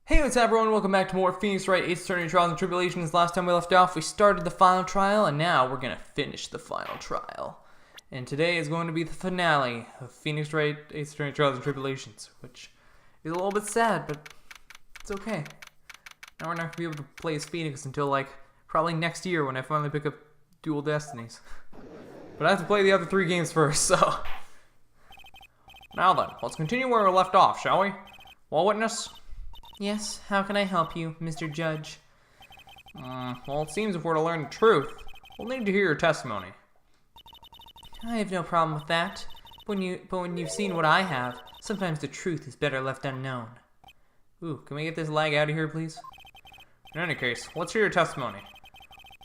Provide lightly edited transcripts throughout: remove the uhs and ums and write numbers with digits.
Hey, what's up everyone? Welcome back to more Phoenix Wright 8th Attorney Trials and Tribulations. Last time we left off, we started the final trial, and now we're going to finish the final trial. And today is going to be the finale of Phoenix Wright 8th Attorney Trials and Tribulations, which is a little bit sad, but it's okay. Now we're not going to be able to play as Phoenix until, probably next year when I finally pick up Dual Destinies. But I have to play the other 3 games first, so... Now then, let's continue where we left off, shall we? Law witness? Yes, how can I help you, Mr. Judge? Well, it seems if we're to learn the truth, we'll need to hear your testimony. I have no problem with that. But when you've seen what I have, sometimes the truth is better left unknown. Ooh, can we get this lag out of here, please? In any case, let's hear your testimony.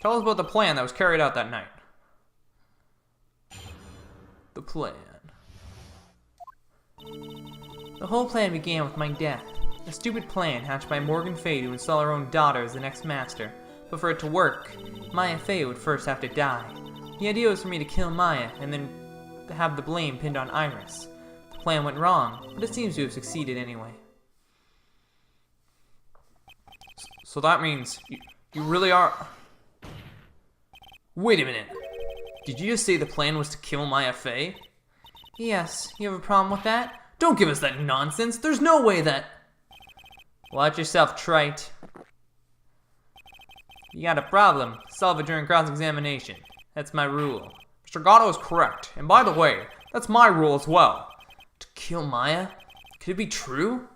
Tell us about the plan that was carried out that night. The plan. The whole plan began with my death. A stupid plan hatched by Morgan Fay to install her own daughter as the next master. But for it to work, Maya Fay would first have to die. The idea was for me to kill Maya and then have the blame pinned on Iris. The plan went wrong, but it seems to have succeeded anyway. So that means you really are... Wait a minute. Did you just say the plan was to kill Maya Fay? Yes, you have a problem with that? Don't give us that nonsense. There's no way that... Watch yourself, trite. You got a problem. Solve it during cross-examination. That's my rule. Mr. Godot is correct. And by the way, that's my rule as well. To kill Maya? Could it be true?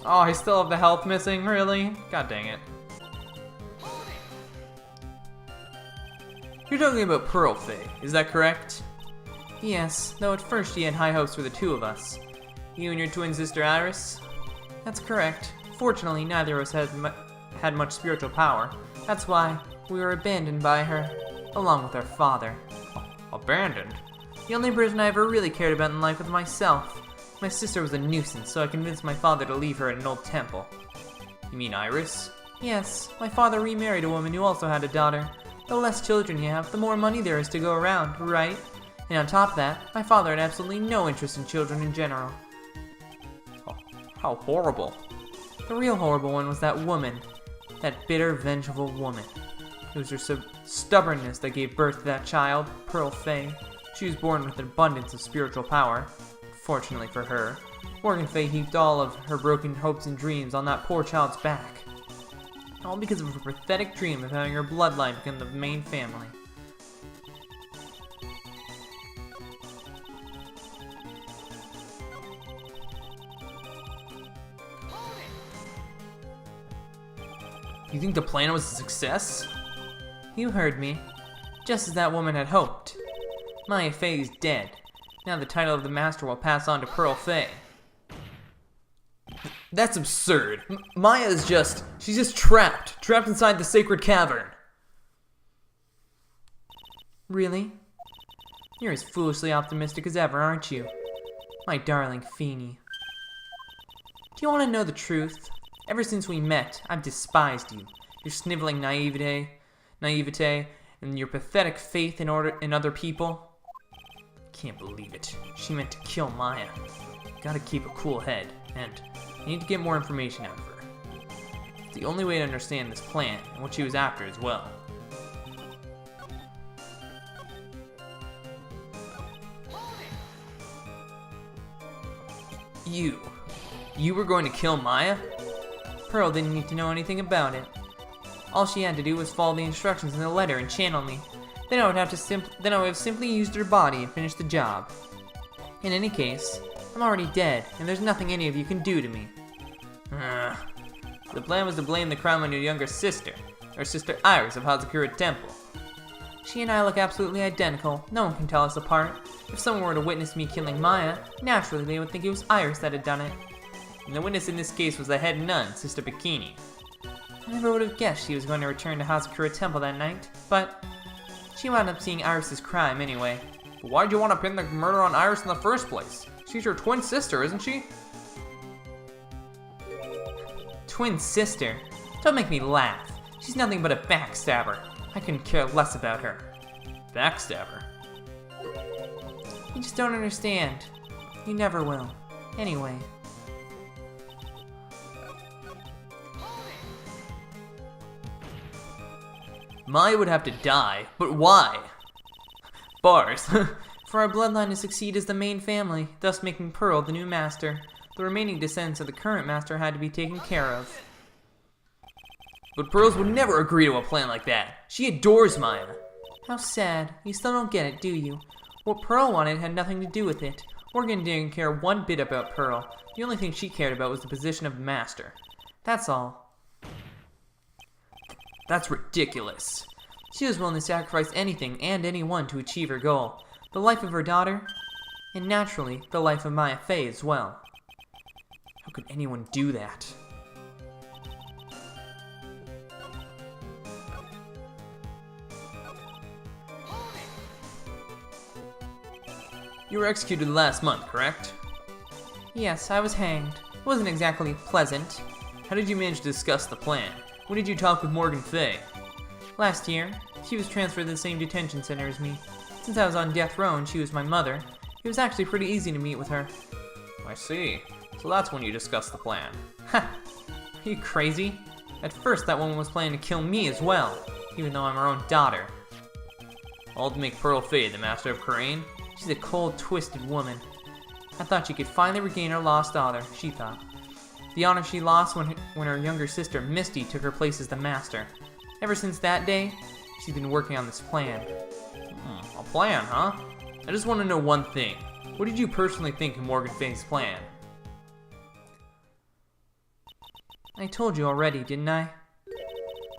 Oh, I still have the health missing? Really? God dang it. You're talking about Pearl Fay, is that correct? Yes, though at first she had high hopes for the two of us. You and your twin sister Iris? That's correct. Fortunately, neither of us had much spiritual power. That's why we were abandoned by her, along with our father. Abandoned? The only person I ever really cared about in life was myself. My sister was a nuisance, so I convinced my father to leave her at an old temple. You mean Iris? Yes, my father remarried a woman who also had a daughter. The less children you have, the more money there is to go around, right? And on top of that, my father had absolutely no interest in children in general. Oh, how horrible. The real horrible one was that woman. That bitter, vengeful woman. It was her stubbornness that gave birth to that child, Pearl Fay. She was born with an abundance of spiritual power. Fortunately for her, Morgan Fay heaped all of her broken hopes and dreams on that poor child's back. All because of her pathetic dream of having her bloodline become the main family. You think the plan was a success? You heard me. Just as that woman had hoped. Maya Fay is dead. Now the title of the master will pass on to Pearl Fay. That's absurd. Maya is she's just trapped inside the sacred cavern. Really? You're as foolishly optimistic as ever, aren't you? My darling Feeny. Do you want to know the truth? Ever since we met, I've despised you. Your sniveling naivete, and your pathetic faith in other people. Can't believe it. She meant to kill Maya. Gotta keep a cool head, and I need to get more information out of her. It's the only way to understand this plan, and what she was after as well. You were going to kill Maya? Pearl didn't need to know anything about it. All she had to do was follow the instructions in the letter and channel me. Then I would have simply used her body and finished the job. In any case, I'm already dead, and there's nothing any of you can do to me. The plan was to blame the crime on your younger sister, or Sister Iris of Hazakura Temple. She and I look absolutely identical. No one can tell us apart. If someone were to witness me killing Maya, naturally they would think it was Iris that had done it. And the witness in this case was the head nun, Sister Bikini. I never would have guessed she was going to return to Hazakura Temple that night, but she wound up seeing Iris' crime anyway. But why'd you want to pin the murder on Iris in the first place? She's your twin sister, isn't she? Twin sister? Don't make me laugh. She's nothing but a backstabber. I couldn't care less about her. Backstabber? You just don't understand. You never will. Anyway. Maya would have to die, but why? Bars. For our bloodline to succeed as the main family, thus making Pearl the new master. The remaining descendants of the current master had to be taken care of. But Pearls would never agree to a plan like that. She adores Maya. How sad. You still don't get it, do you? What Pearl wanted had nothing to do with it. Morgan didn't care one bit about Pearl. The only thing she cared about was the position of master. That's all. That's ridiculous. She was willing to sacrifice anything and anyone to achieve her goal. The life of her daughter, and naturally, the life of Maya Fey as well. How could anyone do that? You were executed last month, correct? Yes, I was hanged. It wasn't exactly pleasant. How did you manage to discuss the plan? When did you talk with Morgan Fey? Last year, she was transferred to the same detention center as me. Since I was on death row and she was my mother, it was actually pretty easy to meet with her. I see. So that's when you discussed the plan. Ha! Are you crazy? At first, that woman was planning to kill me as well, even though I'm her own daughter. All to make Pearl Fey the master of Khura'in? She's a cold, twisted woman. I thought she could finally regain her lost daughter, she thought. The honor she lost when her younger sister, Misty, took her place as the master. Ever since that day, she's been working on this plan. A plan, huh? I just want to know one thing. What did you personally think of Morgan Fey's plan? I told you already, didn't I?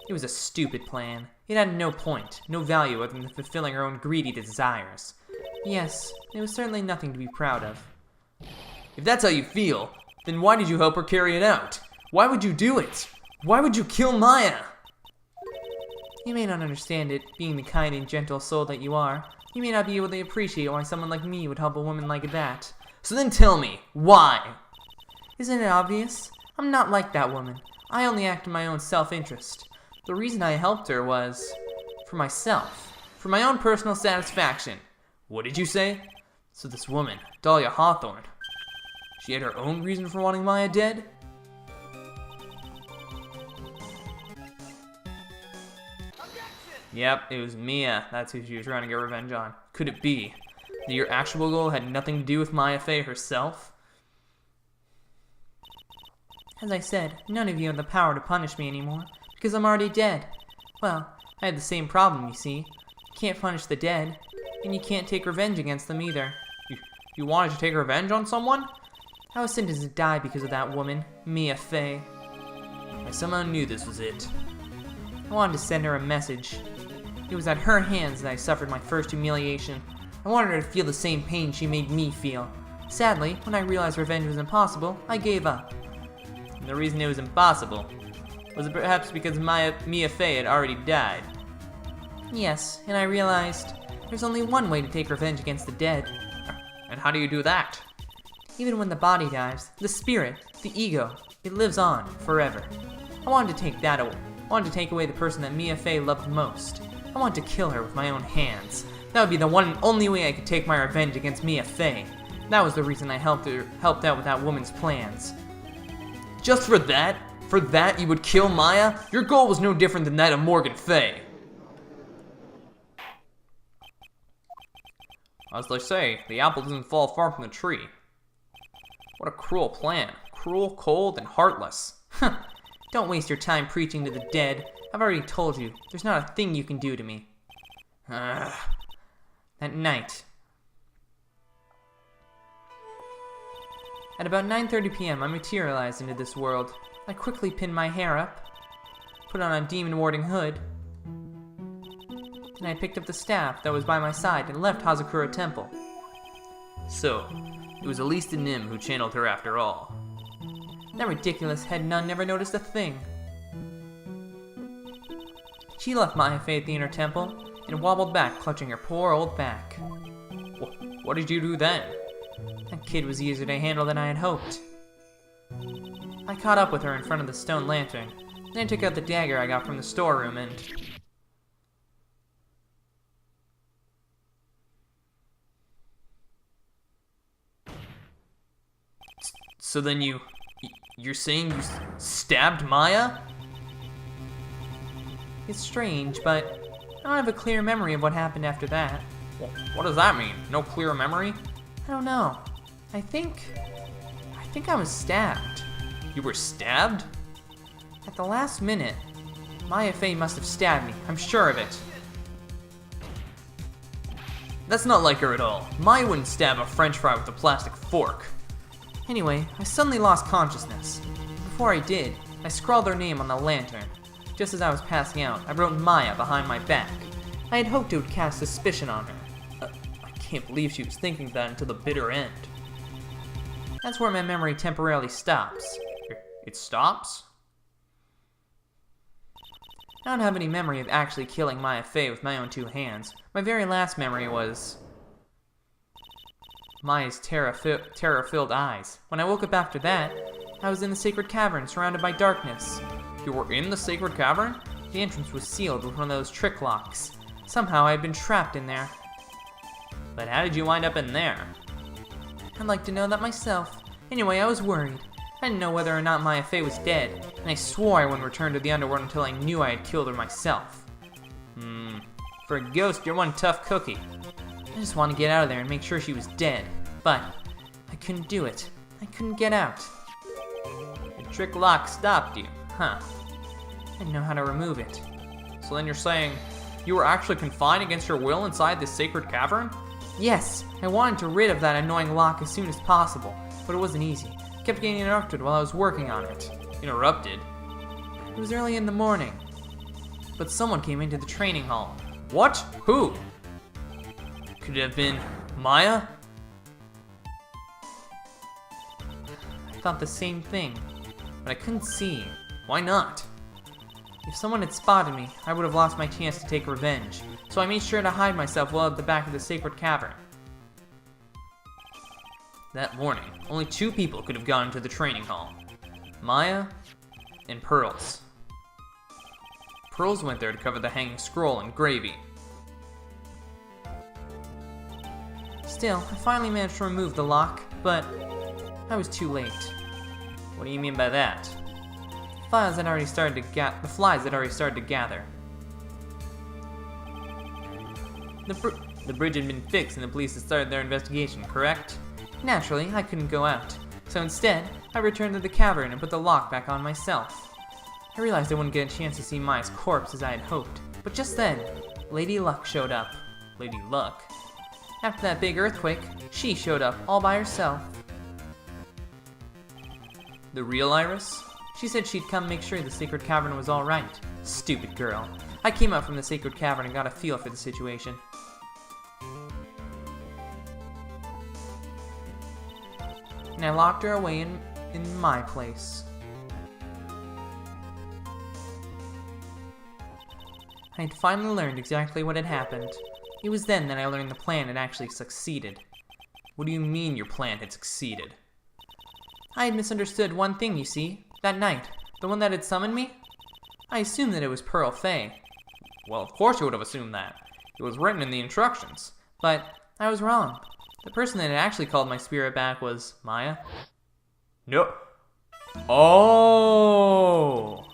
It was a stupid plan. It had no point, no value other than fulfilling her own greedy desires. Yes, it was certainly nothing to be proud of. If that's how you feel, then why did you help her carry it out? Why would you do it? Why would you kill Maya? You may not understand it, being the kind and gentle soul that you are. You may not be able to appreciate why someone like me would help a woman like that. So then tell me, why? Isn't it obvious? I'm not like that woman. I only act in my own self-interest. The reason I helped her was for myself. For my own personal satisfaction. What did you say? So this woman, Dahlia Hawthorne, she had her own reason for wanting Maya dead? Yep, it was Mia. That's who she was trying to get revenge on. Could it be that your actual goal had nothing to do with Maya Fey herself? As I said, none of you have the power to punish me anymore, because I'm already dead. Well, I had the same problem, you see. You can't punish the dead, and you can't take revenge against them either. You wanted to take revenge on someone? I was sentenced to die because of that woman, Mia Fey. I somehow knew this was it. I wanted to send her a message. It was at her hands that I suffered my first humiliation. I wanted her to feel the same pain she made me feel. Sadly, when I realized revenge was impossible, I gave up. And the reason it was impossible was it perhaps because Mia Fey had already died? Yes, and I realized there's only one way to take revenge against the dead. And how do you do that? Even when the body dies, the spirit, the ego, it lives on forever. I wanted to take that away. I wanted to take away the person that Mia Fey loved most. I wanted to kill her with my own hands. That would be the one and only way I could take my revenge against Mia Fey. That was the reason I helped out with that woman's plans. Just for that? For that you would kill Maya? Your goal was no different than that of Morgan Fey. As they say, the apple doesn't fall far from the tree. What a cruel plan. Cruel, cold, and heartless. Don't waste your time preaching to the dead. I've already told you, there's not a thing you can do to me. That night. At about 9:30 p.m., I materialized into this world. I quickly pinned my hair up, put on a demon-warding hood, and I picked up the staff that was by my side and left Hazakura Temple. So, it was Elise Nim who channeled her after all. That ridiculous head nun never noticed a thing. She left Maya Fey at the inner temple and wobbled back, clutching her poor old back. What did you do then? That kid was easier to handle than I had hoped. I caught up with her in front of the stone lantern, then took out the dagger I got from the storeroom and... So then you're saying you stabbed Maya? It's strange, but I don't have a clear memory of what happened after that. Well, what does that mean? No clear memory? I don't know. I think I was stabbed. You were stabbed? At the last minute, Maya Fey must have stabbed me. I'm sure of it. That's not like her at all. Maya wouldn't stab a french fry with a plastic fork. Anyway, I suddenly lost consciousness. Before I did, I scrawled her name on the lantern. Just as I was passing out, I wrote Maya behind my back. I had hoped it would cast suspicion on her. I can't believe she was thinking that until the bitter end. That's where my memory temporarily stops. It stops? I don't have any memory of actually killing Maya Fey with my own 2 hands. My very last memory was Maya's terror-filled eyes. When I woke up after that, I was in the sacred cavern surrounded by darkness. You were in the sacred cavern? The entrance was sealed with one of those trick locks. Somehow I had been trapped in there. But how did you wind up in there? I'd like to know that myself. Anyway, I was worried. I didn't know whether or not Maya Fey was dead, and I swore I wouldn't return to the underworld until I knew I had killed her myself. For a ghost, you're one tough cookie. I just wanted to get out of there and make sure she was dead, but I couldn't do it. I couldn't get out. The trick lock stopped you, huh? I didn't know how to remove it. So then you're saying you were actually confined against your will inside this sacred cavern? Yes, I wanted to rid of that annoying lock as soon as possible, but it wasn't easy. I kept getting interrupted while I was working on it. Interrupted? It was early in the morning, but someone came into the training hall. What? Who? Could it have been Maya? I thought the same thing, but I couldn't see. Why not? If someone had spotted me, I would have lost my chance to take revenge, so I made sure to hide myself well at the back of the sacred cavern. That morning, only 2 people could have gone to the training hall. Maya and Pearls. Pearls went there to cover the hanging scroll and gravy. Still, I finally managed to remove the lock, but I was too late. What do you mean by that? The flies had already started to gather. The bridge had been fixed and the police had started their investigation, correct? Naturally, I couldn't go out, so instead, I returned to the cavern and put the lock back on myself. I realized I wouldn't get a chance to see Maya's corpse as I had hoped, but just then, Lady Luck showed up. Lady Luck? After that big earthquake, she showed up all by herself. The real Iris? She said she'd come make sure the sacred cavern was all right. Stupid girl. I came out from the sacred cavern and got a feel for the situation. And I locked her away in my place. I had finally learned exactly what had happened. It was then that I learned the plan had actually succeeded. What do you mean your plan had succeeded? I had misunderstood one thing, you see. That night, the one that had summoned me? I assumed that it was Pearl Fey. Well, of course you would have assumed that. It was written in the instructions. But I was wrong. The person that had actually called my spirit back was Maya. No. Oh!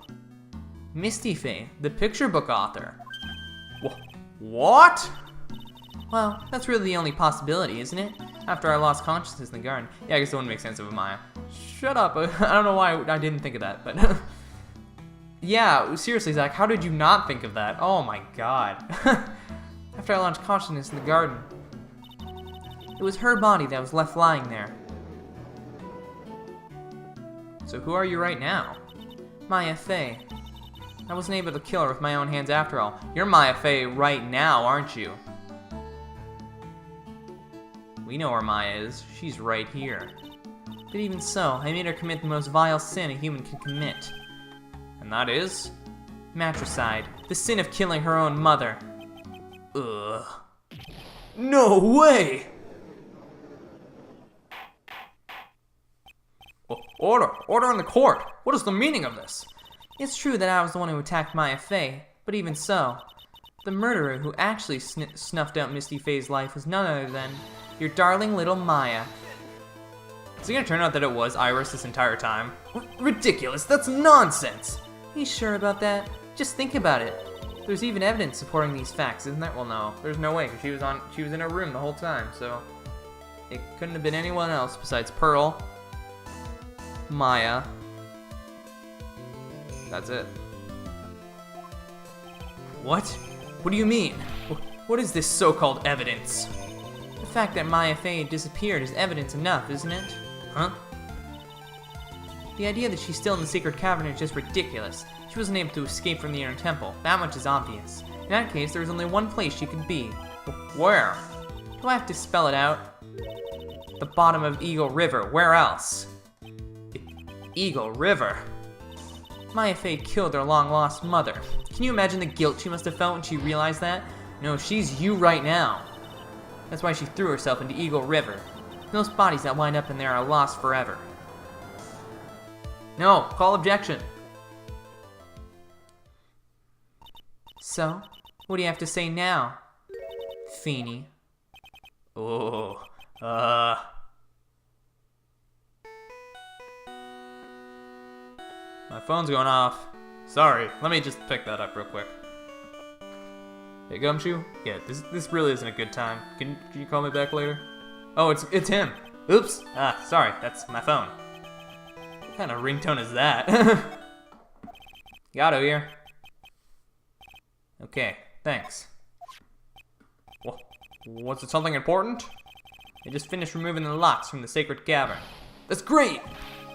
Misty Fey, the picture book author. What? Well, that's really the only possibility, isn't it? After I lost consciousness in the garden. Yeah, I guess it wouldn't make sense of Maya. Shut up. I don't know why I didn't think of that, but... Yeah, seriously, Zach, how did you not think of that? Oh my god. After I lost consciousness in the garden. It was her body that was left lying there. So who are you right now? Maya Fey. I wasn't able to kill her with my own hands after all. You're Maya Fey right now, aren't you? We know where Maya is. She's right here. But even so, I made her commit the most vile sin a human can commit. And that is? Matricide. The sin of killing her own mother. Ugh. No way! Order in the court! What is the meaning of this? It's true that I was the one who attacked Maya Fey, but even so, the murderer who actually snuffed out Misty Fey's life was none other than your darling little Maya. Is it gonna turn out that it was Iris this entire time? Ridiculous, that's nonsense! Are you sure about that? Just think about it. There's even evidence supporting these facts, isn't there? Well, no, there's no way, because she was in her room the whole time, so it couldn't have been anyone else besides Pearl, Maya. That's it. What? What do you mean? What is this so-called evidence? The fact that Maya Fey disappeared is evidence enough, isn't it? Huh? The idea that she's still in the secret cavern is just ridiculous. She wasn't able to escape from the inner temple. That much is obvious. In that case, there was only one place she could be. Where? Do I have to spell it out? The bottom of Eagle River. Where else? Eagle River. Maya Fey killed her long-lost mother. Can you imagine the guilt she must have felt when she realized that? No, she's you right now. That's why she threw herself into Eagle River. Most bodies that wind up in there are lost forever. No, call objection. So, what do you have to say now, Feeny? Oh, my phone's going off. Sorry, let me just pick that up real quick. Hey, Gumshoe? Yeah, this really isn't a good time. Can you call me back later? Oh, it's him. Oops. Sorry, that's my phone. What kind of ringtone is that? Godot here. Okay, thanks. Was it something important? I just finished removing the locks from the sacred cavern. That's great!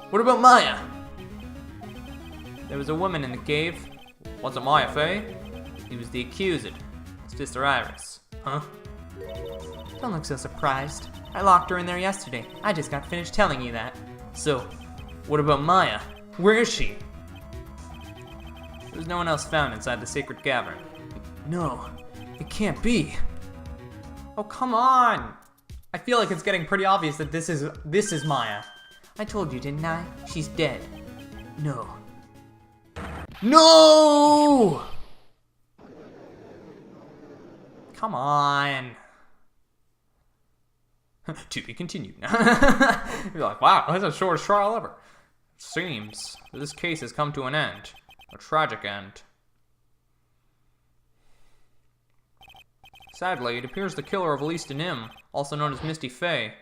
What about Maya? There was a woman in the cave. Was it Maya Fey? He was the accused. It's Sister Iris. Huh? Don't look so surprised. I locked her in there yesterday. I just got finished telling you that. So, what about Maya? Where is she? There was no one else found inside the sacred cavern. No, it can't be. Oh, come on! I feel like it's getting pretty obvious that this is Maya. I told you, didn't I? She's dead. No. No! Come on. To be continued. You're like, wow, that's the shortest trial ever. It seems that this case has come to an end. A tragic end. Sadly, it appears the killer of Elise de Nim, also known as Misty Fey,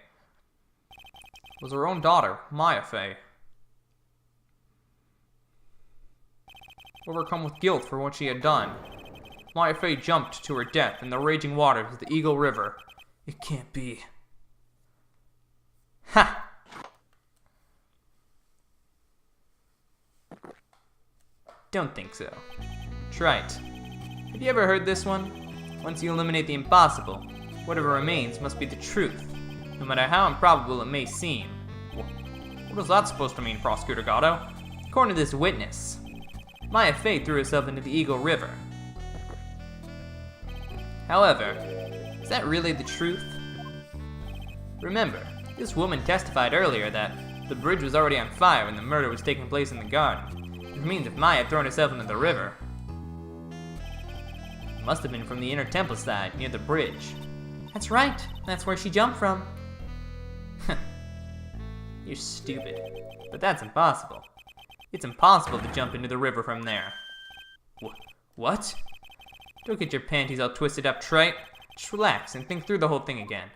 was her own daughter, Maya Fey. Overcome with guilt for what she had done, Maya Fey jumped to her death in the raging waters of the Eagle River. It can't be. Ha! Don't think so. Wright. Have you ever heard this one? Once you eliminate the impossible, whatever remains must be the truth, no matter how improbable it may seem. What is that supposed to mean, Prosecutor Godot? According to this witness, Maya Fey threw herself into the Eagle River. However, is that really the truth? Remember, this woman testified earlier that the bridge was already on fire when the murder was taking place in the garden, which means if Maya had thrown herself into the river, it must have been from the inner temple side, near the bridge. That's right, that's where she jumped from. You're stupid, but that's impossible. It's impossible to jump into the river from there. What? Don't get your panties all twisted up, Trite. Just relax and think through the whole thing again.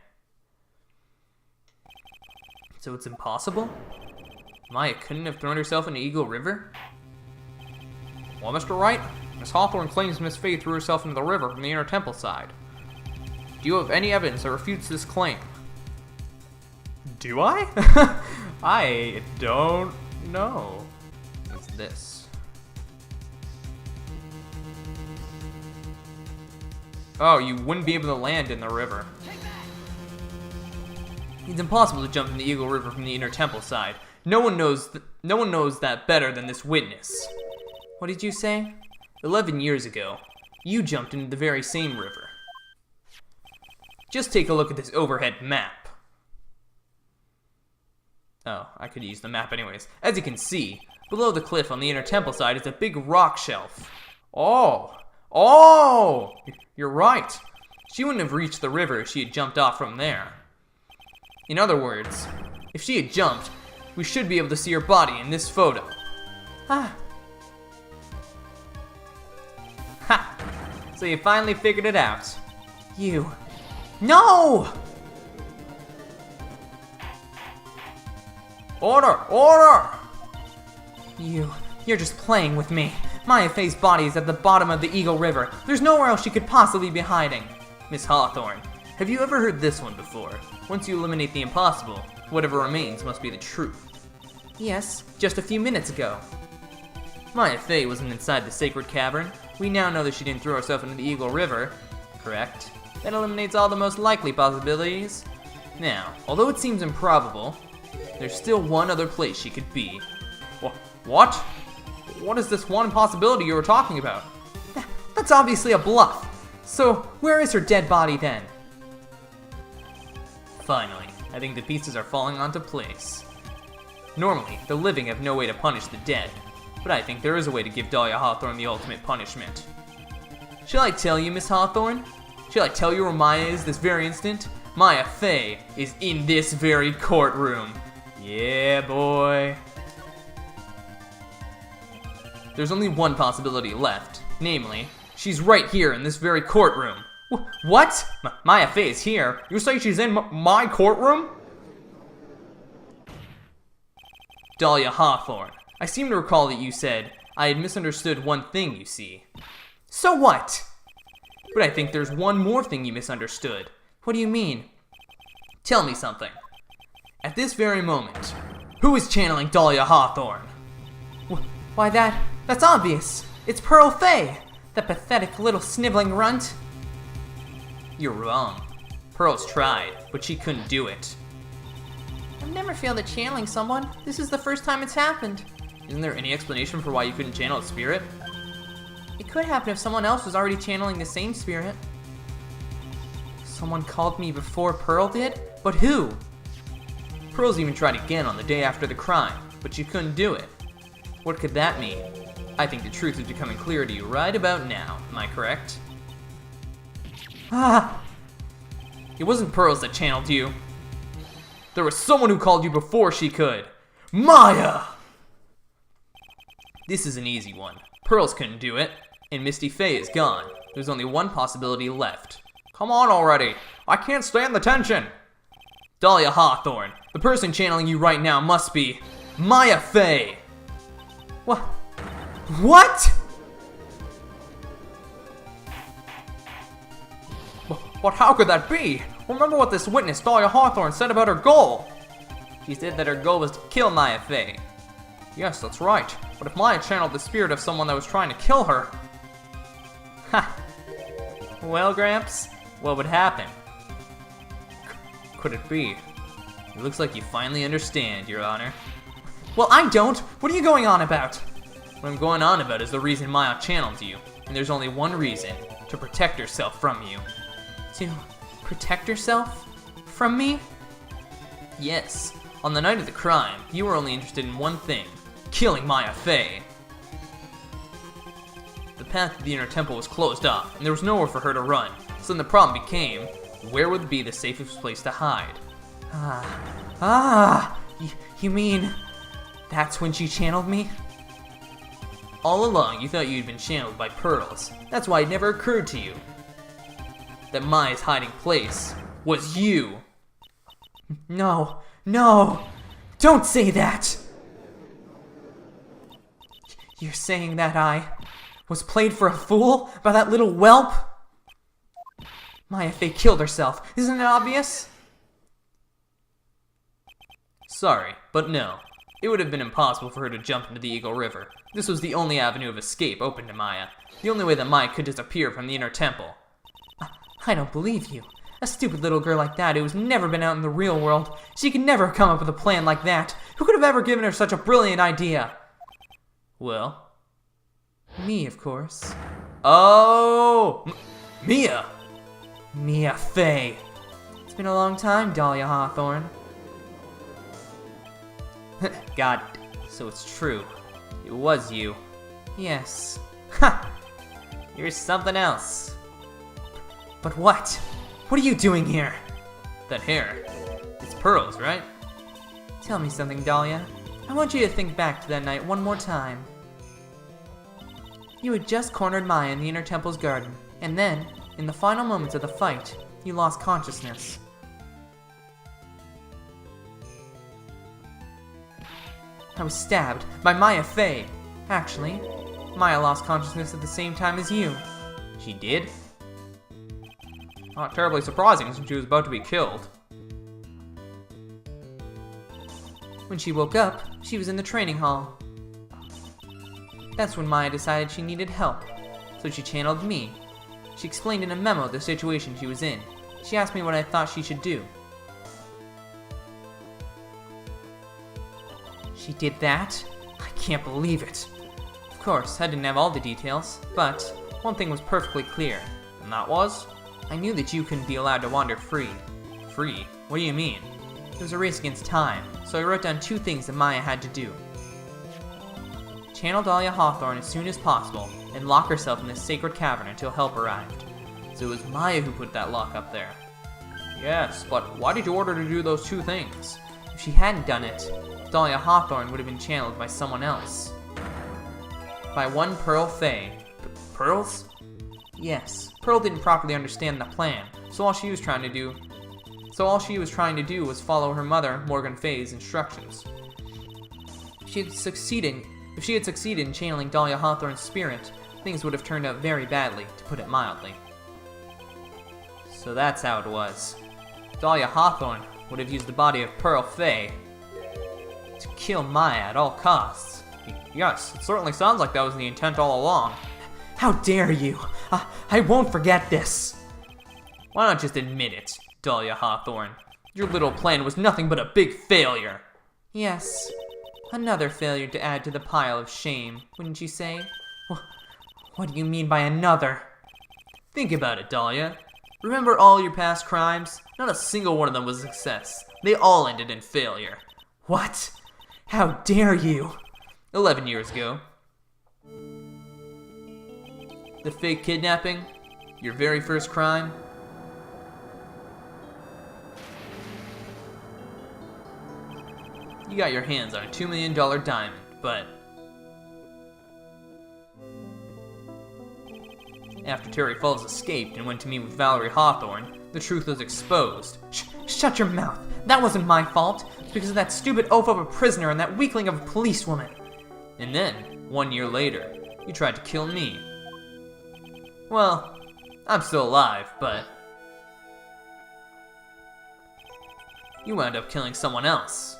So it's impossible? Maya couldn't have thrown herself into Eagle River? Well, Mr. Wright, Miss Hawthorne claims Miss Fey threw herself into the river from the inner temple side. Do you have any evidence that refutes this claim? Do I? I don't know. What's this? Oh, you wouldn't be able to land in the river. It's impossible to jump in the Eagle River from the inner temple side. No one knows that better than this witness. What did you say? 11 years ago, you jumped into the very same river. Just take a look at this overhead map. Oh, I could use the map anyways. As you can see, below the cliff on the inner temple side is a big rock shelf. Oh, you're right. She wouldn't have reached the river if she had jumped off from there. In other words, If she had jumped, we should be able to see her body in this photo. Ah, Ha! So you finally figured it out. you. No! Order! Order! You're just playing with me. Maya Fey's body is at the bottom of the Eagle River. There's nowhere else she could possibly be hiding. Miss Hawthorne, have you ever heard this one before? Once you eliminate the impossible, whatever remains must be the truth. Yes, just a few minutes ago. Maya Fey wasn't inside the sacred cavern. We now know that she didn't throw herself into the Eagle River, correct? That eliminates all the most likely possibilities. Now, although it seems improbable, there's still one other place she could be. What? What is this one possibility you were talking about? That's obviously a bluff. So, where is her dead body then? Finally, I think the pieces are falling onto place. Normally, the living have no way to punish the dead, but I think there is a way to give Dahlia Hawthorne the ultimate punishment. Shall I tell you, Miss Hawthorne? Shall I tell you where Maya is this very instant? Maya Fey is in this very courtroom. Yeah, boy. There's only one possibility left, namely, she's right here in this very courtroom. What? Maya Fey is here? You say she's in my courtroom? Dahlia Hawthorne, I seem to recall that you said I had misunderstood one thing, you see. So what? But I think there's one more thing you misunderstood. What do you mean? Tell me something. At this very moment, who is channeling Dahlia Hawthorne? Why that's obvious. It's Pearl Fey, the pathetic little sniveling runt. You're wrong. Pearl's tried, but she couldn't do it. I've never failed at channeling someone. This is the first time it's happened. Isn't there any explanation for why you couldn't channel a spirit? It could happen if someone else was already channeling the same spirit. Someone called me before Pearl did? But who? Pearl's even tried again on the day after the crime, but she couldn't do it. What could that mean? I think the truth is becoming clear to you right about now. Am I correct? Ah! It wasn't Pearls that channeled you. There was someone who called you before she could. Maya! This is an easy one. Pearls couldn't do it, and Misty Fey is gone. There's only one possibility left. Come on already. I can't stand the tension. Dahlia Hawthorne, the person channeling you right now must be Maya Fey. What? But how could that be? Remember what this witness, Dahlia Hawthorne, said about her goal. She said that her goal was to kill Maya Fey. Yes, that's right. But if Maya channeled the spirit of someone that was trying to kill her... Ha! Well, Gramps, what would happen? Could it be? It looks like you finally understand, Your Honor. Well, I don't. What are you going on about? What I'm going on about is the reason Maya channeled you. And there's only one reason. To protect herself from you. To protect herself? From me? Yes. On the night of the crime, you were only interested in one thing. Killing Maya Fey. The path to the inner temple was closed off, and there was nowhere for her to run. So then the problem became, where would be the safest place to hide? You mean that's when she channeled me? All along, you thought you'd been channeled by Pearls. That's why it never occurred to you that Maya's hiding place was you. No, don't say that. You're saying that I was played for a fool by that little whelp? Maya Fey killed herself. Isn't it obvious? Sorry, but no. It would have been impossible for her to jump into the Eagle River. This was the only avenue of escape open to Maya. The only way that Maya could disappear from the inner temple. I don't believe you. A stupid little girl like that who's never been out in the real world. She could never come up with a plan like that. Who could have ever given her such a brilliant idea? Well? Me, of course. Oh! Mia! Mia Fey. It's been a long time, Dahlia Hawthorne. God, so it's true. It was you. Yes. Ha! You're something else. But what? What are you doing here? That hair. It's Pearls, right? Tell me something, Dahlia. I want you to think back to that night one more time. You had just cornered Maya in the Inner Temple's garden, and then, in the final moments of the fight, you lost consciousness. I was stabbed by Maya Fey. Actually, Maya lost consciousness at the same time as you. She did? Not terribly surprising since she was about to be killed. When she woke up, she was in the training hall. That's when Maya decided she needed help, so she channeled me. She explained in a memo the situation she was in. She asked me what I thought she should do. She did that? I can't believe it. Of course, I didn't have all the details, but one thing was perfectly clear. And that was? I knew that you couldn't be allowed to wander free. Free? What do you mean? It was a race against time, so I wrote down 2 things that Maya had to do. Channel Dahlia Hawthorne as soon as possible, and lock herself in this sacred cavern until help arrived. So it was Maya who put that lock up there. Yes, but why did you order her to do those 2 things? If she hadn't done it, Dahlia Hawthorne would have been channeled by someone else. By one Pearl Fey. Pearls? Yes, Pearl didn't properly understand the plan, so all she was trying to do was follow her mother, Morgan Fey's, instructions. If she had succeeded in channeling Dahlia Hawthorne's spirit, things would have turned out very badly, to put it mildly. So that's how it was. Dahlia Hawthorne would have used the body of Pearl Fey to kill Maya at all costs. Yes, it certainly sounds like that was the intent all along. How dare you! I won't forget this! Why not just admit it, Dahlia Hawthorne? Your little plan was nothing but a big failure. Yes, another failure to add to the pile of shame, wouldn't you say? What do you mean by another? Think about it, Dahlia. Remember all your past crimes? Not a single one of them was a success. They all ended in failure. What? How dare you? 11 years ago. The fake kidnapping? Your very first crime? You got your hands on a $2 million diamond, but after Terry Falls escaped and went to meet with Valerie Hawthorne, the truth was exposed. Shut your mouth! That wasn't my fault! It's because of that stupid oaf of a prisoner and that weakling of a policewoman! And then, 1 year later, you tried to kill me. Well, I'm still alive, but you wound up killing someone else.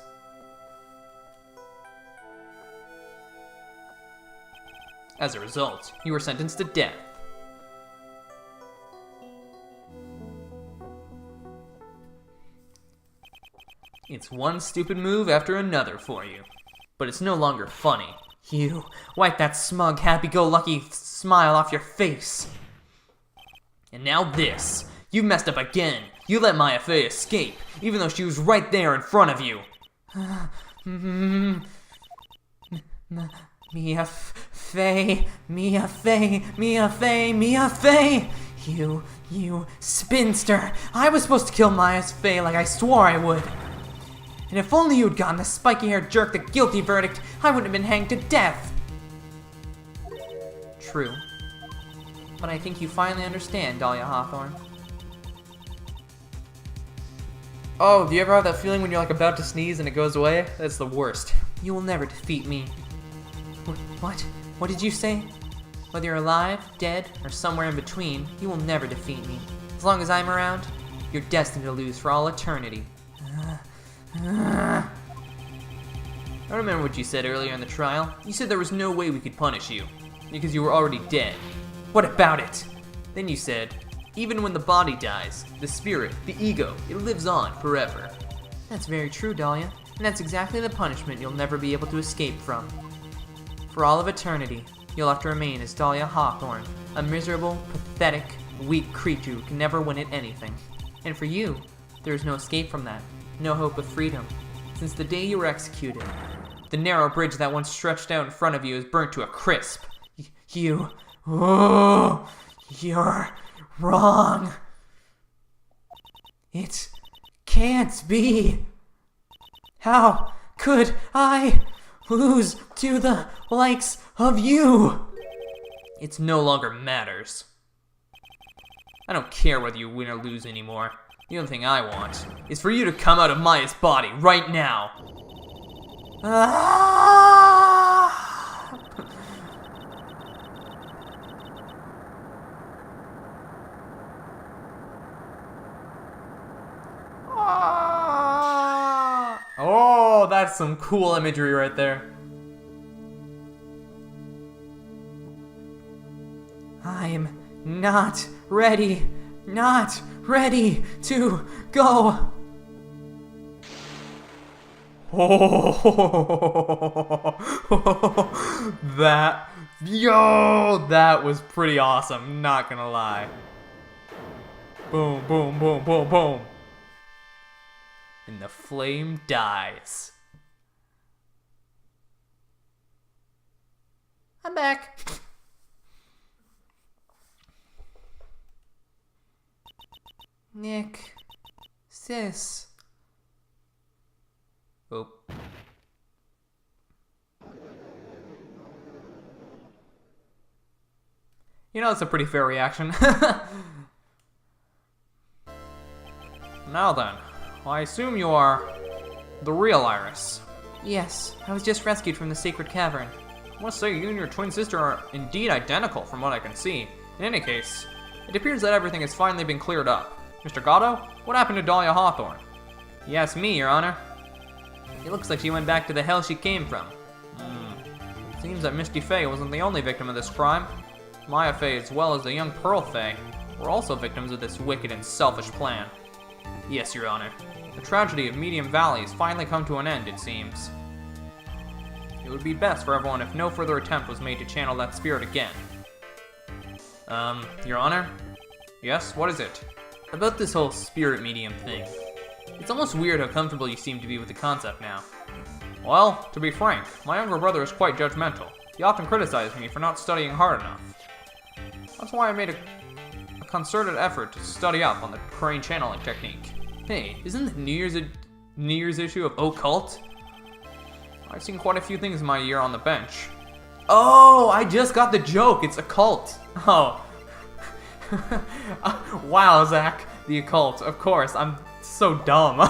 As a result, you were sentenced to death. It's one stupid move after another for you, but it's no longer funny. You, wipe that smug, happy-go-lucky smile off your face. And now this. You messed up again. You let Maya Fey escape, even though she was right there in front of you. Mia Fey, Mia Fey, Mia Fey, Mia Fey! You spinster! I was supposed to kill Maya's Fey like I swore I would. And if only you'd gotten the spiky-haired jerk the guilty verdict, I wouldn't have been hanged to death. True. But I think you finally understand, Dahlia Hawthorne. Oh, do you ever have that feeling when you're like about to sneeze and it goes away? That's the worst. You will never defeat me. What? What did you say? Whether you're alive, dead, or somewhere in between, you will never defeat me. As long as I'm around, you're destined to lose for all eternity. I remember what you said earlier in the trial. You said there was no way we could punish you, because you were already dead. What about it? Then you said, even when the body dies, the spirit, the ego, it lives on forever. That's very true, Dahlia, and that's exactly the punishment you'll never be able to escape from. For all of eternity, you'll have to remain as Dahlia Hawthorne, a miserable, pathetic, weak creature who can never win at anything. And for you, there is no escape from that. No hope of freedom. Since the day you were executed, the narrow bridge that once stretched out in front of you is burnt to a crisp. You're wrong. It can't be. How could I lose to the likes of you? It no longer matters. I don't care whether you win or lose anymore. The only thing I want is for you to come out of Maya's body right now. Oh, that's some cool imagery right there. I'm not ready to go. That was pretty awesome, not gonna lie. Boom, boom, boom, boom, boom. And the flame dies. I'm back. Nick. Sis. Oh. You know, it's a pretty fair reaction. Now then, I assume you are the real Iris. Yes, I was just rescued from the sacred cavern. I must say, you and your twin sister are indeed identical from what I can see. In any case, it appears that everything has finally been cleared up. Mr. Godot, what happened to Dahlia Hawthorne? Yes, me, Your Honor. It looks like she went back to the hell she came from. It seems that Misty Faye wasn't the only victim of this crime. Maya Faye, as well as the young Pearl Faye, were also victims of this wicked and selfish plan. Yes, Your Honor. The tragedy of Medium Valley has finally come to an end, it seems. It would be best for everyone if no further attempt was made to channel that spirit again. Your Honor? Yes, what is it? About this whole spirit medium thing. It's almost weird how comfortable you seem to be with the concept now. Well, to be frank, my younger brother is quite judgmental. He often criticizes me for not studying hard enough. That's why I made a concerted effort to study up on the crane channeling technique. Hey, isn't the New Year's issue of Occult? I've seen quite a few things in my year on the bench. Oh, I just got the joke. It's occult. Oh. Wow, Zach. The occult. Of course. I'm so dumb. How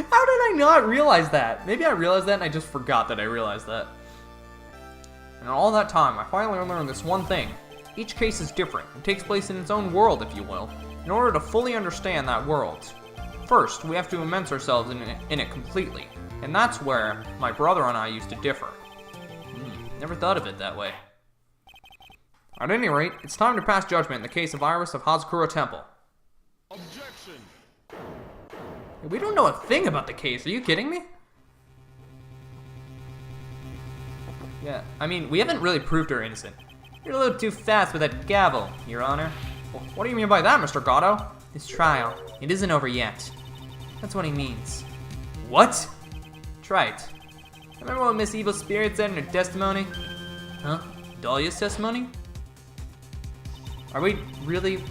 did I not realize that? Maybe I realized that and I just forgot that I realized that. And all that time, I finally learned this one thing. Each case is different and takes place in its own world, if you will, in order to fully understand that world. First, we have to immerse ourselves in it completely, and that's where my brother and I used to differ. Never thought of it that way. At any rate, it's time to pass judgment in the case of Iris of Hazakura Temple. Objection! We don't know a thing about the case, are you kidding me? Yeah, I mean, we haven't really proved her innocent. You're a little too fast with that gavel, Your Honor. What do you mean by that, Mr. Godot? This trial, it isn't over yet. That's what he means. What? Right. Remember what Miss Evil Spirit said in her testimony? Huh? Dahlia's testimony? Are we really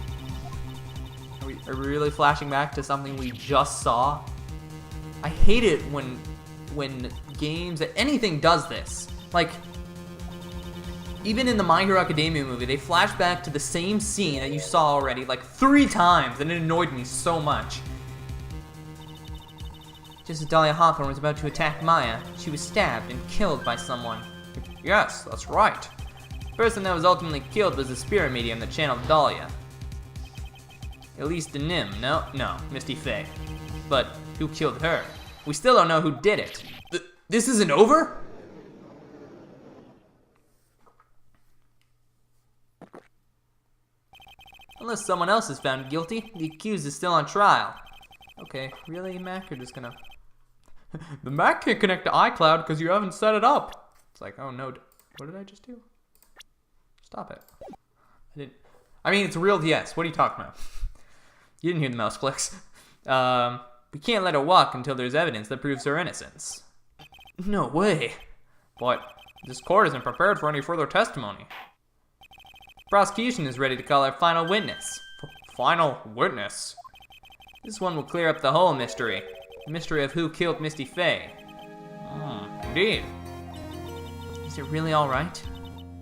flashing back to something we just saw? I hate it when games, anything does this. Like, even in the My Hero Academia movie, they flash back to the same scene that you saw already like 3 times, and it annoyed me so much. Just as Dahlia Hawthorne was about to attack Maya, she was stabbed and killed by someone. Yes, that's right. The person that was ultimately killed was the spirit medium that channeled Dahlia. At least the Nim, no, Misty Faye. But who killed her? We still don't know who did it. This isn't over? Unless someone else is found guilty, the accused is still on trial. Okay, really, Mac? You're just gonna... The Mac can't connect to iCloud because you haven't set it up. It's like, oh no, what did I just do? Stop it. I mean, it's real DS. What are you talking about? You didn't hear the mouse clicks. We can't let her walk until there's evidence that proves her innocence. No way. But this court isn't prepared for any further testimony. Prosecution is ready to call our final witness. Final witness? This one will clear up the whole mystery. The mystery of who killed Misty Faye. Indeed. Is it really alright,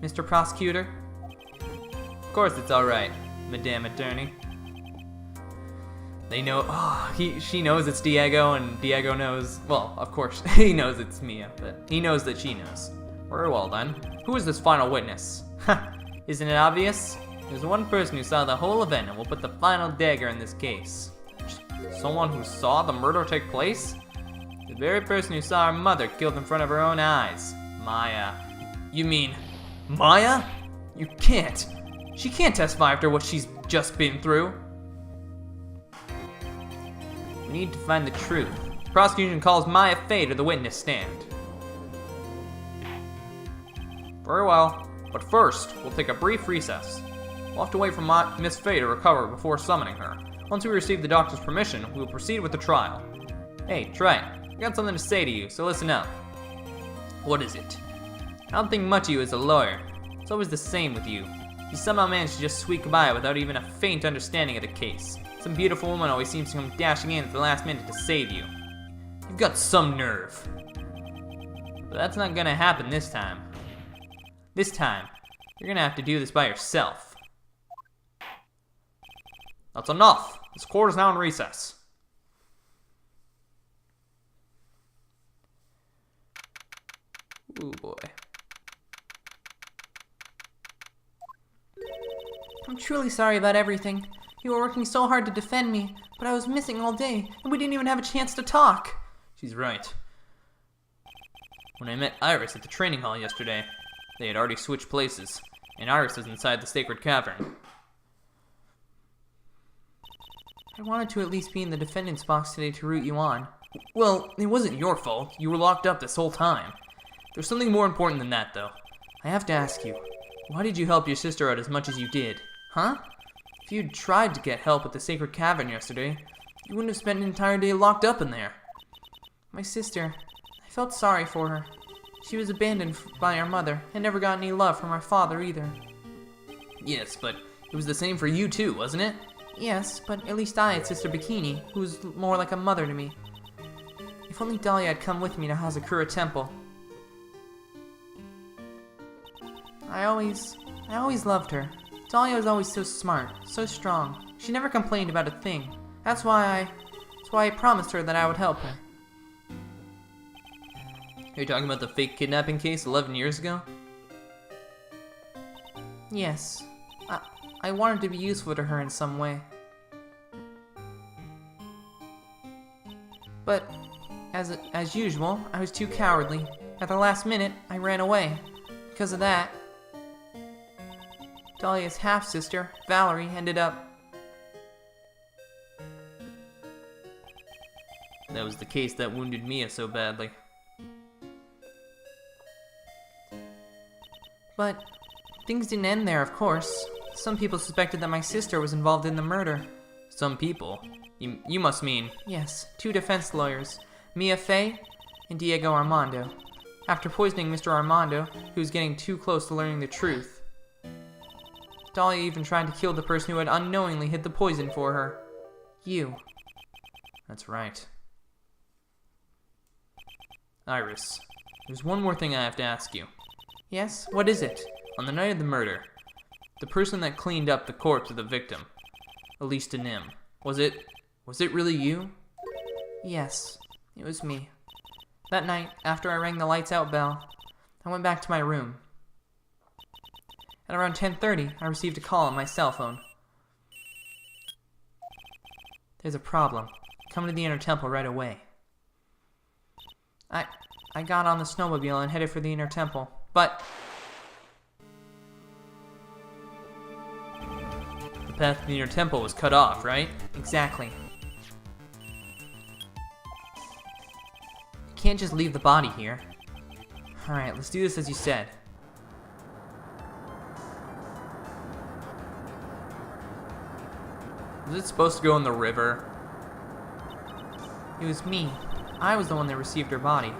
Mr. Prosecutor? Of course it's alright, Madame Attorney. They know, she knows it's Diego, and Diego knows, well, of course, he knows it's Mia, but he knows that she knows. Very well then. Who is this final witness? Ha! Isn't it obvious? There's one person who saw the whole event and will put the final dagger in this case. Someone who saw the murder take place? The very person who saw her mother killed in front of her own eyes. Maya. You mean Maya? You can't. She can't testify after what she's just been through. We need to find the truth. The prosecution calls Maya Fey to the witness stand. Very well, but first, we'll take a brief recess. We'll have to wait for Miss Fey to recover before summoning her. Once we receive the doctor's permission, we will proceed with the trial. Hey, Trey, I got something to say to you, so listen up. What is it? I don't think much of you as a lawyer. It's always the same with you. You somehow manage to just squeak by without even a faint understanding of the case. Some beautiful woman always seems to come dashing in at the last minute to save you. You've got some nerve. But that's not gonna happen this time. This time, you're gonna have to do this by yourself. That's enough. This court is now in recess. Ooh boy. I'm truly sorry about everything. You were working so hard to defend me, but I was missing all day, and we didn't even have a chance to talk. She's right. When I met Iris at the training hall yesterday, they had already switched places, and Iris was inside the sacred cavern. I wanted to at least be in the defendant's box today to root you on. Well, it wasn't your fault. You were locked up this whole time. There's something more important than that, though. I have to ask you, Why did you help your sister out as much as you did? huh? If you'd tried to get help at the sacred cavern yesterday, you wouldn't have spent an entire day locked up in there. My sister, I felt sorry for her. She was abandoned by her mother and never got any love from her father either. Yes, but it was the same for you too, wasn't it? Yes, but at least I had Sister Bikini, who was more like a mother to me. If only Dahlia had come with me to Hazakura Temple. I always loved her. Dahlia was always so smart, so strong. She never complained about a thing. That's why I promised her that I would help her. Are you talking about the fake kidnapping case 11 years ago? Yes. I wanted to be useful to her in some way. But, as usual, I was too cowardly. At the last minute, I ran away. Because of that, Dahlia's half-sister, Valerie, ended up... That was the case that wounded Mia so badly. But things didn't end there, of course. Some people suspected that my sister was involved in the murder. Some people? You must mean... Yes, 2 defense lawyers, Mia Fey and Diego Armando. After poisoning Mr. Armando, who was getting too close to learning the truth. Dahlia even tried to kill the person who had unknowingly hid the poison for her. You. That's right. Iris, there's one more thing I have to ask you. Yes? What is it? On the night of the murder, the person that cleaned up the corpse of the victim, Elise Nim, was it really you? Yes, it was me. That night, after I rang the lights out bell, I went back to my room. At around 10:30, I received a call on my cell phone. There's a problem. Come to the Inner Temple right away. I got on the snowmobile and headed for the Inner Temple, but... The path to the Inner Temple was cut off, right? Exactly. You can't just leave the body here. Alright, let's do this as you said. Was it supposed to go in the river? It was me. I was the one that received her body.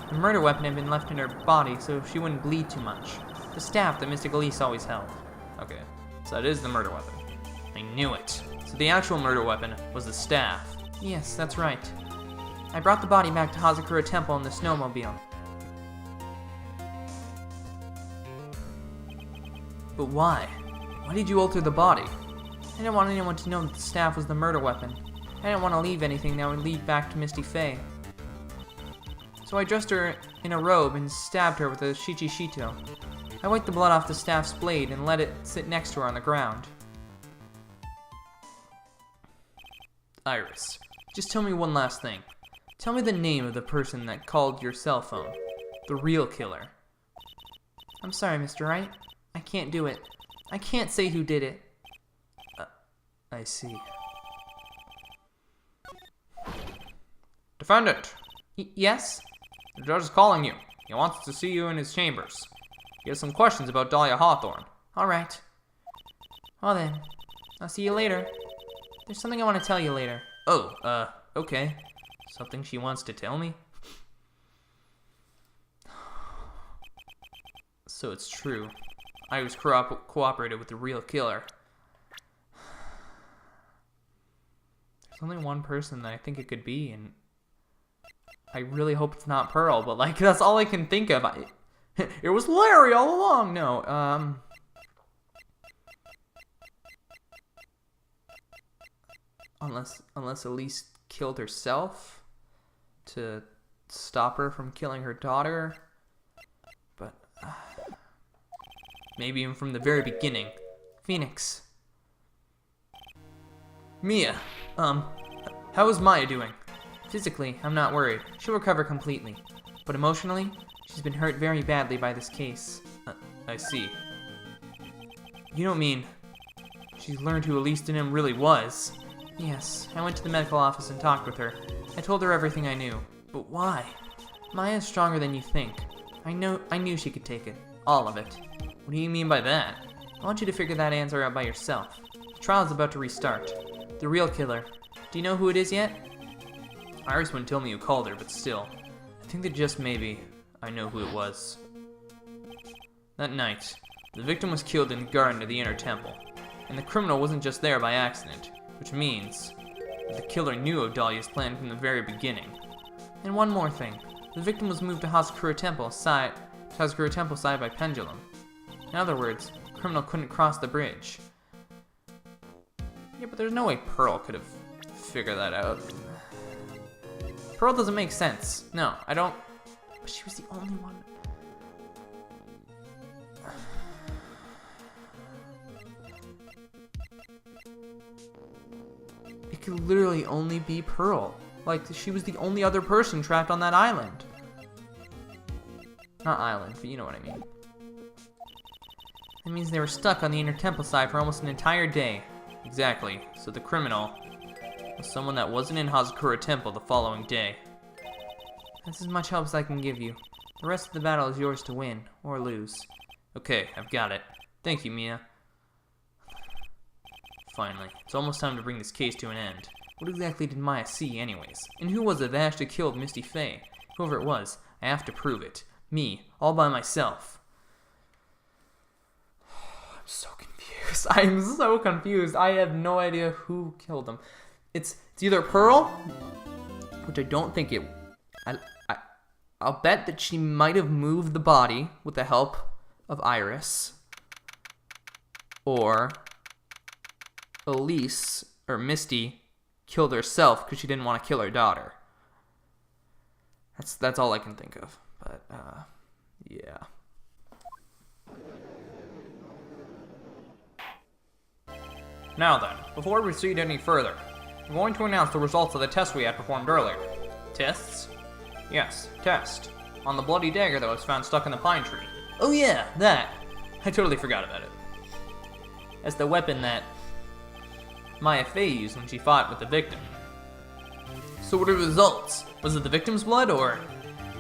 The murder weapon had been left in her body so she wouldn't bleed too much. The staff that Mystic Elise always held. Okay, so that is the murder weapon. I knew it. So the actual murder weapon was the staff. Yes, that's right. I brought the body back to Hazakura Temple in the snowmobile. But why? Why did you alter the body? I didn't want anyone to know that the staff was the murder weapon. I didn't want to leave anything that would lead back to Misty Faye. So I dressed her in a robe and stabbed her with a shichishito. I wiped the blood off the staff's blade and let it sit next to her on the ground. Iris, just tell me one last thing. Tell me the name of the person that called your cell phone. The real killer. I'm sorry, Mr. Wright. I can't do it. I can't say who did it. I see. Defendant! Yes? The judge is calling you. He wants to see you in his chambers. He has some questions about Dahlia Hawthorne. Alright. Well then, I'll see you later. There's something I want to tell you later. Oh, okay. Something she wants to tell me? So it's true. I was cooperated with the real killer. There's only one person that I think it could be, and I really hope it's not Pearl, but like, that's all I can think of. It was Larry all along. No, unless Elise killed herself to stop her from killing her daughter. But maybe even from the very beginning. Phoenix. Mia, how is Maya doing? Physically, I'm not worried. She'll recover completely. But emotionally, she's been hurt very badly by this case. I see. You don't mean she's learned who Elise Denham really was? Yes, I went to the medical office and talked with her. I told her everything I knew. But why? Maya's stronger than you think. I knew she could take it. All of it. What do you mean by that? I want you to figure that answer out by yourself. The trial's about to restart. The real killer. Do you know who it is yet? Iris wouldn't tell me who called her, but still. I think that just maybe I know who it was. That night, the victim was killed in the garden of the inner temple. And the criminal wasn't just there by accident, which means that the killer knew of Dahlia's plan from the very beginning. And one more thing. The victim was moved to Hazakura Temple side by pendulum. In other words, the criminal couldn't cross the bridge. Yeah, but there's no way Pearl could have figured that out. Pearl doesn't make sense. No, I don't. But she was the only one. It could literally only be Pearl. Like, she was the only other person trapped on that island. Not island, but you know what I mean. That means they were stuck on the inner temple side for almost an entire day. Exactly. So the criminal was someone that wasn't in Hazakura Temple the following day. That's as much help as I can give you. The rest of the battle is yours to win, or lose. Okay, I've got it. Thank you, Mia. Finally, it's almost time to bring this case to an end. What exactly did Maya see anyways? And who was it that actually killed Misty Faye? Whoever it was, I have to prove it. Me, all by myself. I'm so confused. I'm so confused. I have no idea who killed him. It's either Pearl, which I don't think it... I'll bet that she might have moved the body with the help of Iris. Or Elise, or Misty, killed herself because she didn't want to kill her daughter. That's all I can think of. But, yeah. Now then, before we proceed any further, I'm going to announce the results of the test we had performed earlier. Tests? Yes, test. On the bloody dagger that was found stuck in the pine tree. Oh yeah, that! I totally forgot about it. As the weapon that Maya Faye used when she fought with the victim. So what are the results? Was it the victim's blood, or...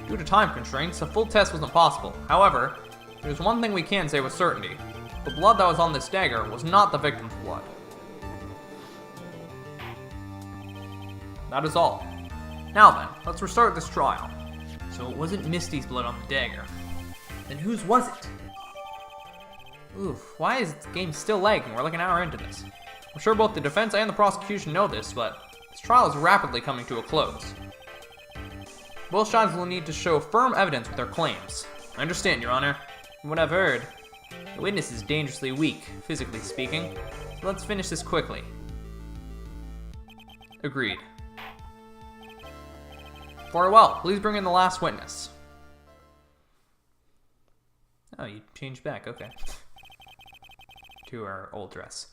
Due to time constraints, a full test wasn't possible. However, there's one thing we can say with certainty. The blood that was on this dagger was not the victim's blood. That is all. Now then, let's restart this trial. So it wasn't Misty's blood on the dagger. Then whose was it? Oof, why is this game still lagging? We're like an hour into this. I'm sure both the defense and the prosecution know this, but this trial is rapidly coming to a close. Both sides will need to show firm evidence with their claims. I understand, Your Honor. From what I've heard, The witness is dangerously weak, physically speaking. So let's finish this quickly. Agreed. Very well. Please bring in the last witness. Oh, you changed back. Okay. To our old dress.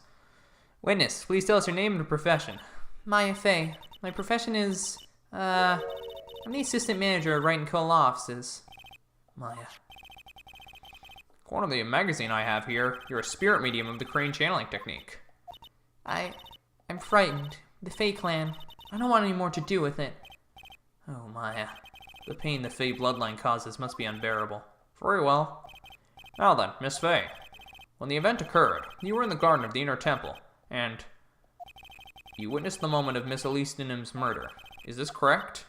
Witness, please tell us your name and profession. Maya Fey. My profession is, I'm the assistant manager at Wright & Co. Law Offices. Maya. According to the magazine I have here, you're a spirit medium of the crane channeling technique. I'm frightened. The Fey clan. I don't want any more to do with it. Oh, Maya. The pain the Fey bloodline causes must be unbearable. Very well. Now then, Miss Fey. When the event occurred, you were in the garden of the Inner Temple, and you witnessed the moment of Miss Elise Denham's murder. Is this correct?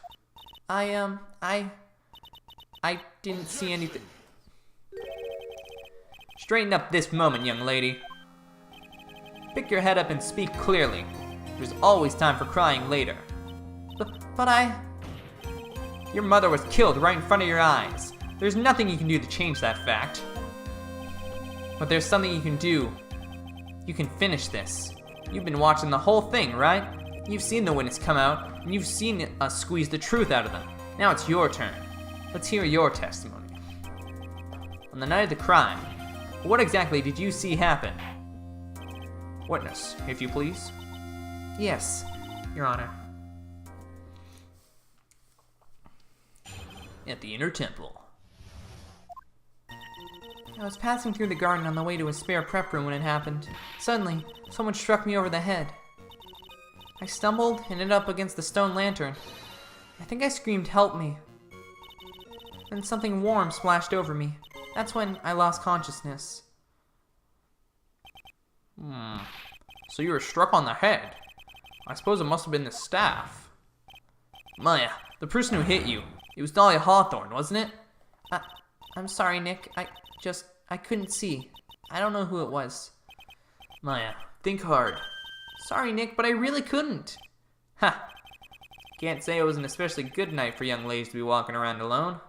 I didn't see anything. Straighten up this moment, young lady. Pick your head up and speak clearly. There's always time for crying later. But Your mother was killed right in front of your eyes. There's nothing you can do to change that fact. But there's something you can do. You can finish this. You've been watching the whole thing, right? You've seen the witness come out, and you've seen us squeeze the truth out of them. Now it's your turn. Let's hear your testimony. On the night of the crime, what exactly did you see happen? Witness, if you please. Yes, Your Honor. At the Inner Temple. I was passing through the garden on the way to a spare prep room when it happened. Suddenly, someone struck me over the head. I stumbled and ended up against the stone lantern. I think I screamed, "Help me." Then something warm splashed over me. That's when I lost consciousness. So you were struck on the head. I suppose it must have been the staff. Maya, the person who hit you, it was Dahlia Hawthorne, wasn't it? I'm sorry, Nick. I couldn't see. I don't know who it was. Maya, think hard. Sorry, Nick, but I really couldn't. Ha! Can't say it was an especially good night for young ladies to be walking around alone.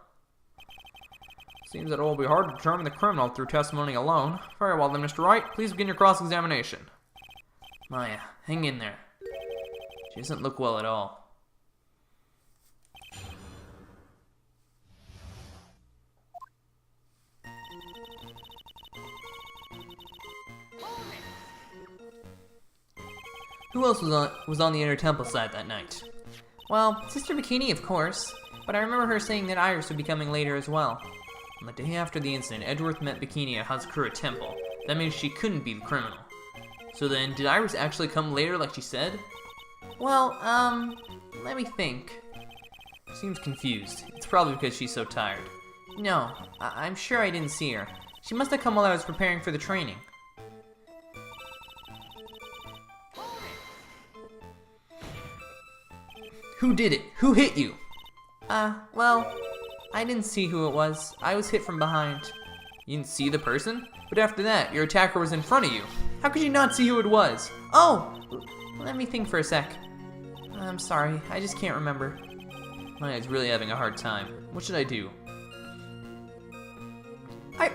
Seems that it will be hard to determine the criminal through testimony alone. Very well then, Mr. Wright, please begin your cross-examination. Maya, hang in there. She doesn't look well at all. Who else was on the Inner Temple side that night? Well, Sister Bikini, of course. But I remember her saying that Iris would be coming later as well. On the day after the incident, Edgeworth met Bikini at Hazakura Temple. That means she couldn't be the criminal. So then, did Iris actually come later like she said? Well, let me think. Seems confused. It's probably because she's so tired. No, I'm sure I didn't see her. She must have come while I was preparing for the training. Who did it? Who hit you? Well, I didn't see who it was. I was hit from behind. You didn't see the person? But after that, your attacker was in front of you. How could you not see who it was? Oh! Let me think for a sec. I'm sorry, I just can't remember. Maya's really having a hard time. What should I do? I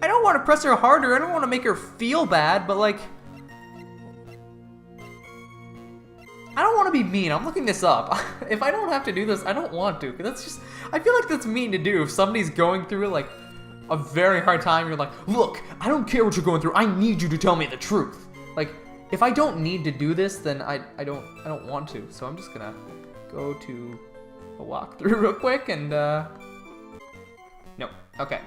don't want to press her harder. I don't want to make her feel bad, but like... I don't want to be mean. I'm looking this up. If I don't have to do this, I don't want to. 'Cause that's just... I feel like that's mean to do. If somebody's going through, like, a very hard time, you're like, look, I don't care what you're going through. I need you to tell me the truth. Like, if I don't need to do this, then I don't want to. So I'm just gonna go to a walkthrough real quick and, No. Okay.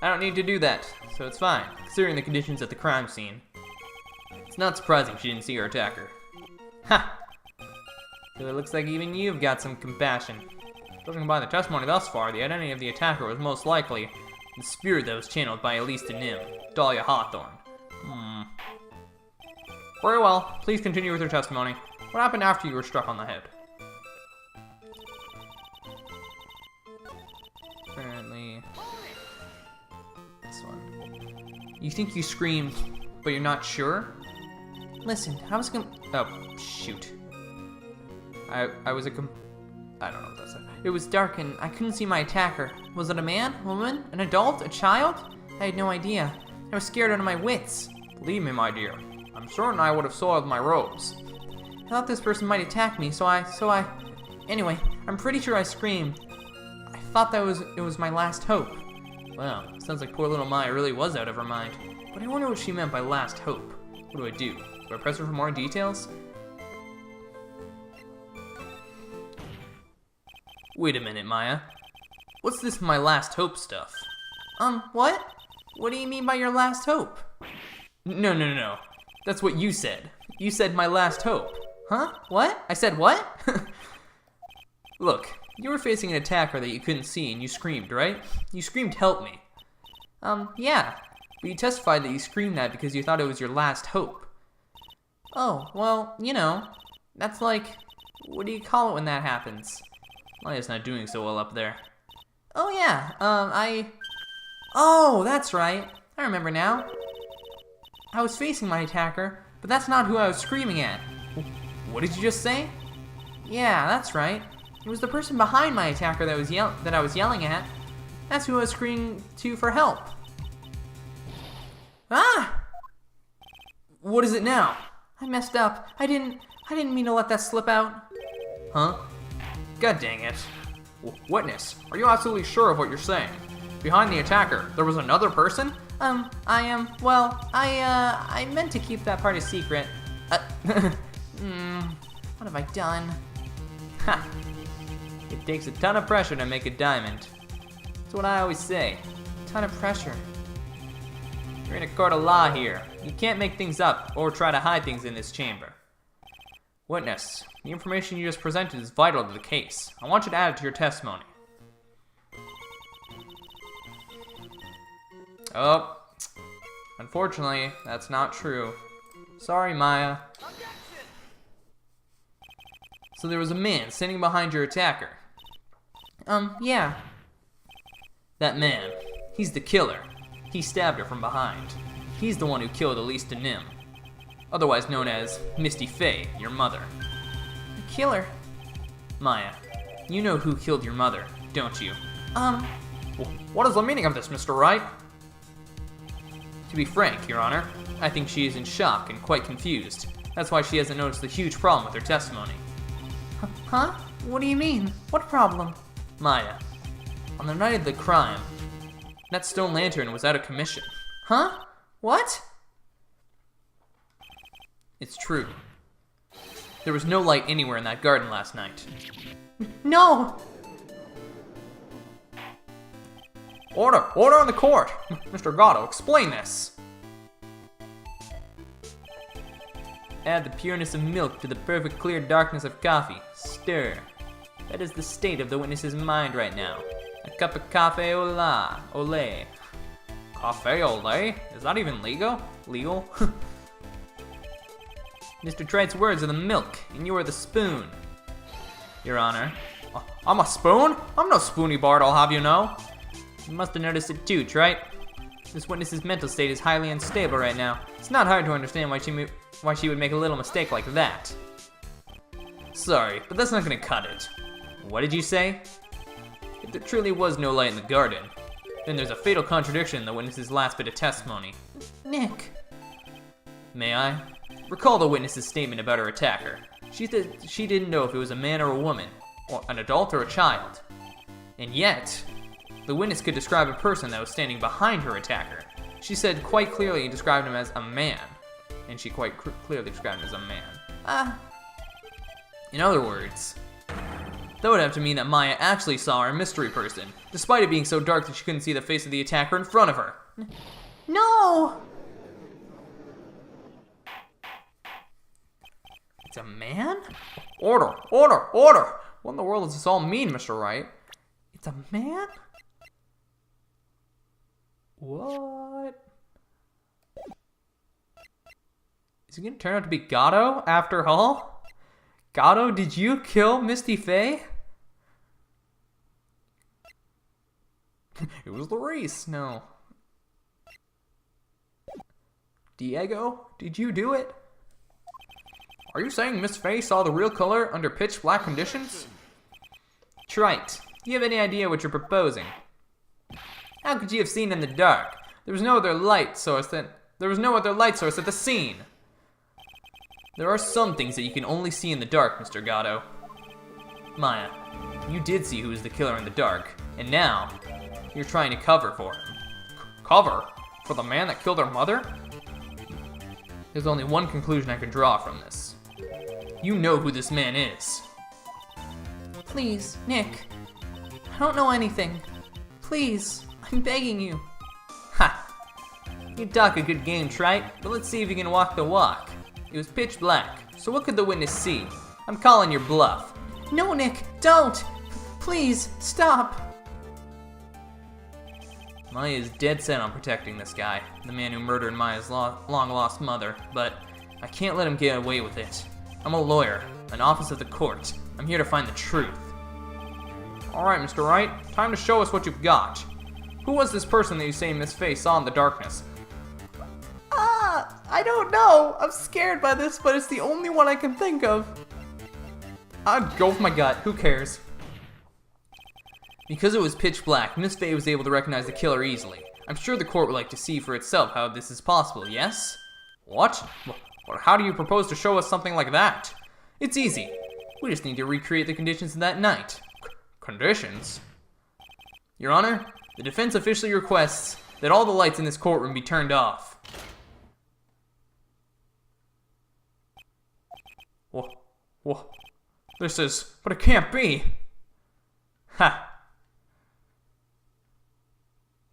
I don't need to do that, so it's fine, considering the conditions at the crime scene. It's not surprising she didn't see her attacker. Ha! So it looks like even you've got some compassion. Judging by the testimony thus far, the identity of the attacker was most likely the spirit that was channeled by Elise Denim, Dahlia Hawthorne. Very well, please continue with your testimony. What happened after you were struck on the head? Apparently... this one. You think you screamed, but you're not sure? listen, I was gonna... Oh, shoot. I don't know what that said. It was dark and I couldn't see my attacker. Was it a man, a woman, an adult, a child? I had no idea. I was scared out of my wits. Believe me, my dear, I'm certain I would have soiled my robes. I thought this person might attack me, so I... Anyway, I'm pretty sure I screamed. I thought it was my last hope. Well, sounds like poor little Maya really was out of her mind. But I wonder what she meant by last hope. What do I do? Do I press her for more details? Wait a minute, Maya. What's this my last hope stuff? What? What do you mean by your last hope? No. That's what you said. You said my last hope. Huh? What? I said what? Look, you were facing an attacker that you couldn't see and you screamed, right? You screamed, help me. Yeah. But you testified that you screamed that because you thought it was your last hope. Oh, well, you know, that's like, what do you call it when that happens? Maya's not doing so well up there. Oh yeah, Oh, that's right. I remember now. I was facing my attacker, but that's not who I was screaming at. What did you just say? Yeah, that's right. It was the person behind my attacker that I was yelling at. That's who I was screaming to for help. Ah! What is it now? I messed up. I didn't mean to let that slip out. Huh? God dang it. Witness, are you absolutely sure of what you're saying? Behind the attacker, there was another person? I meant to keep that part a secret. What have I done? Ha! It takes a ton of pressure to make a diamond. That's what I always say. A ton of pressure. You're in a court of law here. You can't make things up or try to hide things in this chamber. Witness, the information you just presented is vital to the case. I want you to add it to your testimony. Oh, unfortunately, that's not true. Sorry, Maya. So there was a man standing behind your attacker. Yeah. That man, he's the killer. He stabbed her from behind. He's the one who killed Elise de Nim, otherwise known as Misty Faye, your mother. The killer? Maya, you know who killed your mother, don't you? What is the meaning of this, Mr. Wright? To be frank, Your Honor, I think she is in shock and quite confused. That's why she hasn't noticed the huge problem with her testimony. Huh? What do you mean? What problem? Maya, on the night of the crime, that stone lantern was out of commission. Huh? What? It's true. There was no light anywhere in that garden last night. No! Order! Order on the court! Mr. Godot, explain this! Add the pureness of milk to the perfect clear darkness of coffee. Stir. That is the state of the witness's mind right now. A cup of cafe au lait. Cafe au lait? Is that even legal? Mr. Tright's words are the milk, and you are the spoon. Your Honor. I'm a spoon? I'm no spoony Bard, I'll have you know. You must have noticed it too, Trite. This witness's mental state is highly unstable right now. It's not hard to understand why she would make a little mistake like that. Sorry, but that's not gonna cut it. What did you say? If there truly was no light in the garden, then there's a fatal contradiction in the witness's last bit of testimony. Nick. May I? Recall the witness's statement about her attacker. She said she didn't know if it was a man or a woman, or an adult or a child. And yet, the witness could describe a person that was standing behind her attacker. She said quite clearly and described him as a man. And she quite clearly described him as a man. In other words, that would have to mean that Maya actually saw our mystery person, despite it being so dark that she couldn't see the face of the attacker in front of her. No! It's a man? Order! Order! Order! What in the world does this all mean, Mr. Wright? It's a man? What? Is it gonna turn out to be Godot after all? Godot, did you kill Misty Faye? It was Larice, no. Diego, did you do it? Are you saying Miss Faye saw the real color under pitch black conditions? Trite, do you have any idea what you're proposing? How could you have seen in the dark? There was no other light source at the scene. There are some things that you can only see in the dark, Mr. Godot. Maya, you did see who was the killer in the dark, and now you're trying to cover for him. Cover? For the man that killed our mother? There's only one conclusion I can draw from this. You know who this man is. Please, Nick. I don't know anything. Please, I'm begging you. Ha! You talk a good game, Wright, but let's see if you can walk the walk. It was pitch black, so what could the witness see? I'm calling your bluff. No, Nick, don't! Please, stop! Maya is dead set on protecting this guy, the man who murdered Maya's long-lost mother, but I can't let him get away with it. I'm a lawyer, an office of the court. I'm here to find the truth. Alright, Mr. Wright, time to show us what you've got. Who was this person that you say Miss Faye saw in the darkness? I don't know. I'm scared by this, but it's the only one I can think of. I'd go with my gut, who cares? Because it was pitch black, Miss Faye was able to recognize the killer easily. I'm sure the court would like to see for itself how this is possible, yes? What? Well, how do you propose to show us something like that? It's easy. We just need to recreate the conditions of that night. Conditions? Your Honor, the defense officially requests that all the lights in this courtroom be turned off. Whoa, but it can't be. Ha.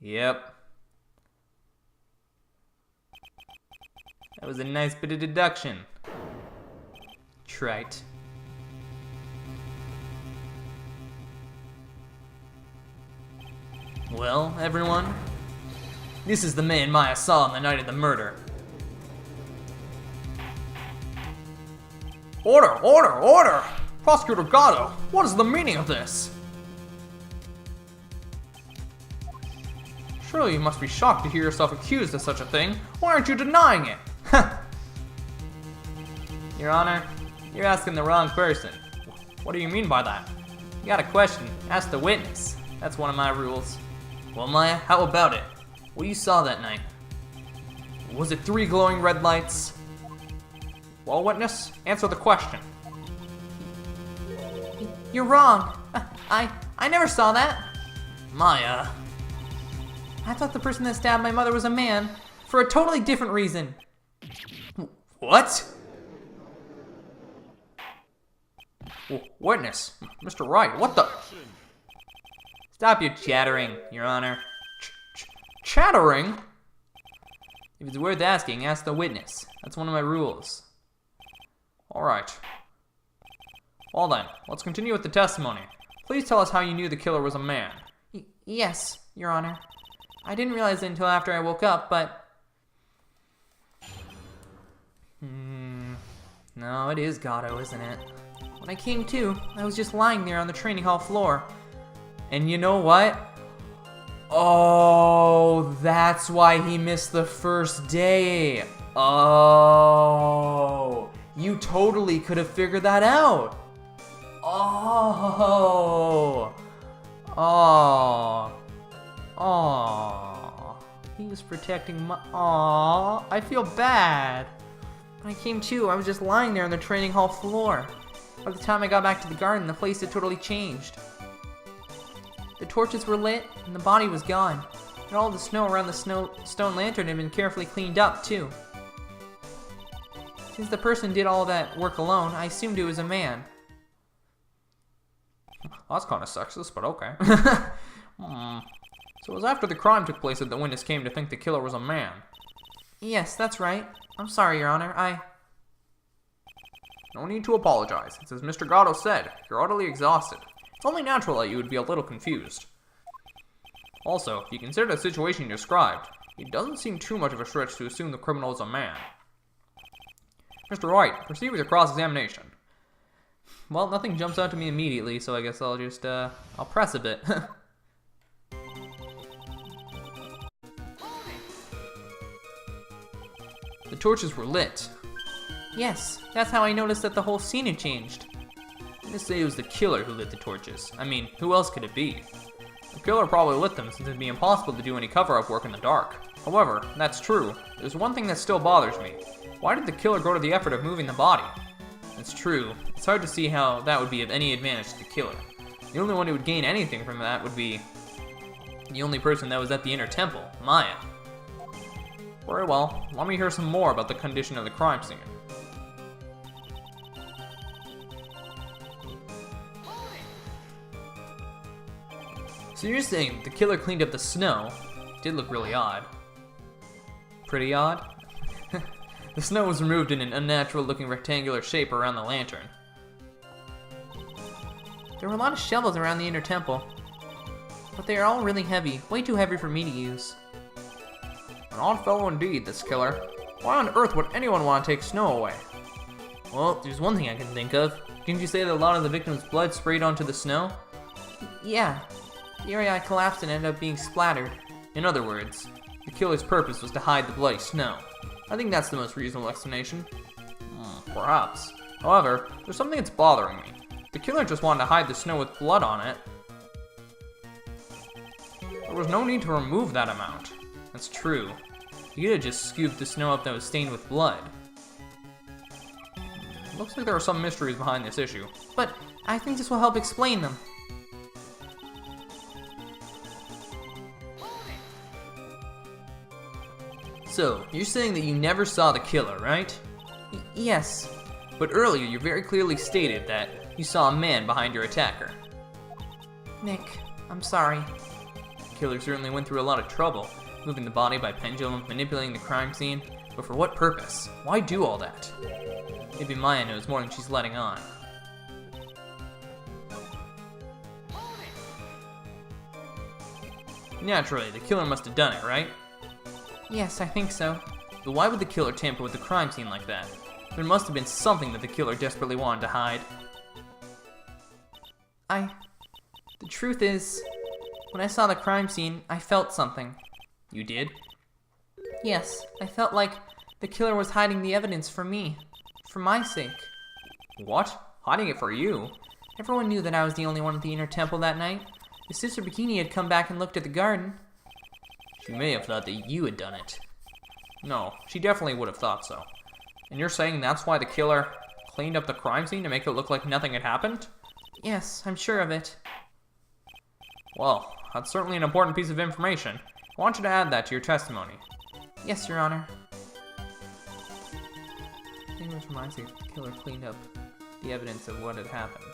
Yep. That was a nice bit of deduction. Trite. Well, everyone, this is the man Maya saw on the night of the murder. Order! Prosecutor Godot, what is the meaning of this? Surely you must be shocked to hear yourself accused of such a thing. Why aren't you denying it? Your Honor, you're asking the wrong person. What do you mean by that? You got a question, ask the witness. That's one of my rules. Well, Maya, how about it? What you saw that night? Was it 3 glowing red lights? Well, witness, answer the question. You're wrong. I never saw that. Maya. I thought the person that stabbed my mother was a man for a totally different reason. What? Witness, Mr. Wright, what the? Stop your chattering, Your Honor. Chattering? If it's worth asking, ask the witness. That's one of my rules. Alright. Well then, let's continue with the testimony. Please tell us how you knew the killer was a man. Yes, Your Honor. I didn't realize it until after I woke up, but... No, it is Godot, isn't it? When I came to, I was just lying there on the training hall floor. And you know what? Oh, that's why he missed the first day. Oh, you totally could have figured that out. Oh, he was protecting my, I feel bad. When I came to, I was just lying there on the training hall floor. By the time I got back to the garden, the place had totally changed. The torches were lit, and the body was gone. And all the snow around the stone lantern had been carefully cleaned up, too. Since the person did all that work alone, I assumed it was a man. That's kind of sexist, but okay. So it was after the crime took place that the witness came to think the killer was a man. Yes, that's right. I'm sorry, Your Honor. No need to apologize. It's as Mr. Godot said, you're utterly exhausted. It's only natural that you would be a little confused. Also, if you consider the situation you described, it doesn't seem too much of a stretch to assume the criminal is a man. Mr. Wright, proceed with your cross-examination. Well, nothing jumps out to me immediately, so I guess I'll just, I'll press a bit. The torches were lit. Yes, that's how I noticed that the whole scene had changed. They say it was the killer who lit the torches. I mean, who else could it be? The killer probably lit them since it'd be impossible to do any cover-up work in the dark. However, that's true. There's one thing that still bothers me. Why did the killer go to the effort of moving the body? It's true. It's hard to see how that would be of any advantage to the killer. The only one who would gain anything from that would be the only person that was at the inner temple, Maya. Very well, let me hear some more about the condition of the crime scene. So you're saying the killer cleaned up the snow? It did look really odd. Pretty odd? The snow was removed in an unnatural looking rectangular shape around the lantern. There were a lot of shovels around the inner temple, but they are all really heavy, way too heavy for me to use. An odd fellow indeed, this killer. Why on earth would anyone want to take snow away? Well, there's one thing I can think of. Didn't you say that a lot of the victim's blood sprayed onto the snow? Yeah, the area I collapsed and ended up being splattered. In other words, the killer's purpose was to hide the bloody snow. I think that's the most reasonable explanation. Perhaps. However, there's something that's bothering me. The killer just wanted to hide the snow with blood on it. There was no need to remove that amount. That's true. He could have just scooped the snow up that was stained with blood. Looks like there are some mysteries behind this issue. But I think this will help explain them. So, you're saying that you never saw the killer, right? Yes. But earlier you very clearly stated that you saw a man behind your attacker. Nick, I'm sorry. The killer certainly went through a lot of trouble, moving the body by pendulum, manipulating the crime scene. But for what purpose? Why do all that? Maybe Maya knows more than she's letting on. Naturally, the killer must have done it, right? Yes, I think so. But why would the killer tamper with the crime scene like that? There must have been something that the killer desperately wanted to hide. The truth is, when I saw the crime scene, I felt something. You did? Yes, I felt like the killer was hiding the evidence from me. For my sake. What? Hiding it for you? Everyone knew that I was the only one at the inner temple that night. His sister Bikini had come back and looked at the garden. She may have thought that you had done it. No, she definitely would have thought so. And you're saying that's why the killer cleaned up the crime scene to make it look like nothing had happened? Yes, I'm sure of it. Well, that's certainly an important piece of information. I want you to add that to your testimony. Yes, Your Honor. I think which reminds me the killer cleaned up the evidence of what had happened.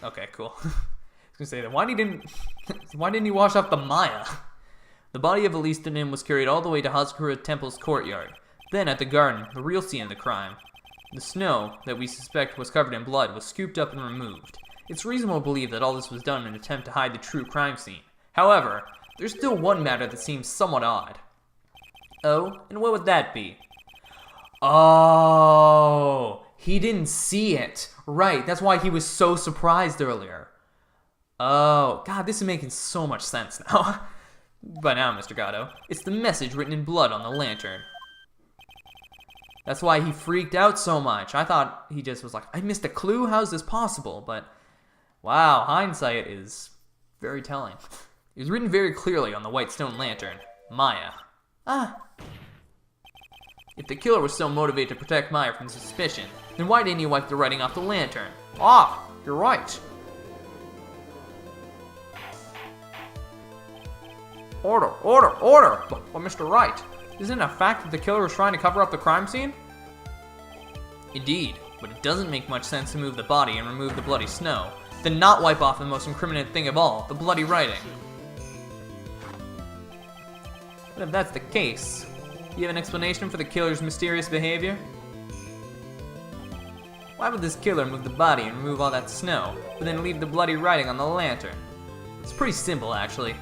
Okay, cool. I was gonna say that. Why didn't he wash off the Maya? The body of Elise Nim was carried all the way to Hazakura Temple's courtyard. Then, at the garden, the real scene of the crime, the snow that we suspect was covered in blood was scooped up and removed. It's reasonable to believe that all this was done in an attempt to hide the true crime scene. However, there's still one matter that seems somewhat odd. Oh, and what would that be? Oh, he didn't see it. Right, that's why he was so surprised earlier. Oh, God, this is making so much sense now. By now, Mr. Godot, it's the message written in blood on the lantern. That's why he freaked out so much. I thought he just was like, I missed a clue? How's this possible? But, wow, hindsight is very telling. It was written very clearly on the white stone lantern. Maya. If the killer was so motivated to protect Maya from suspicion, then why didn't he wipe the writing off the lantern? Ah, you're right. Order, order, order! But Mr. Wright, isn't it a fact that the killer was trying to cover up the crime scene? Indeed, but it doesn't make much sense to move the body and remove the bloody snow, then not wipe off the most incriminating thing of all, the bloody writing. But if that's the case, do you have an explanation for the killer's mysterious behavior? Why would this killer move the body and remove all that snow, but then leave the bloody writing on the lantern? It's pretty simple, actually.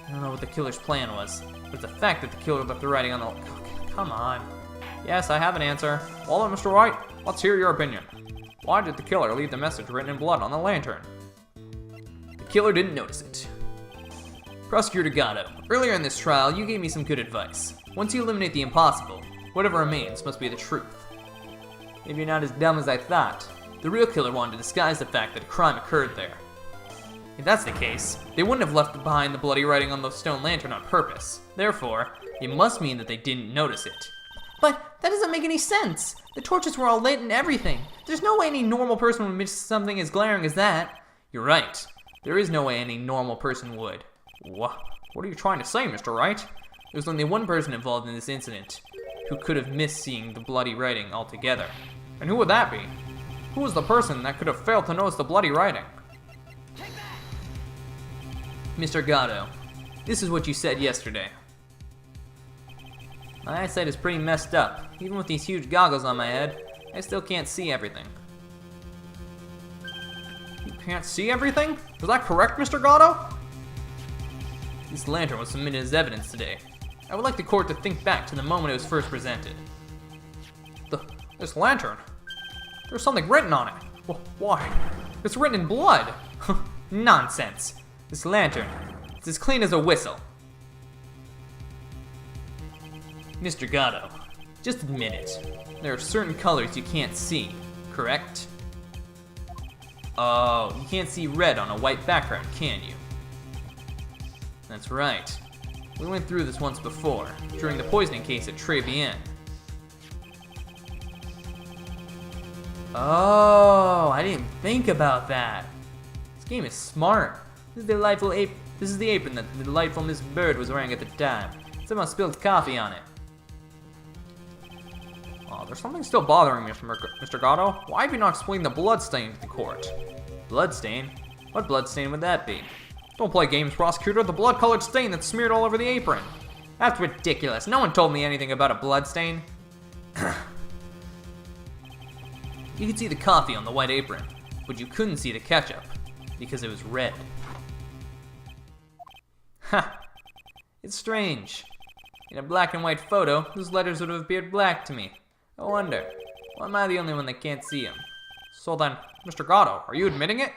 I don't know what the killer's plan was, but it's a fact that the killer left the writing on the... Oh, come on. Yes, I have an answer. Well then, Mr. Wright, let's hear your opinion. Why did the killer leave the message written in blood on the lantern? The killer didn't notice it. Prosecutor Godot, earlier in this trial, you gave me some good advice. Once you eliminate the impossible, whatever remains must be the truth. Maybe you're not as dumb as I thought. The real killer wanted to disguise the fact that a crime occurred there. If that's the case, they wouldn't have left behind the bloody writing on the stone lantern on purpose. Therefore, it must mean that they didn't notice it. But that doesn't make any sense. The torches were all lit and everything. There's no way any normal person would miss something as glaring as that. You're right. There is no way any normal person would. What are you trying to say, Mr. Wright? There's only one person involved in this incident who could have missed seeing the bloody writing altogether. And who would that be? Who was the person that could have failed to notice the bloody writing? Mr. Godot, this is what you said yesterday. My eyesight is pretty messed up. Even with these huge goggles on my head, I still can't see everything. You can't see everything? Is that correct, Mr. Godot? This lantern was submitted as evidence today. I would like the court to think back to the moment it was first presented. This lantern? There's something written on it. Why? It's written in blood. Nonsense. This lantern, it's as clean as a whistle. Mr. Godot, just admit it. There are certain colors you can't see, correct? Oh, you can't see red on a white background, can you? That's right. We went through this once before, during the poisoning case at Tribulations. Oh, I didn't think about that. This game is smart. This is the apron that the delightful Miss Bird was wearing at the time. Someone spilled coffee on it. Oh, there's something still bothering me, Mr. Godot. Why have you not explained the bloodstain to the court? Bloodstain? What bloodstain would that be? Don't play games, prosecutor. The blood-colored stain that's smeared all over the apron. That's ridiculous. No one told me anything about a bloodstain. You could see the coffee on the white apron, but you couldn't see the ketchup because it was red. Ha! It's strange. In a black and white photo, those letters would have appeared black to me. I wonder, why am I the only one that can't see them? So then, Mr. Godot, are you admitting it?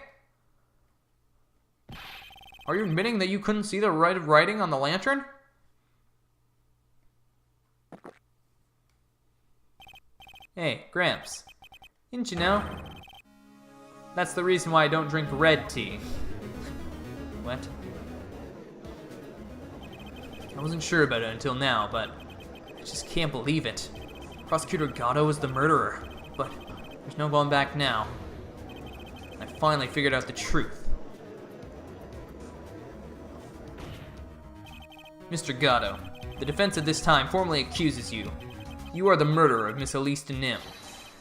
Are you admitting that you couldn't see the red writing on the lantern? Hey, Gramps. Didn't you know? That's the reason why I don't drink red tea. What? I wasn't sure about it until now, but I just can't believe it. Prosecutor Godot is the murderer, but there's no going back now. I finally figured out the truth. Mr. Godot, the defense at this time formally accuses you. You are the murderer of Miss Elise Nim,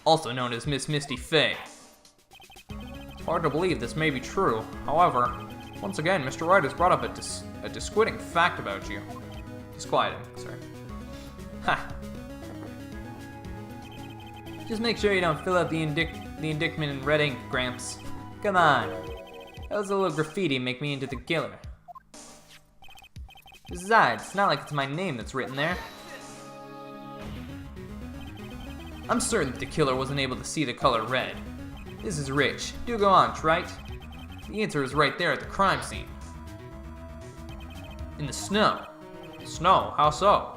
also known as Miss Misty Fey. It's hard to believe this may be true. However, once again, Mr. Wright has brought up a disquieting fact about you. Disquieting, sorry. Ha! Just make sure you don't fill out the indictment in red ink, Gramps. Come on. That was a little graffiti make me into the killer. Besides, it's not like it's my name that's written there. I'm certain that the killer wasn't able to see the color red. This is rich. Do go on, Wright. The answer is right there at the crime scene. In the snow. Snow? How so?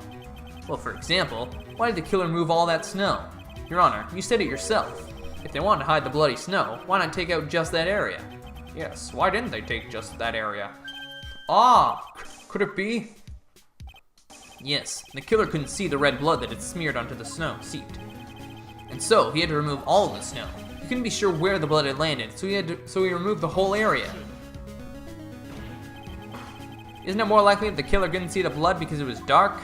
Well, for example, why did the killer move all that snow? Your Honor, you said it yourself. If they wanted to hide the bloody snow, why not take out just that area? Yes, why didn't they take just that area? Ah! Could it be? Yes, the killer couldn't see the red blood that had smeared onto the snow seeped. And so, he had to remove all of the snow. He couldn't be sure where the blood had landed, so he removed the whole area. Isn't it more likely that the killer couldn't see the blood because it was dark?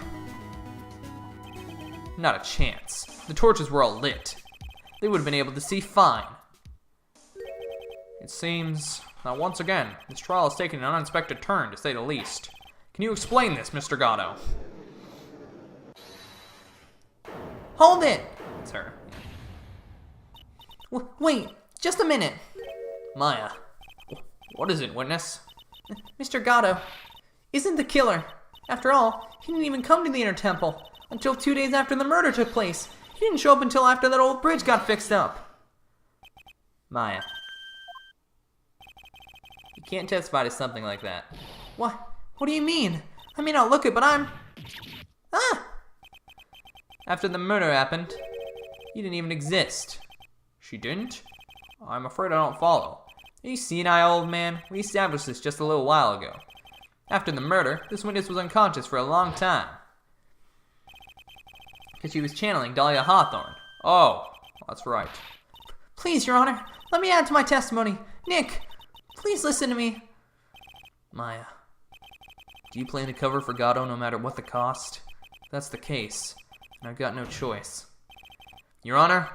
Not a chance. The torches were all lit. They would have been able to see fine. It seems that once again, this trial has taken an unexpected turn, to say the least. Can you explain this, Mr. Godot? Hold it! It's her. Wait, just a minute. Maya. What is it, witness? Mr. Godot isn't the killer. After all, he didn't even come to the Inner Temple until 2 days after the murder took place. He didn't show up until after that old bridge got fixed up. Maya. You can't testify to something like that. What? What do you mean? I may not look it, but I'm... Ah! After the murder happened, you didn't even exist. She didn't? I'm afraid I don't follow. Are you senile, old man? We established this just a little while ago. After the murder, this witness was unconscious for a long time. Because she was channeling Dahlia Hawthorne. Oh, that's right. Please, Your Honor, let me add to my testimony. Nick, please listen to me. Maya, do you plan to cover for Godot no matter what the cost? That's the case, and I've got no choice. Your Honor,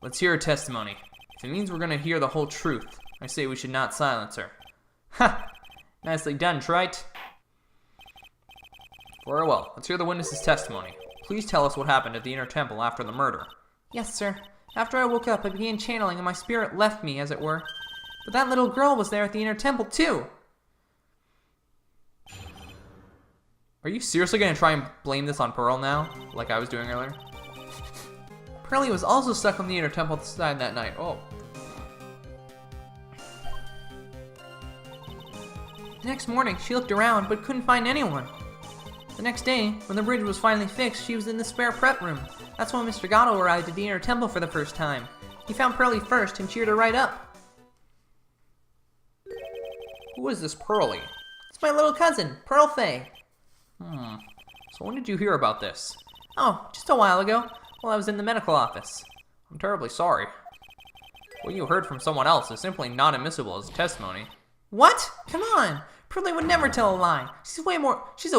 let's hear her testimony. If it means we're going to hear the whole truth, I say we should not silence her. Ha! Nicely done, Wright. Very well, let's hear the witness's testimony. Please tell us what happened at the Inner Temple after the murder. Yes, sir. After I woke up, I began channeling and my spirit left me, as it were. But that little girl was there at the Inner Temple, too. Are you seriously going to try and blame this on Pearl now, like I was doing earlier? Pearlie was also stuck on the Inner Temple side that night. Oh. The next morning, she looked around but couldn't find anyone. The next day, when the bridge was finally fixed, she was in the spare prep room. That's when Mr. Godot arrived at the Inner Temple for the first time. He found Pearlie first and cheered her right up. Who is this Pearlie? It's my little cousin, Pearl Fay. So when did you hear about this? Oh, just a while ago, while I was in the medical office. I'm terribly sorry. What you heard from someone else is simply not admissible as testimony. What? Come on! Pearlie would never tell a lie. She's a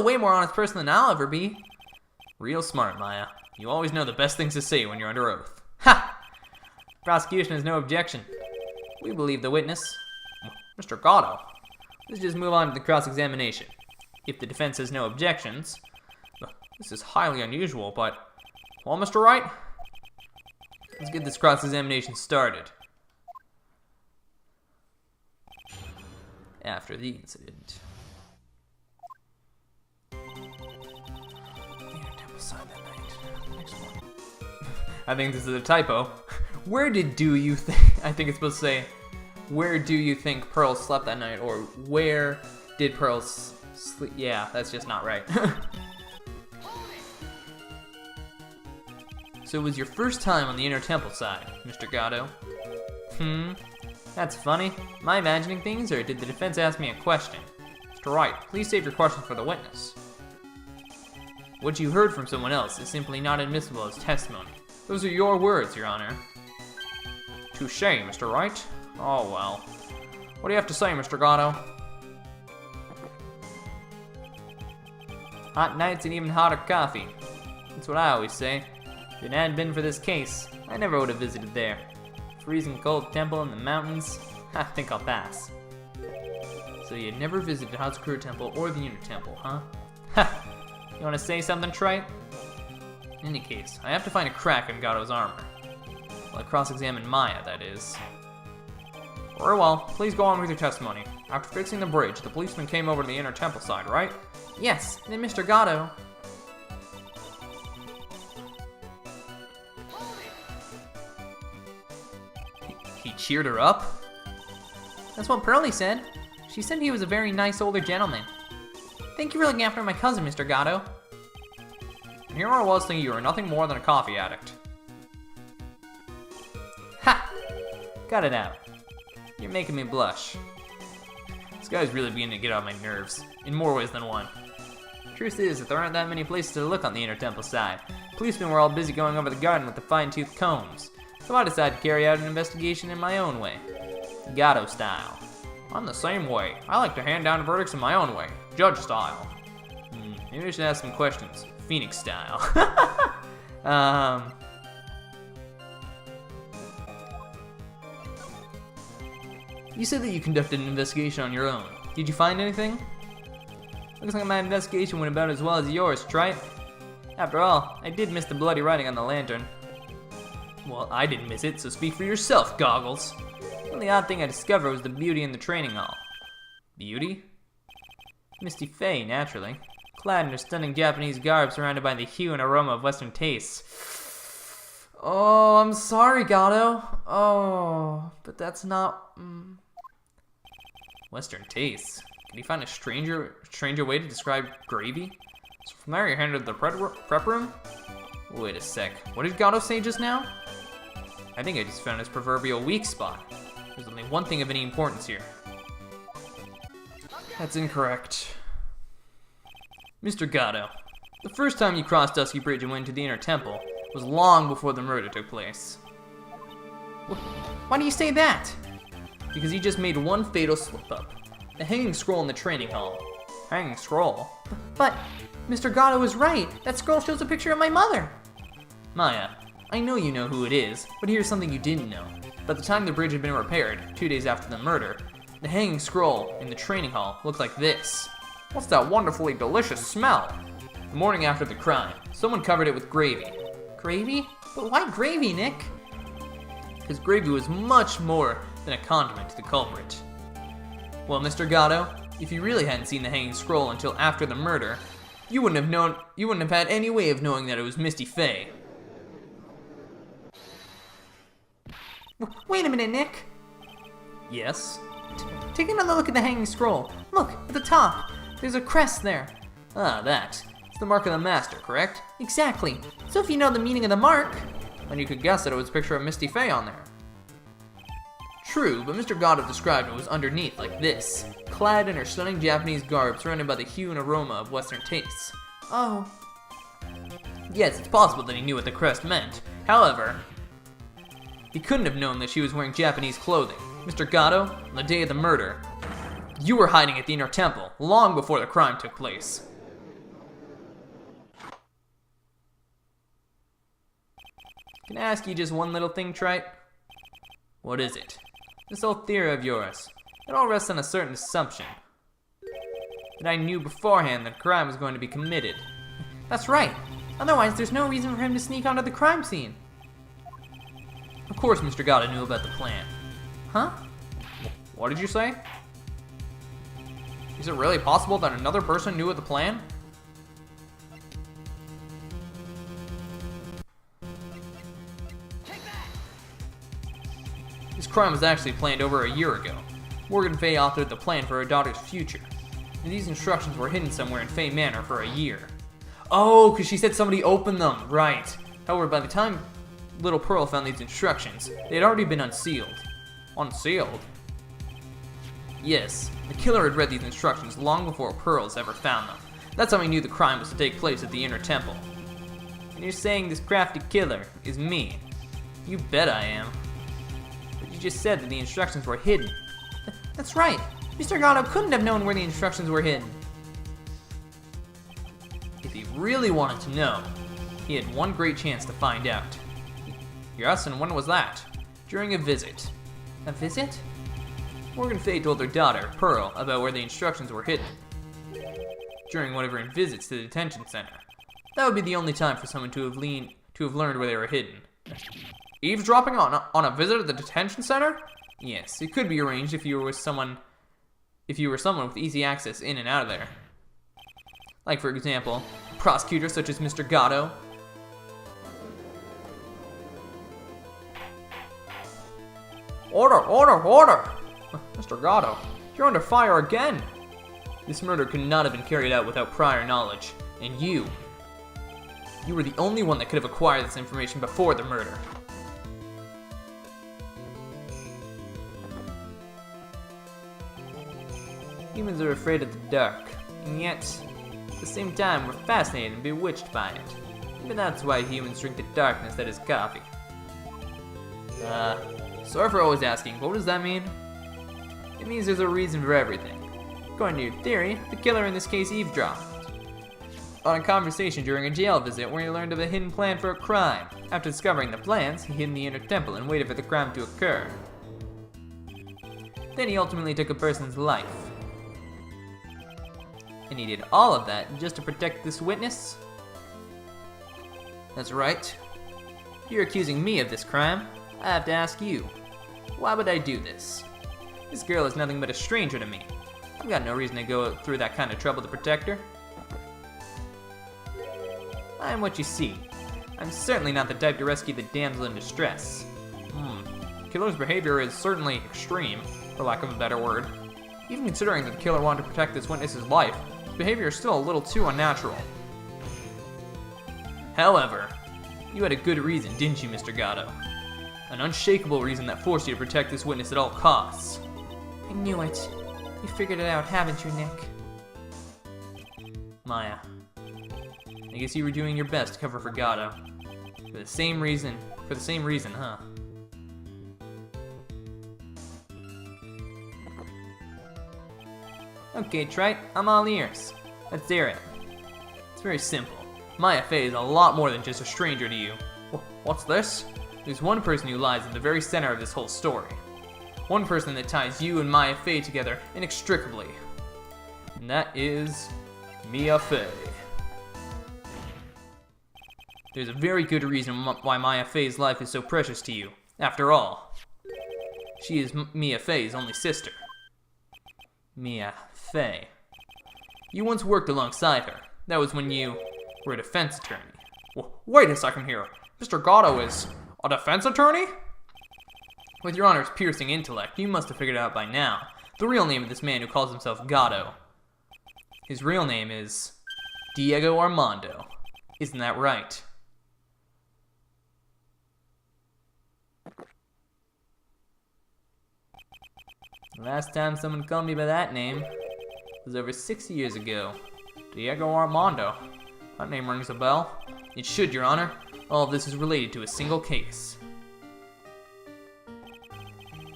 way more honest person than I'll ever be. Real smart, Maya. You always know the best things to say when you're under oath. Ha! Prosecution has no objection. We believe the witness. Mr. Godot. Let's just move on to the cross-examination. If the defense has no objections. This is highly unusual, but... Well, Mr. Wright? Let's get this cross-examination started. After the incident. I think this is a typo. Where do you think... I think it's supposed to say, where do you think Pearl slept that night? Or where did Pearl sleep? Yeah, that's just not right. So it was your first time on the Inner Temple side, Mr. Godot? That's funny. Am I imagining things, or did the defense ask me a question? Mr. Wright, please save your question for the witness. What you heard from someone else is simply not admissible as testimony. Those are your words, Your Honor. Touché, Mr. Wright. Oh, well. What do you have to say, Mr. Godot? Hot nights and even hotter coffee. That's what I always say. If it hadn't been for this case, I never would have visited there. Freezing cold temple in the mountains. I think I'll pass. So you never visited Hatsukura Temple or the Inner Temple, huh? Ha! You want to say something, Trite? In any case, I have to find a crack in Godot's armor. Well, I cross-examine Maya, that is. Very well, please go on with your testimony. After fixing the bridge, the policeman came over to the Inner Temple side, right? Yes, then Mr. Godot. He cheered her up? That's what Pearlie said. She said he was a very nice older gentleman. Thank you for looking after my cousin, Mr. Godot. And here I was thinking you were nothing more than a coffee addict. Ha! Got it out. You're making me blush. This guy's really beginning to get on my nerves, in more ways than one. Truth is that there aren't that many places to look on the Inner Temple side. Policemen were all busy going over the garden with the fine-tooth combs. So I decided to carry out an investigation in my own way. Godot style. I'm the same way. I like to hand down verdicts in my own way. Judge style. Maybe I should ask some questions. Phoenix style. You said that you conducted an investigation on your own. Did you find anything? Looks like my investigation went about as well as yours, Trite. After all, I did miss the bloody writing on the lantern. Well, I didn't miss it, so speak for yourself, Goggles. The only odd thing I discovered was the beauty in the training hall. Beauty? Misty Fey, naturally. Clad in her stunning Japanese garb surrounded by the hue and aroma of Western tastes. Oh, I'm sorry, Godot. Oh, but that's not... Western tastes? Can you find a stranger way to describe gravy? So from there you're headed to the prep room? Wait a sec. What did Godot say just now? I think I just found his proverbial weak spot. There's only one thing of any importance here. That's incorrect. Mr. Godot, the first time you crossed Dusky Bridge and went to the Inner Temple was long before the murder took place. Why do you say that? Because you just made one fatal slip-up. The hanging scroll in the training hall. Hanging scroll? But Mr. Godot is right. That scroll shows a picture of my mother. Maya, I know you know who it is, but here's something you didn't know. By the time the bridge had been repaired, 2 days after the murder, the hanging scroll in the training hall looked like this. What's that wonderfully delicious smell? The morning after the crime, someone covered it with gravy. Gravy? But why gravy, Nick? Because gravy was much more than a condiment to the culprit. Well, Mr. Godot, if you really hadn't seen the hanging scroll until after the murder, you wouldn't have had any way of knowing that it was Misty Faye. Wait a minute, Nick. Yes? Take another look at the hanging scroll. Look, at the top. There's a crest there. Ah, that. It's the mark of the master, correct? Exactly. So if you know the meaning of the mark... Then you could guess that it was a picture of Misty Faye on there. True, but Mr. Godot described what was underneath like this, clad in her stunning Japanese garb surrounded by the hue and aroma of Western tastes. Oh. Yes, it's possible that he knew what the crest meant. However, he couldn't have known that she was wearing Japanese clothing. Mr. Godot, on the day of the murder, you were hiding at the Inner Temple long before the crime took place. Can I ask you just one little thing, Trite? What is it? This whole theory of yours, it all rests on a certain assumption. That I knew beforehand that a crime was going to be committed. That's right. Otherwise, there's no reason for him to sneak onto the crime scene. Of course Mr. Godot knew about the plan. Huh? What did you say? Is it really possible that another person knew of the plan? This crime was actually planned over a year ago. Morgan Fay authored the plan for her daughter's future, and these instructions were hidden somewhere in Fay Manor for a year. Oh, because she said somebody opened them, right. However, by the time Little Pearl found these instructions, they had already been unsealed. Unsealed? Yes, the killer had read these instructions long before Pearls ever found them. That's how he knew the crime was to take place at the Inner Temple. And you're saying this crafty killer is me? You bet I am. But you just said that the instructions were hidden. That's right. Mr. Godot couldn't have known where the instructions were hidden. If he really wanted to know, he had one great chance to find out. Yes, and when was that? During a visit. A visit? Morgan Fay told her daughter, Pearl, about where the instructions were hidden. During one of her visits to the detention center. That would be the only time for someone to have learned where they were hidden. Eavesdropping on a visit at the detention center? Yes, it could be arranged if you were someone with easy access in and out of there. Like, for example, a prosecutor such as Mr. Godot. Order, order, order! Mr. Godot, you're under fire again! This murder could not have been carried out without prior knowledge, and you were the only one that could have acquired this information before the murder. Humans are afraid of the dark, and yet, at the same time, we're fascinated and bewitched by it. Maybe that's why humans drink the darkness that is coffee. Sorry for always asking, but what does that mean? It means there's a reason for everything. According to your theory, the killer in this case eavesdropped on a conversation during a jail visit where he learned of a hidden plan for a crime. After discovering the plans, he hid in the Inner Temple and waited for the crime to occur. Then he ultimately took a person's life. And he did all of that just to protect this witness? That's right. You're accusing me of this crime. I have to ask you, why would I do this? This girl is nothing but a stranger to me. I've got no reason to go through that kind of trouble to protect her. I am what you see. I'm certainly not the type to rescue the damsel in distress. The killer's behavior is certainly extreme, for lack of a better word. Even considering that the killer wanted to protect this witness's life, his behavior is still a little too unnatural. However, you had a good reason, didn't you, Mr. Godot? An unshakable reason that forced you to protect this witness at all costs. I knew it. You figured it out, haven't you, Nick? Maya, I guess you were doing your best to cover for Godot. For the same reason, huh? Okay, Trite, I'm all ears. Let's hear it. It's very simple. Maya Fey is a lot more than just a stranger to you. What's this? There's one person who lies at the very center of this whole story. One person that ties you and Maya Fey together inextricably. And that is Mia Fey. There's a very good reason why Maya Fey's life is so precious to you. After all, she is Mia Fey's only sister. Mia Fey. You once worked alongside her. That was when you were a defense attorney. Wait a second here. Mr. Godot is a defense attorney? With your Honor's piercing intellect, you must have figured it out by now. The real name of this man who calls himself Godot. His real name is Diego Armando. Isn't that right? The last time someone called me by that name was over 6 years ago. Diego Armando. That name rings a bell. It should, Your Honor. All of this is related to a single case.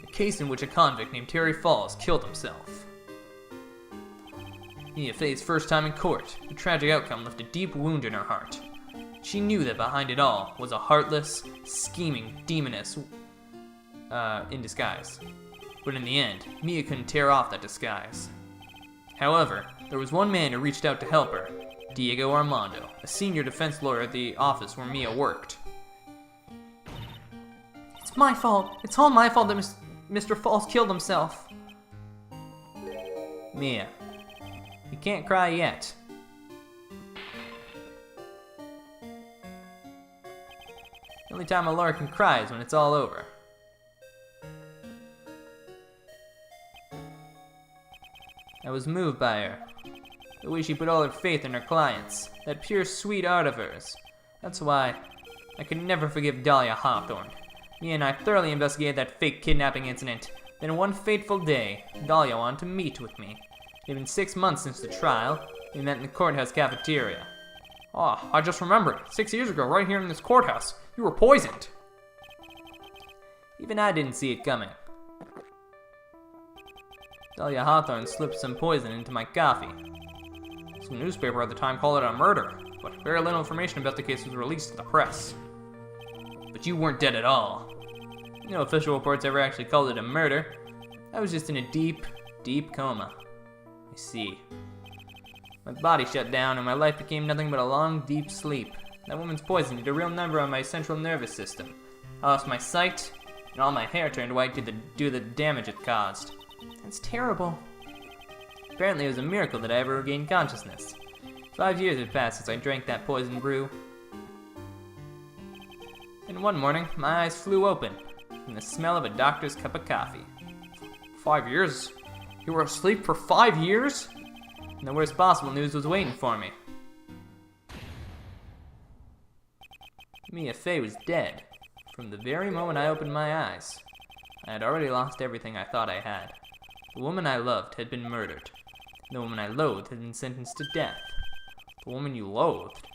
A case in which a convict named Terry Falls killed himself. Mia Fey's first time in court, the tragic outcome left a deep wound in her heart. She knew that behind it all was a heartless, scheming demoness in disguise. But in the end, Mia couldn't tear off that disguise. However, there was one man who reached out to help her, Diego Armando, a senior defense lawyer at the office where Mia worked. It's my fault. It's all my fault that Mr. Falls killed himself. Mia, you can't cry yet. The only time a lawyer can cry is when it's all over. I was moved by her. The way she put all her faith in her clients. That pure, sweet art of hers. That's why I could never forgive Dahlia Hawthorne. Mia and I thoroughly investigated that fake kidnapping incident. Then one fateful day, Dahlia wanted to meet with me. It had been 6 months since the trial. We met in the courthouse cafeteria. Oh, I just remembered. 6 years ago, right here in this courthouse, you were poisoned. Even I didn't see it coming. Dahlia Hawthorne slipped some poison into my coffee. Some newspaper at the time called it a murder, but very little information about the case was released to the press. But you weren't dead at all. No official reports ever actually called it a murder. I was just in a deep, deep coma. I see. My body shut down and my life became nothing but a long, deep sleep. That woman's poison did a real number on my central nervous system. I lost my sight, and all my hair turned white due to the damage it caused. That's terrible. Apparently it was a miracle that I ever regained consciousness. 5 years had passed since I drank that poison brew. And one morning, my eyes flew open from the smell of a doctor's cup of coffee. 5 years? You were asleep for 5 years? And the worst possible news was waiting for me. Mia Fey was dead. From the very moment I opened my eyes, I had already lost everything I thought I had. The woman I loved had been murdered. The woman I loathed had been sentenced to death. The woman you loathed.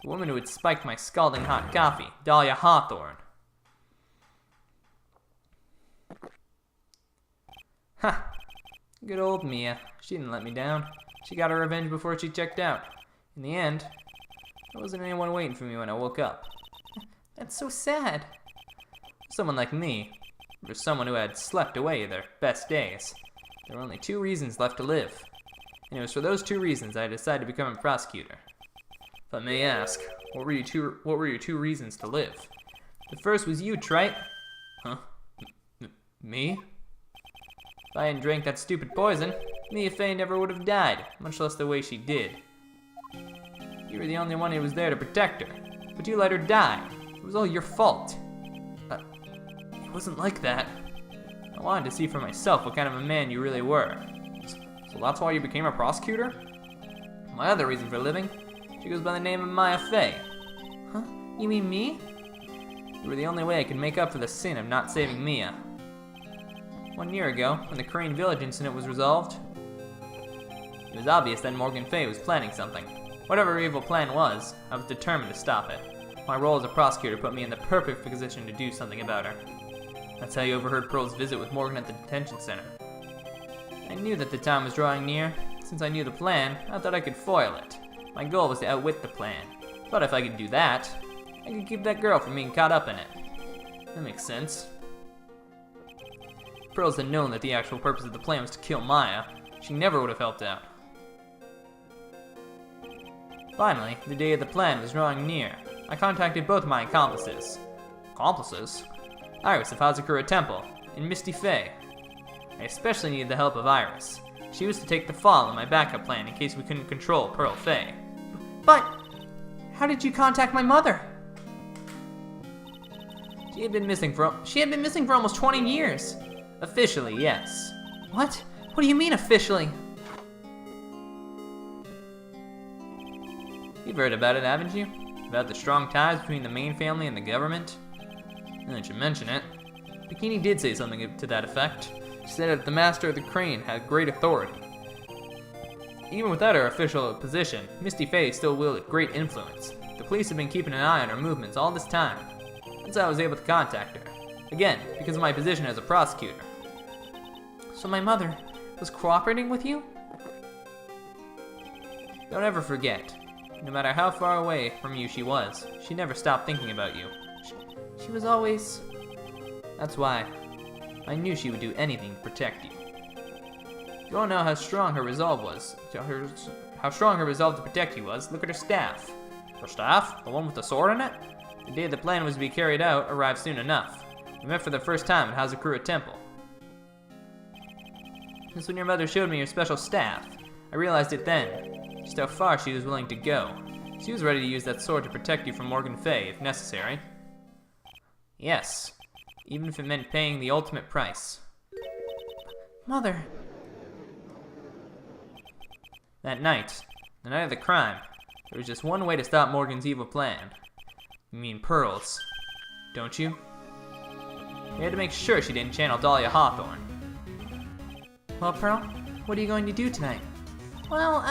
The woman who had spiked my scalding hot coffee, Dahlia Hawthorne. Ha! Good old Mia. She didn't let me down. She got her revenge before she checked out. In the end, there wasn't anyone waiting for me when I woke up. That's so sad. For someone like me, for someone who had slept away their best days, there were only 2 reasons left to live. And it was for those 2 reasons I decided to become a prosecutor. If I may ask, what were your 2 reasons to live? The first was you, Trite. Huh? Me? If I hadn't drank that stupid poison, Mia Fey never would have died, much less the way she did. You were the only one who was there to protect her, but you let her die. It was all your fault. It wasn't like that. I wanted to see for myself what kind of a man you really were. So that's why you became a prosecutor? My other reason for living, she goes by the name of Maya Fey. Huh? You mean me? You were the only way I could make up for the sin of not saving Mia. 1 year ago, when the Crane Village incident was resolved, it was obvious that Morgan Fay was planning something. Whatever her evil plan was, I was determined to stop it. My role as a prosecutor put me in the perfect position to do something about her. That's how you overheard Pearl's visit with Morgan at the detention center. I knew that the time was drawing near. Since I knew the plan, I thought I could foil it. My goal was to outwit the plan. But if I could do that, I could keep that girl from being caught up in it. That makes sense. If Pearls had known that the actual purpose of the plan was to kill Maya, she never would have helped out. Finally, the day of the plan was drawing near. I contacted both my accomplices. Accomplices? Iris of Hazakura Temple, and Misty Fey. I especially needed the help of Iris. She was to take the fall in my backup plan in case we couldn't control Pearl Fey. But how did you contact my mother? She had been missing for almost 20 years. Officially, yes. What? What do you mean officially? You've heard about it, haven't you? About the strong ties between the main family and the government? Now that you mention it, Bikini did say something to that effect. She said that the master of the Crane had great authority. Even without her official position, Misty Fey still wielded great influence. The police have been keeping an eye on her movements all this time. That's how I was able to contact her. Again, because of my position as a prosecutor. So my mother was cooperating with you? Don't ever forget, no matter how far away from you she was, she never stopped thinking about you. She was always... That's why I knew she would do anything to protect you. You all know how strong her resolve was. How strong her resolve to protect you was. Look at her staff. Her staff? The one with the sword in it? The day the plan was to be carried out arrived soon enough. We met for the first time at Hazakura Temple. Just when your mother showed me her special staff, I realized it then, just how far she was willing to go. She was ready to use that sword to protect you from Morgan Fay, if necessary. Yes, even if it meant paying the ultimate price. Mother. That night, the night of the crime, there was just one way to stop Morgan's evil plan. You mean Pearls, don't you? We had to make sure she didn't channel Dahlia Hawthorne. Well, Pearl, what are you going to do tonight? Well,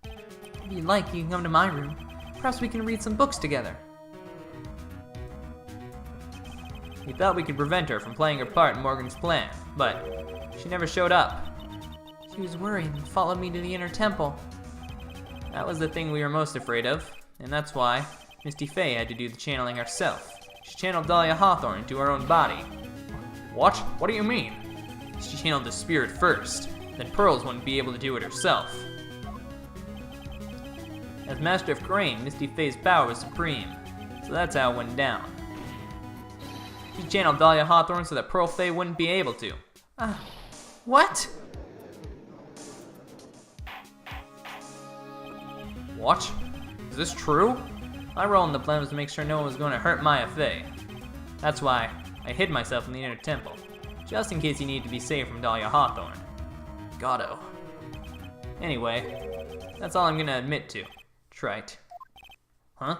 if you'd like, you can come to my room. Perhaps we can read some books together. We thought we could prevent her from playing her part in Morgan's plan, but she never showed up. She was worried and followed me to the inner temple. That was the thing we were most afraid of, and that's why Misty Fey had to do the channeling herself. She channeled Dahlia Hawthorne into her own body. What? What do you mean? She channeled the spirit first, then Pearls wouldn't be able to do it herself. As Master of Crane, Misty Fey's power was supreme, so that's how it went down. She channeled Dahlia Hawthorne so that Pearl Fey wouldn't be able to. What? What? Is this true? My role in the plan was to make sure no one was going to hurt Maya Fey. That's why I hid myself in the inner temple, just in case you needed to be saved from Dahlia Hawthorne. Godot. Anyway, that's all I'm gonna admit to. Trite. Huh?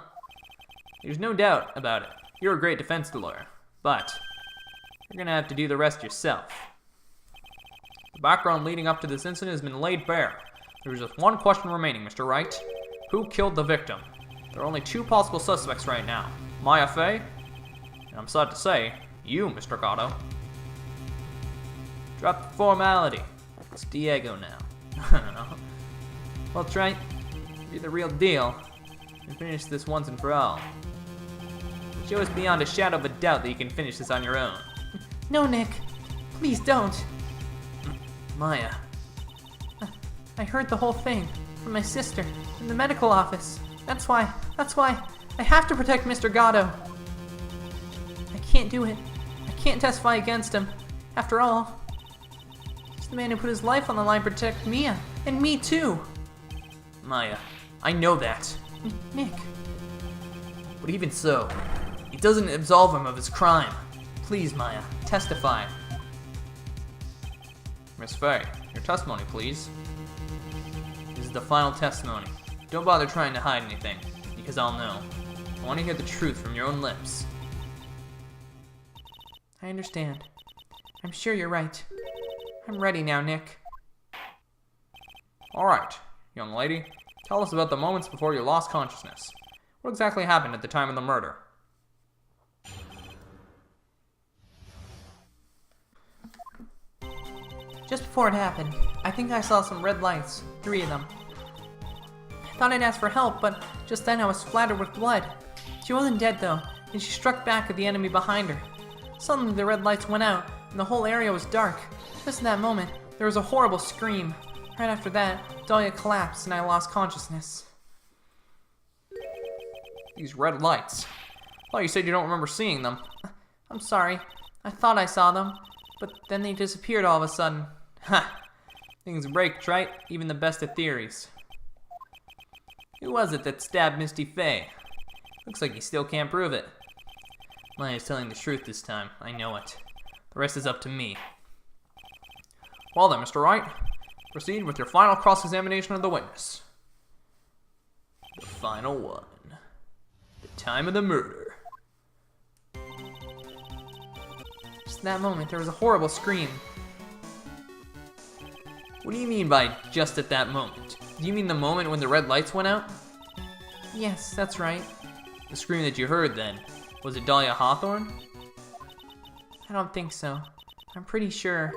There's no doubt about it. You're a great defense lawyer, but you're gonna have to do the rest yourself. The background leading up to this incident has been laid bare. There's just one question remaining, Mr. Wright. Who killed the victim? There are only two possible suspects right now. Maya Fey, and I'm sad to say, you, Mr. Godot. Drop the formality. It's Diego now. Well, Trent, be the real deal and finish this once and for all. Show us beyond a shadow of a doubt that you can finish this on your own. No, Nick. Please don't. Maya. I heard the whole thing from my sister in the medical office. That's why I have to protect Mr. Godot. I can't do it. I can't testify against him. After all, he's the man who put his life on the line to protect Mia, and me too. Maya, I know that. Nick. But even so, it doesn't absolve him of his crime. Please, Maya, testify. Miss Fey, your testimony, please. This is the final testimony. Don't bother trying to hide anything, because I'll know. I want to hear the truth from your own lips. I understand. I'm sure you're right. I'm ready now, Nick. Alright, young lady. Tell us about the moments before you lost consciousness. What exactly happened at the time of the murder? Just before it happened, I think I saw some red lights. 3 of them. I thought I'd ask for help, but just then I was splattered with blood. She wasn't dead though, and she struck back at the enemy behind her. Suddenly the red lights went out, and the whole area was dark. Just in that moment, there was a horrible scream. Right after that, Dahlia collapsed and I lost consciousness. These red lights. I thought you said you don't remember seeing them. I'm sorry. I thought I saw them, but then they disappeared all of a sudden. Ha! Things break, right? Even the best of theories. Who was it that stabbed Misty Faye? Looks like you still can't prove it. Maya is telling the truth this time. I know it. The rest is up to me. Well then, Mr. Wright, proceed with your final cross-examination of the witness. The final one. The time of the murder. Just in that moment, there was a horrible scream. What do you mean by just at that moment? Do you mean the moment when the red lights went out? Yes, that's right. The scream that you heard then, was it Dahlia Hawthorne? I don't think so. I'm pretty sure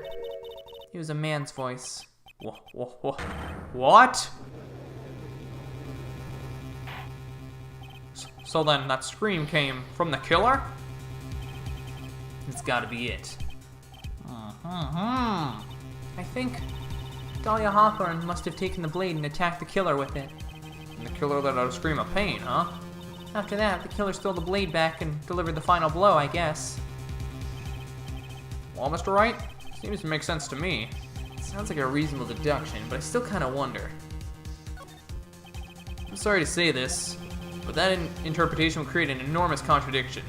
it was a man's voice. What? So then that scream came from the killer? It's gotta be it. I think Dahlia Hawthorne must have taken the blade and attacked the killer with it. And the killer let out a scream of pain, huh? After that, the killer stole the blade back and delivered the final blow, I guess. Well, Mr. Wright, seems to make sense to me. Sounds like a reasonable deduction, but I still kind of wonder. I'm sorry to say this, but that interpretation would create an enormous contradiction.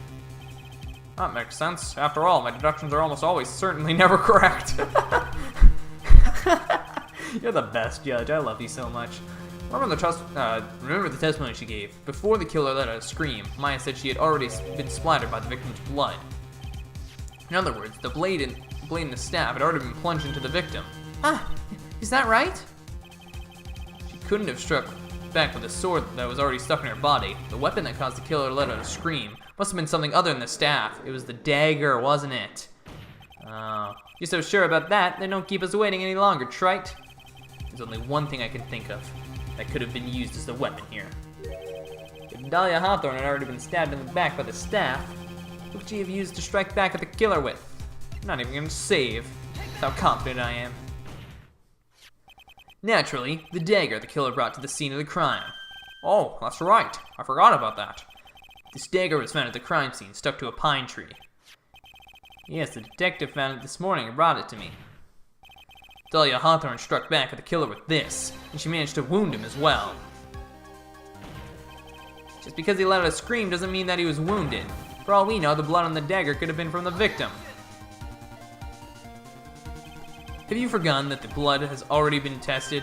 That makes sense. After all, my deductions are almost always certainly never correct. You're the best, Judge. I love you so much. Remember the testimony she gave. Before the killer let out a scream, Maya said she had already been splattered by the victim's blood. In other words, the blade and the stab had already been plunged into the victim. Ah, is that right? She couldn't have struck back with a sword that was already stuck in her body. The weapon that caused the killer to let out a scream must have been something other than the staff. It was the dagger, wasn't it? Oh, you're so sure about that, then don't keep us waiting any longer, Trite. There's only one thing I can think of that could have been used as the weapon here. If Dahlia Hawthorne had already been stabbed in the back by the staff, what could she have used to strike back at the killer with? I'm not even gonna save. That's how confident I am. Naturally, the dagger the killer brought to the scene of the crime. Oh, that's right. I forgot about that. This dagger was found at the crime scene, stuck to a pine tree. Yes, the detective found it this morning and brought it to me. Dahlia Hawthorne struck back at the killer with this, and she managed to wound him as well. Just because he let out a scream doesn't mean that he was wounded. For all we know, the blood on the dagger could have been from the victim. Have you forgotten that the blood has already been tested?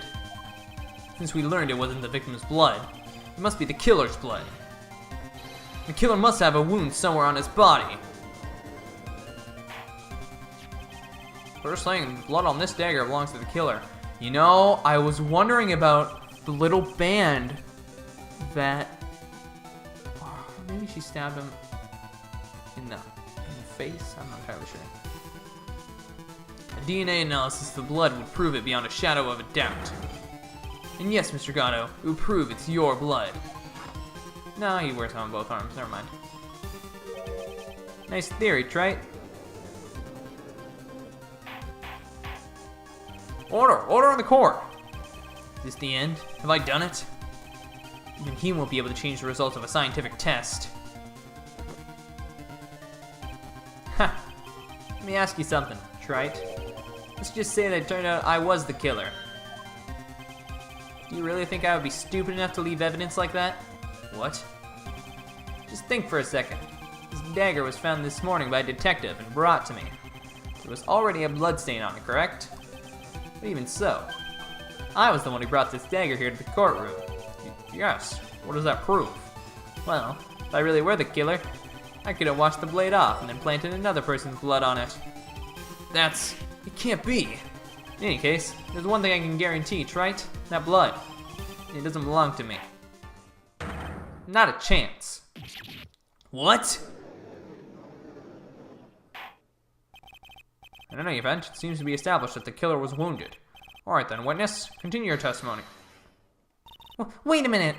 Since we learned it wasn't the victim's blood, it must be the killer's blood. The killer must have a wound somewhere on his body. First thing, the blood on this dagger belongs to the killer. You know, I was wondering about the little band that... Oh, maybe she stabbed him in the face? I'm not entirely sure. A DNA analysis of the blood would prove it beyond a shadow of a doubt. And yes, Mr. Godot, it would prove it's your blood. No, he wears it on both arms, never mind. Nice theory, Trite. Order in the court! Is this the end? Have I done it? Even he won't be able to change the results of a scientific test. Ha! Let me ask you something, Trite. Let's just say that it turned out I was the killer. Do you really think I would be stupid enough to leave evidence like that? What? Just think for a second. This dagger was found this morning by a detective and brought to me. There was already a bloodstain on it, correct? But even so, I was the one who brought this dagger here to the courtroom. Yes, what does that prove? Well, if I really were the killer, I could have washed the blade off and then planted another person's blood on it. It can't be. In any case, there's one thing I can guarantee, Wright. That blood. It doesn't belong to me. Not a chance. What? In any event, it seems to be established that the killer was wounded. Alright then, witness, continue your testimony. Wait a minute.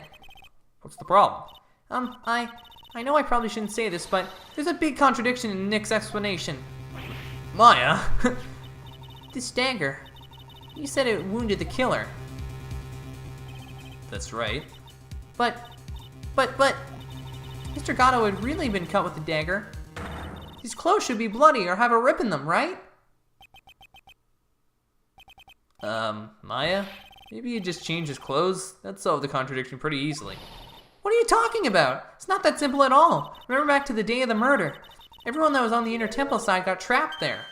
What's the problem? I know I probably shouldn't say this, but there's a big contradiction in Nick's explanation. Maya? This dagger. You said it wounded the killer. That's right. But, Mr. Godot had really been cut with the dagger. His clothes should be bloody or have a rip in them, right? Maya? Maybe he just changed his clothes? That'd solve the contradiction pretty easily. What are you talking about? It's not that simple at all. Remember back to the day of the murder. Everyone that was on the inner temple side got trapped there.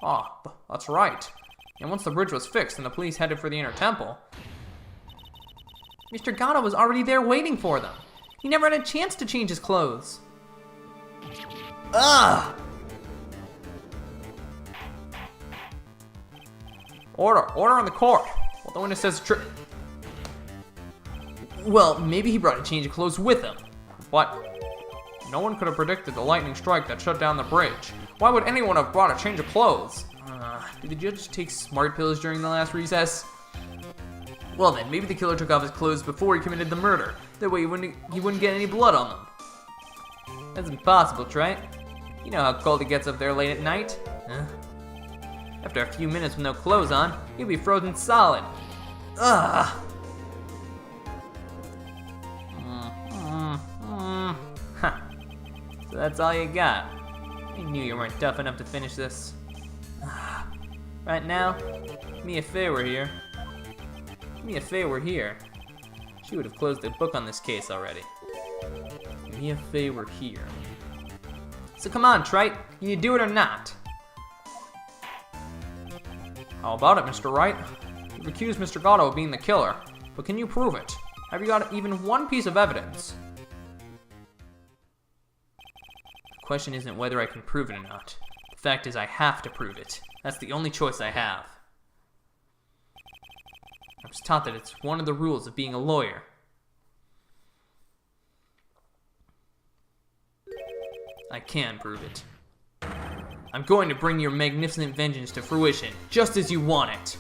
Ah, that's right. And once the bridge was fixed and the police headed for the inner temple, Mr. Godot was already there waiting for them. He never had a chance to change his clothes. Ugh! Order in the court. Well, the witness says Well, maybe he brought a change of clothes with him. But no one could have predicted the lightning strike that shut down the bridge. Why would anyone have brought a change of clothes? Did the judge take smart pills during the last recess? Well then, maybe the killer took off his clothes before he committed the murder. That way he wouldn't get any blood on them. That's impossible, right? You know how cold it gets up there late at night? Huh? After a few minutes with no clothes on, you'll be frozen solid. Ugh! Huh. So that's all you got. I knew you weren't tough enough to finish this. Right now, if Faye were here, she would have closed the book on this case already. If Faye were here. So come on, Trite, can you do it or not? How about it, Mr. Wright? You've accused Mr. Godot of being the killer, but can you prove it? Have you got even one piece of evidence? The question isn't whether I can prove it or not. The fact is I have to prove it. That's the only choice I have. I was taught that it's one of the rules of being a lawyer. I can prove it. I'm going to bring your magnificent vengeance to fruition, just as you want it.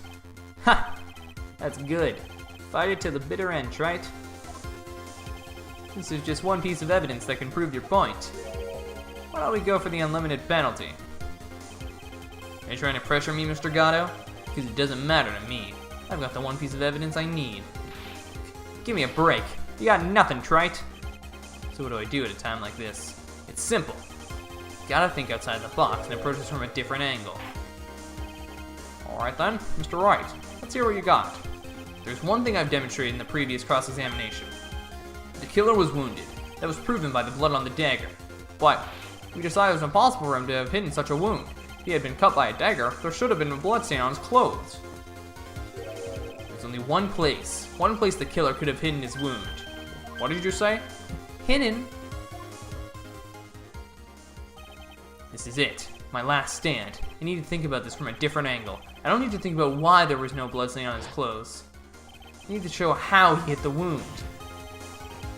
Ha! That's good. Fight it to the bitter end, right? This is just one piece of evidence that can prove your point. Why don't we go for the unlimited penalty? Are you trying to pressure me, Mr. Godot? Because it doesn't matter to me. I've got the one piece of evidence I need. Give me a break. You got nothing, trite. So what do I do at a time like this? It's simple. Gotta think outside the box and approach this from a different angle. Alright then, Mr. Wright, let's hear what you got. There's one thing I've demonstrated in the previous cross-examination. The killer was wounded. That was proven by the blood on the dagger. But we decided it was impossible for him to have hidden such a wound. If he had been cut by a dagger, there should have been a bloodstain on his clothes. There's only one place the killer could have hidden his wound. What did you say? Hidden? This is it. My last stand. I need to think about this from a different angle. I don't need to think about why there was no bloodstain on his clothes. I need to show how he hit the wound.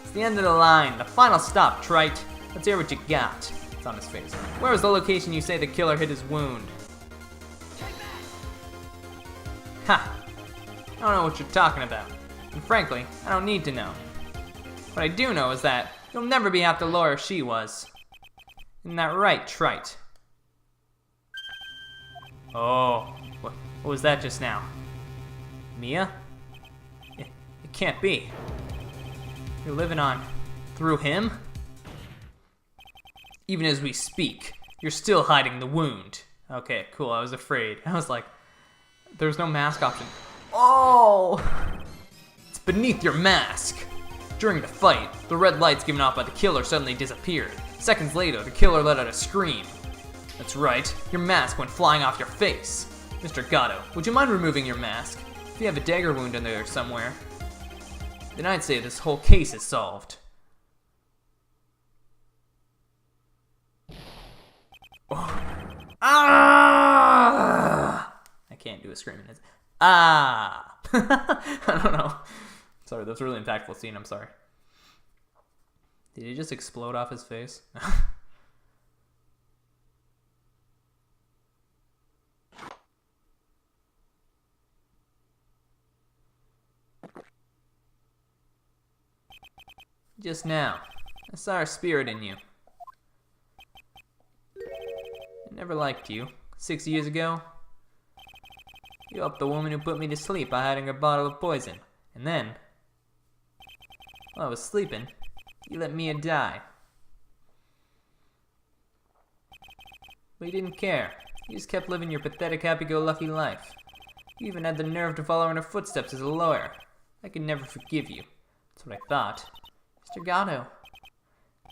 It's the end of the line. The final stop, trite. Let's hear what you got. It's on his face. Where was the location you say the killer hit his wound? Ha! I don't know what you're talking about. And frankly, I don't need to know. What I do know is that you'll never be half the lawyer she was. Isn't that right, trite? Oh, what was that just now? Mia? It can't be. You're living on through him? Even as we speak, you're still hiding the wound. Okay, cool, I was afraid. I was like, there's no mask option. Oh! It's beneath your mask. During the fight, the red lights given off by the killer suddenly disappeared. Seconds later, the killer let out a scream. That's right, your mask went flying off your face. Mr. Godot, would you mind removing your mask? If you have a dagger wound in there somewhere, then I'd say this whole case is solved. Ah! I can't do a screaming. Ah! I don't know. Sorry, that was a really impactful scene. I'm sorry. Did he just explode off his face? Just now, I saw a spirit in you. I never liked you. 6 years ago, you helped the woman who put me to sleep by hiding her bottle of poison. And then, while I was sleeping, you let Mia die. But you didn't care. You just kept living your pathetic happy-go-lucky life. You even had the nerve to follow in her footsteps as a lawyer. I could never forgive you. That's what I thought. Mr. Godot.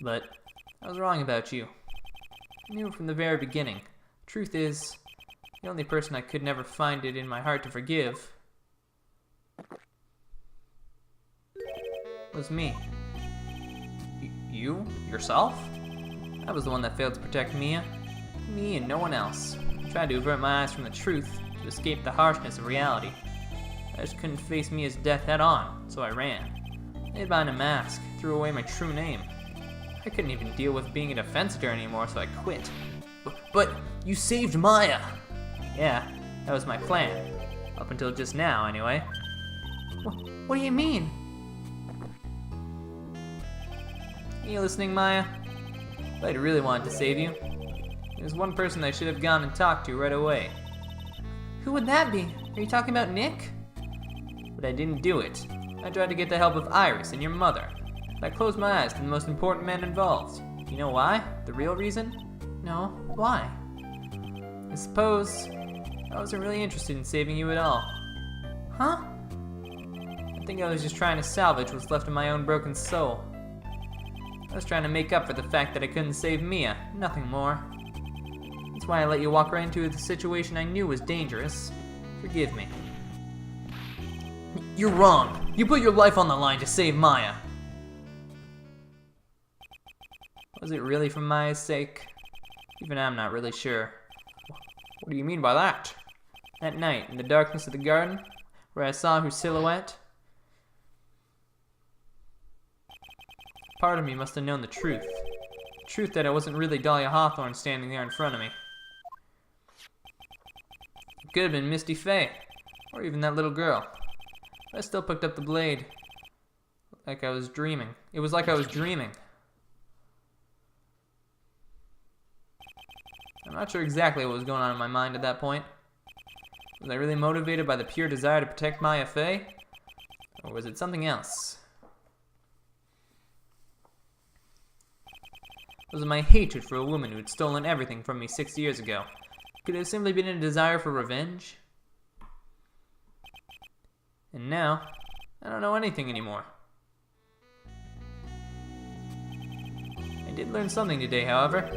But I was wrong about you. I knew from the very beginning. Truth is, the only person I could never find it in my heart to forgive was me. You? Yourself? I was the one that failed to protect Mia. Me and no one else. I tried to avert my eyes from the truth, to escape the harshness of reality. I just couldn't face Mia's death head on, so I ran. I hid behind a mask, threw away my true name. I couldn't even deal with being a defense attorney anymore, so I quit. But you saved Maya! Yeah, that was my plan. Up until just now, anyway. What do you mean? Are you listening, Maya? If I'd really wanted to save you, there's one person I should have gone and talked to right away. Who would that be? Are you talking about Nick? But I didn't do it. I tried to get the help of Iris and your mother. I closed my eyes to the most important man involved. You know why? The real reason? No, why? I suppose I wasn't really interested in saving you at all. Huh? I think I was just trying to salvage what's left of my own broken soul. I was trying to make up for the fact that I couldn't save Mia, nothing more. That's why I let you walk right into the situation I knew was dangerous. Forgive me. You're wrong. You put your life on the line to save Maya. Was it really for Maya's sake? Even I'm not really sure. What do you mean by that? That night, in the darkness of the garden, where I saw her silhouette, part of me must have known the truth. The truth that it wasn't really Dahlia Hawthorne standing there in front of me. It could have been Misty Faye, or even that little girl. But I still picked up the blade. Like I was dreaming. It was like I was dreaming. I'm not sure exactly what was going on in my mind at that point. Was I really motivated by the pure desire to protect Maya Faye? Or was it something else? Was it my hatred for a woman who had stolen everything from me 6 years ago? Could it have simply been a desire for revenge? And now, I don't know anything anymore. I did learn something today, however.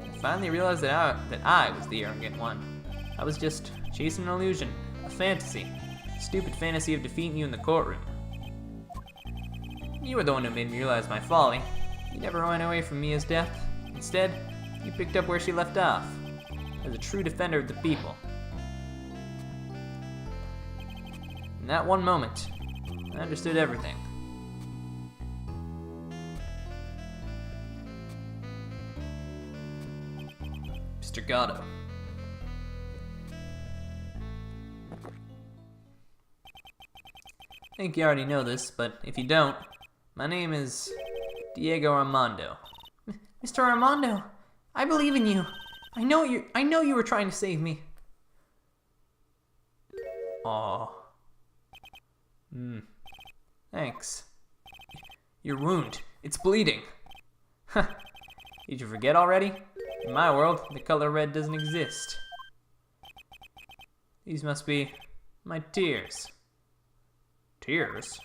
I finally realized that I was the arrogant one. I was just chasing an illusion, a fantasy, a stupid fantasy of defeating you in the courtroom. You were the one who made me realize my folly. You never ran away from Mia's death. Instead, you picked up where she left off, as a true defender of the people. In that one moment, I understood everything. Mr. Godot. I think you already know this, but if you don't, my name is Diego Armando. Mr. Armando, I believe in you. I know you were trying to save me. Aw. Thanks. Your wound, it's bleeding. Did you forget already? In my world, the color red doesn't exist. These must be my tears. Tears?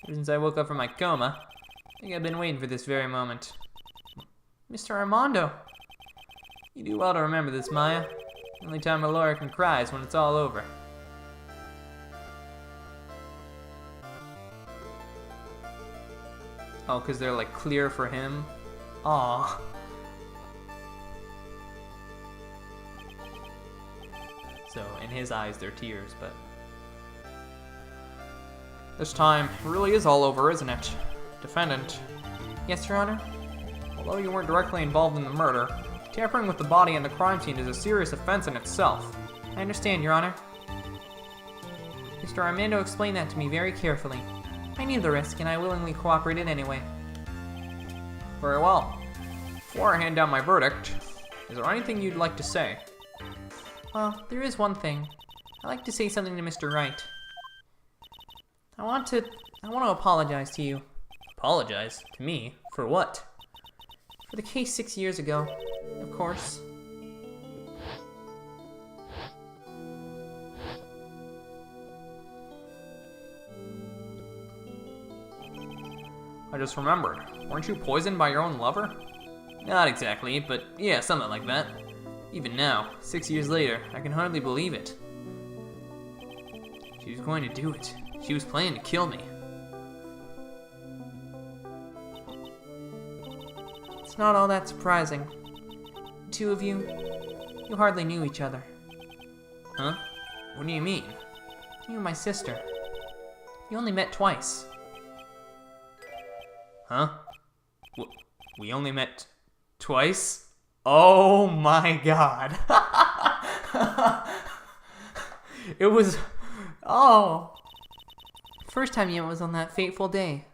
Ever since I woke up from my coma, I think I've been waiting for this very moment. Mr. Armando. You do well to remember this, Maya. The only time a lawyer can cry is when it's all over. Oh, because they're like clear for him? Aw. So in his eyes, they're tears, but... This time, it really is all over, isn't it? Defendant. Yes, Your Honor? Although you weren't directly involved in the murder, tampering with the body and the crime scene is a serious offense in itself. I understand, Your Honor. Mr. Armando explained that to me very carefully. I knew the risk, and I willingly cooperated anyway. Very well. Before I hand down my verdict, is there anything you'd like to say? Well, there is one thing. I'd like to say something to Mr. Wright. I want to apologize to you. Apologize? To me? For what? For the case 6 years ago, of course. I just remembered. Weren't you poisoned by your own lover? Not exactly, but yeah, something like that. Even now, 6 years later, I can hardly believe it. She was going to do it. She was planning to kill me. It's not all that surprising. The two of you hardly knew each other. Huh? What do you mean? You and my sister. You only met twice. Huh? We only met twice? Oh my god. It was... Oh. First time you met was on that fateful day.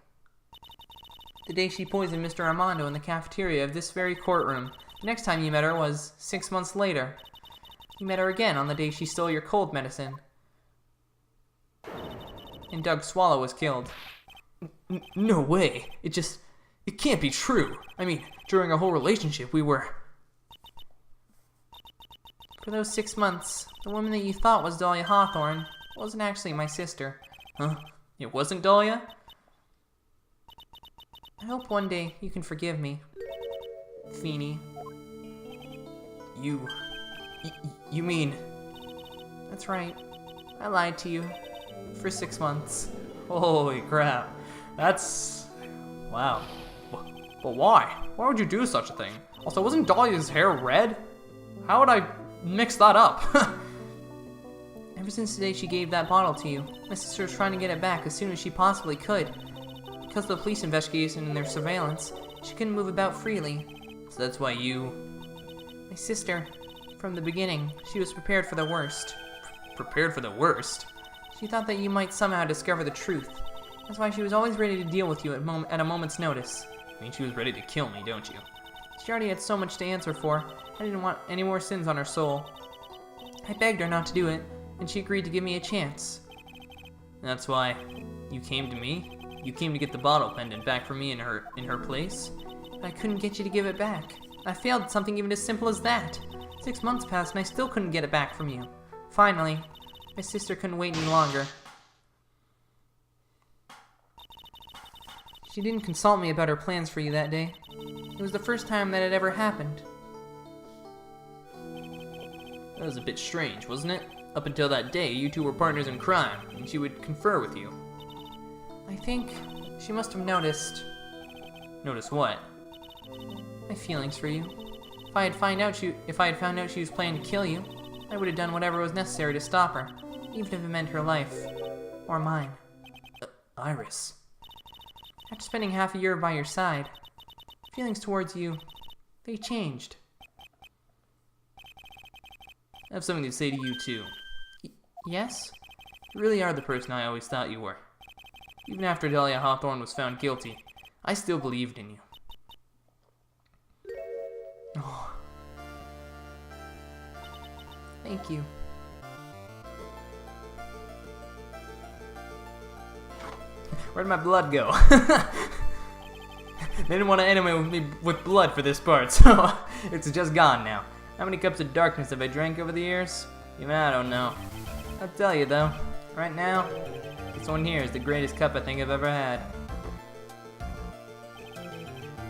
The day she poisoned Mr. Armando in the cafeteria of this very courtroom. The next time you met her was 6 months later. You met her again on the day she stole your cold medicine. And Doug Swallow was killed. No way. It can't be true. I mean, during our whole relationship, we were... For those 6 months, the woman that you thought was Dahlia Hawthorne wasn't actually my sister. Huh? It wasn't Dahlia? I hope one day you can forgive me, Feeny. You mean... That's right. I lied to you for 6 months. Holy crap. That's... Wow. But why? Why would you do such a thing? Also, wasn't Dahlia's hair red? How would I mix that up? Ever since the day she gave that bottle to you, my sister was trying to get it back as soon as she possibly could. Because of the police investigation and their surveillance, she couldn't move about freely. So that's why you... My sister, from the beginning, she was prepared for the worst. Prepared for the worst? She thought that you might somehow discover the truth. That's why she was always ready to deal with you at a moment's notice. I mean, she was ready to kill me, don't you? She already had so much to answer for. I didn't want any more sins on her soul. I begged her not to do it, and she agreed to give me a chance. That's why you came to me? You came to get the bottle pendant back from me in her place? But I couldn't get you to give it back. I failed at something even as simple as that. 6 months passed and I still couldn't get it back from you. Finally, my sister couldn't wait any longer. She didn't consult me about her plans for you that day. It was the first time that it ever happened. That was a bit strange, wasn't it? Up until that day, you two were partners in crime, and she would confer with you. I think she must have noticed. Notice what? My feelings for you. If I had found out she was planning to kill you, I would have done whatever was necessary to stop her, even if it meant her life. Or mine. Iris. After spending half a year by your side, feelings towards you, they changed. I have something to say to you, too. Yes? You really are the person I always thought you were. Even after Dahlia Hawthorne was found guilty, I still believed in you. Oh. Thank you. Where'd my blood go? They didn't want to animate me with blood for this part, so it's just gone now. How many cups of darkness have I drank over the years? Even I don't know. I'll tell you though, right now, this one here is the greatest cup I think I've ever had.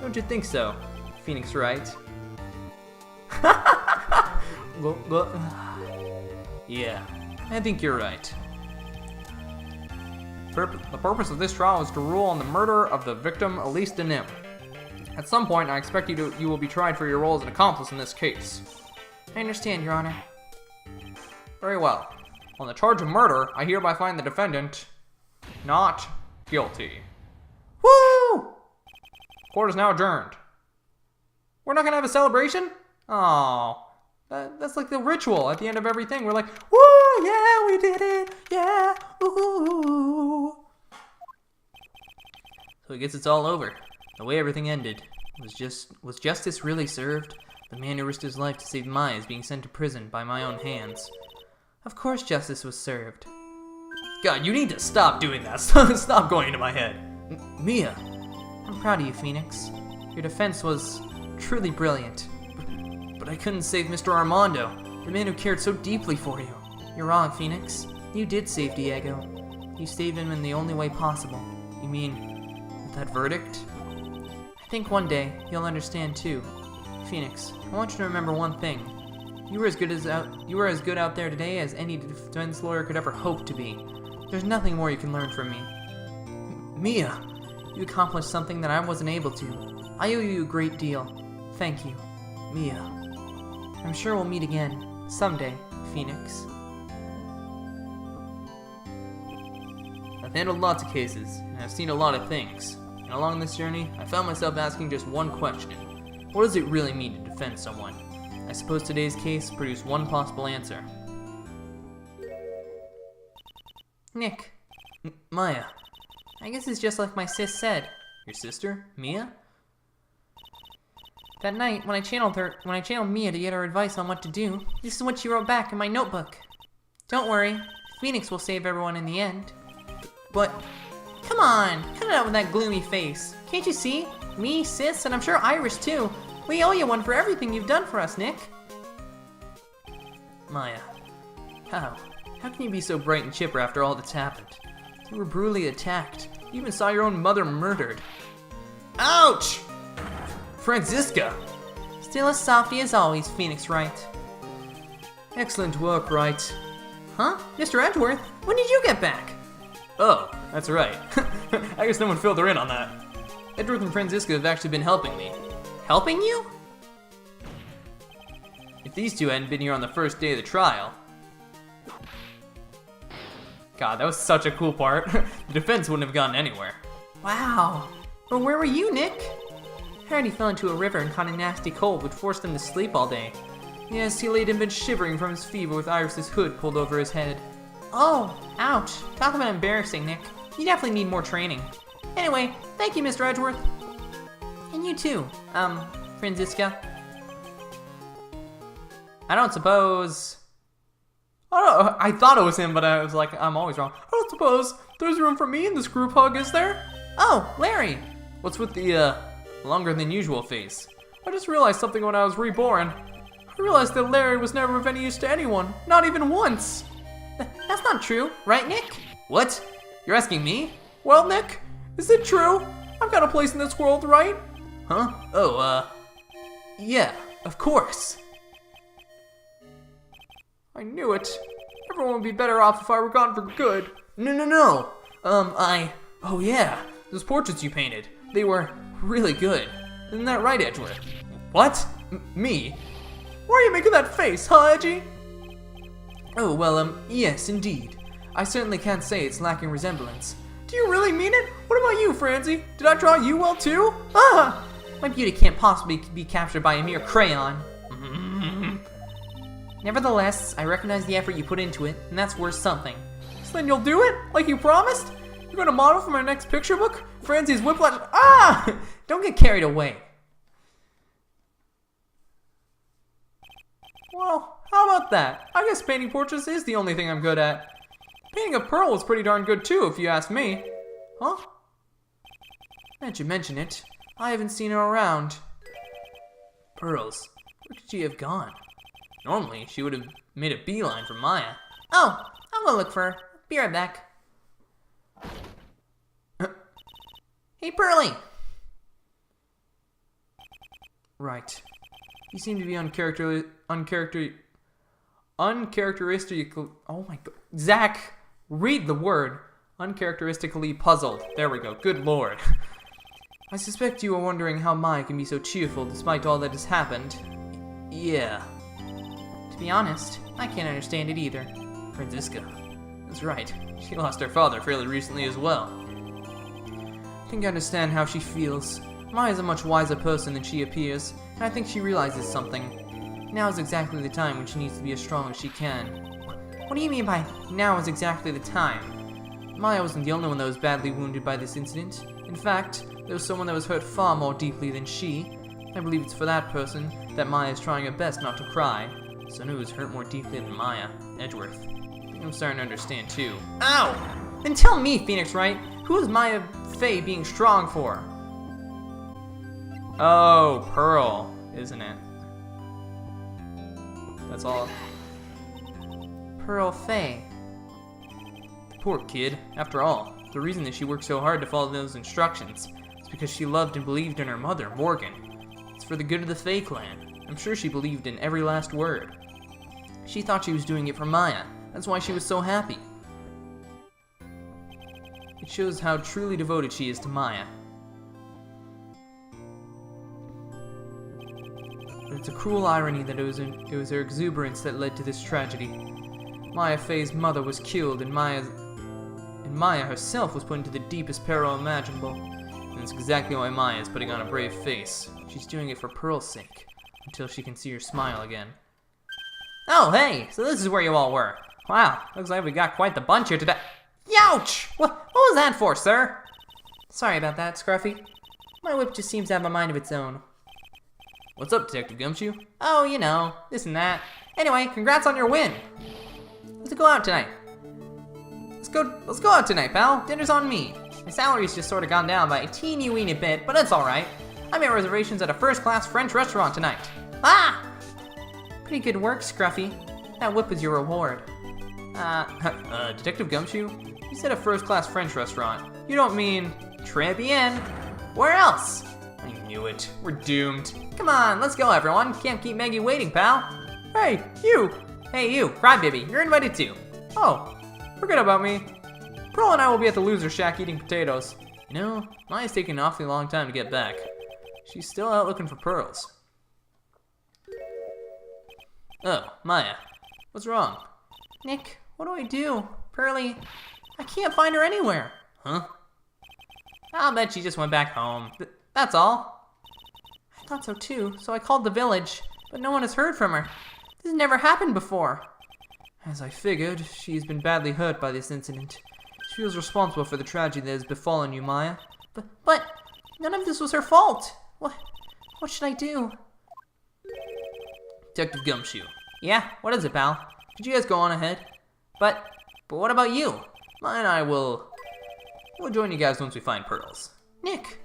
Don't you think so, Phoenix Wright? Yeah, I think you're right. The purpose of this trial is to rule on the murder of the victim, Elise Denim. At some point, I expect you will be tried for your role as an accomplice in this case. I understand, Your Honor. Very well. On the charge of murder, I hereby find the defendant not guilty. Woo! Court is now adjourned. We're not gonna have a celebration? Oh, that's like the ritual at the end of everything. We're like, woo, yeah, we did it, yeah, ooh. So I guess it's all over. The way everything ended was justice really served? The man who risked his life to save Maya is being sent to prison by my own hands. Of course justice was served. God, you need to stop doing that. Stop going into my head. Mia. I'm proud of you, Phoenix. Your defense was truly brilliant. But I couldn't save Mr. Armando, the man who cared so deeply for you. You're wrong, Phoenix. You did save Diego. You saved him in the only way possible. You mean, with that verdict? I think one day you'll understand too. Phoenix, I want you to remember one thing. You were as good out there today as any defense lawyer could ever hope to be. There's nothing more you can learn from me. Mia, you accomplished something that I wasn't able to. I owe you a great deal. Thank you. Mia. I'm sure we'll meet again, someday, Phoenix. I've handled lots of cases, and I've seen a lot of things. And along this journey, I found myself asking just one question. What does it really mean to defend someone? I suppose today's case produced one possible answer. Nick. Maya. I guess it's just like my sis said. Your sister? Mia? That night, when I channeled Mia to get her advice on what to do, this is what she wrote back in my notebook. Don't worry, Phoenix will save everyone in the end. But... Come on, cut it out with that gloomy face. Can't you see? Me, sis, and I'm sure Irish too. We owe you one for everything you've done for us, Nick. Maya. How? How can you be so bright and chipper after all that's happened? You were brutally attacked. You even saw your own mother murdered. Ouch! Franziska! Still as softy as always, Phoenix Wright. Excellent work, Wright. Huh? Mr. Edgeworth, when did you get back? Oh, that's right. I guess no one filled her in on that. Edgeworth and Franziska have actually been helping me. Helping you? If these two hadn't been here on the first day of the trial... God, that was such a cool part. The defense wouldn't have gotten anywhere. Wow. But where were you, Nick? I heard he fell into a river and caught a nasty cold, which forced him to sleep all day. Yes, he laid in bed shivering from his fever with Iris's hood pulled over his head. Oh, ouch. Talk about embarrassing, Nick. You definitely need more training. Anyway, thank you, Mr. Edgeworth. And you too, Franziska. I don't suppose... Oh, I thought it was him, but I was like, I'm always wrong. I don't suppose there's room for me in this group hug, is there? Oh, Larry. What's with the, longer than usual face? I just realized something when I was reborn. I realized that Larry was never of any use to anyone, not even once. That's not true, right, Nick? What? You're asking me? Well, Nick, is it true? I've got a place in this world, right? Huh? Oh, yeah, of course. I knew it. Everyone would be better off if I were gone for good. No. Oh yeah, those portraits you painted. They were really good. Isn't that right, Edgeworth? What? Me? Why are you making that face, huh, Edgy? Oh, well, yes, indeed. I certainly can't say it's lacking resemblance. Do you really mean it? What about you, Franzi? Did I draw you well, too? Ah! My beauty can't possibly be captured by a mere crayon. Nevertheless, I recognize the effort you put into it, and that's worth something. So then you'll do it? Like you promised? You're gonna model for my next picture book? Franzi's whiplash. Ah! Don't get carried away. Well, how about that? I guess painting portraits is the only thing I'm good at. Painting a pearl was pretty darn good too, if you ask me. Huh? Now that you mention it, I haven't seen her around. Pearls. Where could she have gone? Normally, she would have made a beeline for Maya. Oh, I'll go look for her. Be right back. Hey, Pearly! Right. You seem to be uncharacteristically... Oh my god. Zach, read the word. Uncharacteristically puzzled. There we go. Good lord. I suspect you are wondering how Maya can be so cheerful despite all that has happened. Yeah. To To be honest, I can't understand it either. Franziska. That's right. She lost her father fairly recently as well. I think I understand how she feels. Maya's a much wiser person than she appears, and I think she realizes something. Now is exactly the time when she needs to be as strong as she can. What do you mean by now is exactly the time? Maya wasn't the only one that was badly wounded by this incident. In fact, there was someone that was hurt far more deeply than she. I believe it's for that person that Maya is trying her best not to cry. Someone who was hurt more deeply than Maya, Edgeworth. I think I'm starting to understand too. Ow! Then tell me, Phoenix Wright, who is Maya Fey being strong for? Oh, Pearl, isn't it? That's all. Pearl Fey. Poor kid. After all, the reason that she worked so hard to follow those instructions is because she loved and believed in her mother, Morgan. It's for the good of the Fey clan. I'm sure she believed in every last word. She thought she was doing it for Maya. That's why she was so happy. It shows how truly devoted she is to Maya. But it's a cruel irony that it was her exuberance that led to this tragedy. Maya Fey's mother was killed, and Maya herself was put into the deepest peril imaginable. And that's exactly why Maya is putting on a brave face. She's doing it for Pearl's sake, until she can see her smile again. Oh, hey, so this is where you all were. Wow, looks like we got quite the bunch here today. Youch! What was that for, sir? Sorry about that, Scruffy. My whip just seems to have a mind of its own. What's up, Detective Gumshoe? Oh, you know, this and that. Anyway, congrats on your win. Let's go out tonight. Let's go out tonight, pal. Dinner's on me. My salary's just sort of gone down by a teeny-weeny bit, but it's alright. I made reservations at a first-class French restaurant tonight. Ah! Pretty good work, Scruffy. That whip was your reward. Detective Gumshoe? You said a first-class French restaurant. You don't mean... Très bien. Where else? I knew it. We're doomed. Come on, let's go, everyone. Can't keep Maggie waiting, pal. Hey, you! Hey, you, Crybaby, you're invited too. Oh, forget about me. Pearl and I will be at the loser shack eating potatoes. You know, Maya's taking an awfully long time to get back. She's still out looking for pearls. Oh, Maya. What's wrong? Nick, what do I do? Pearly, I can't find her anywhere. Huh? I'll bet she just went back home. That's all. I thought so too, so I called the village, but no one has heard from her. This has never happened before. As I figured, she's been badly hurt by this incident. She feels responsible for the tragedy that has befallen you, Maya. But none of this was her fault. What should I do? Detective Gumshoe. Yeah, what is it, pal? Could you guys go on ahead? But what about you? Maya and I we'll join you guys once we find pearls. Nick.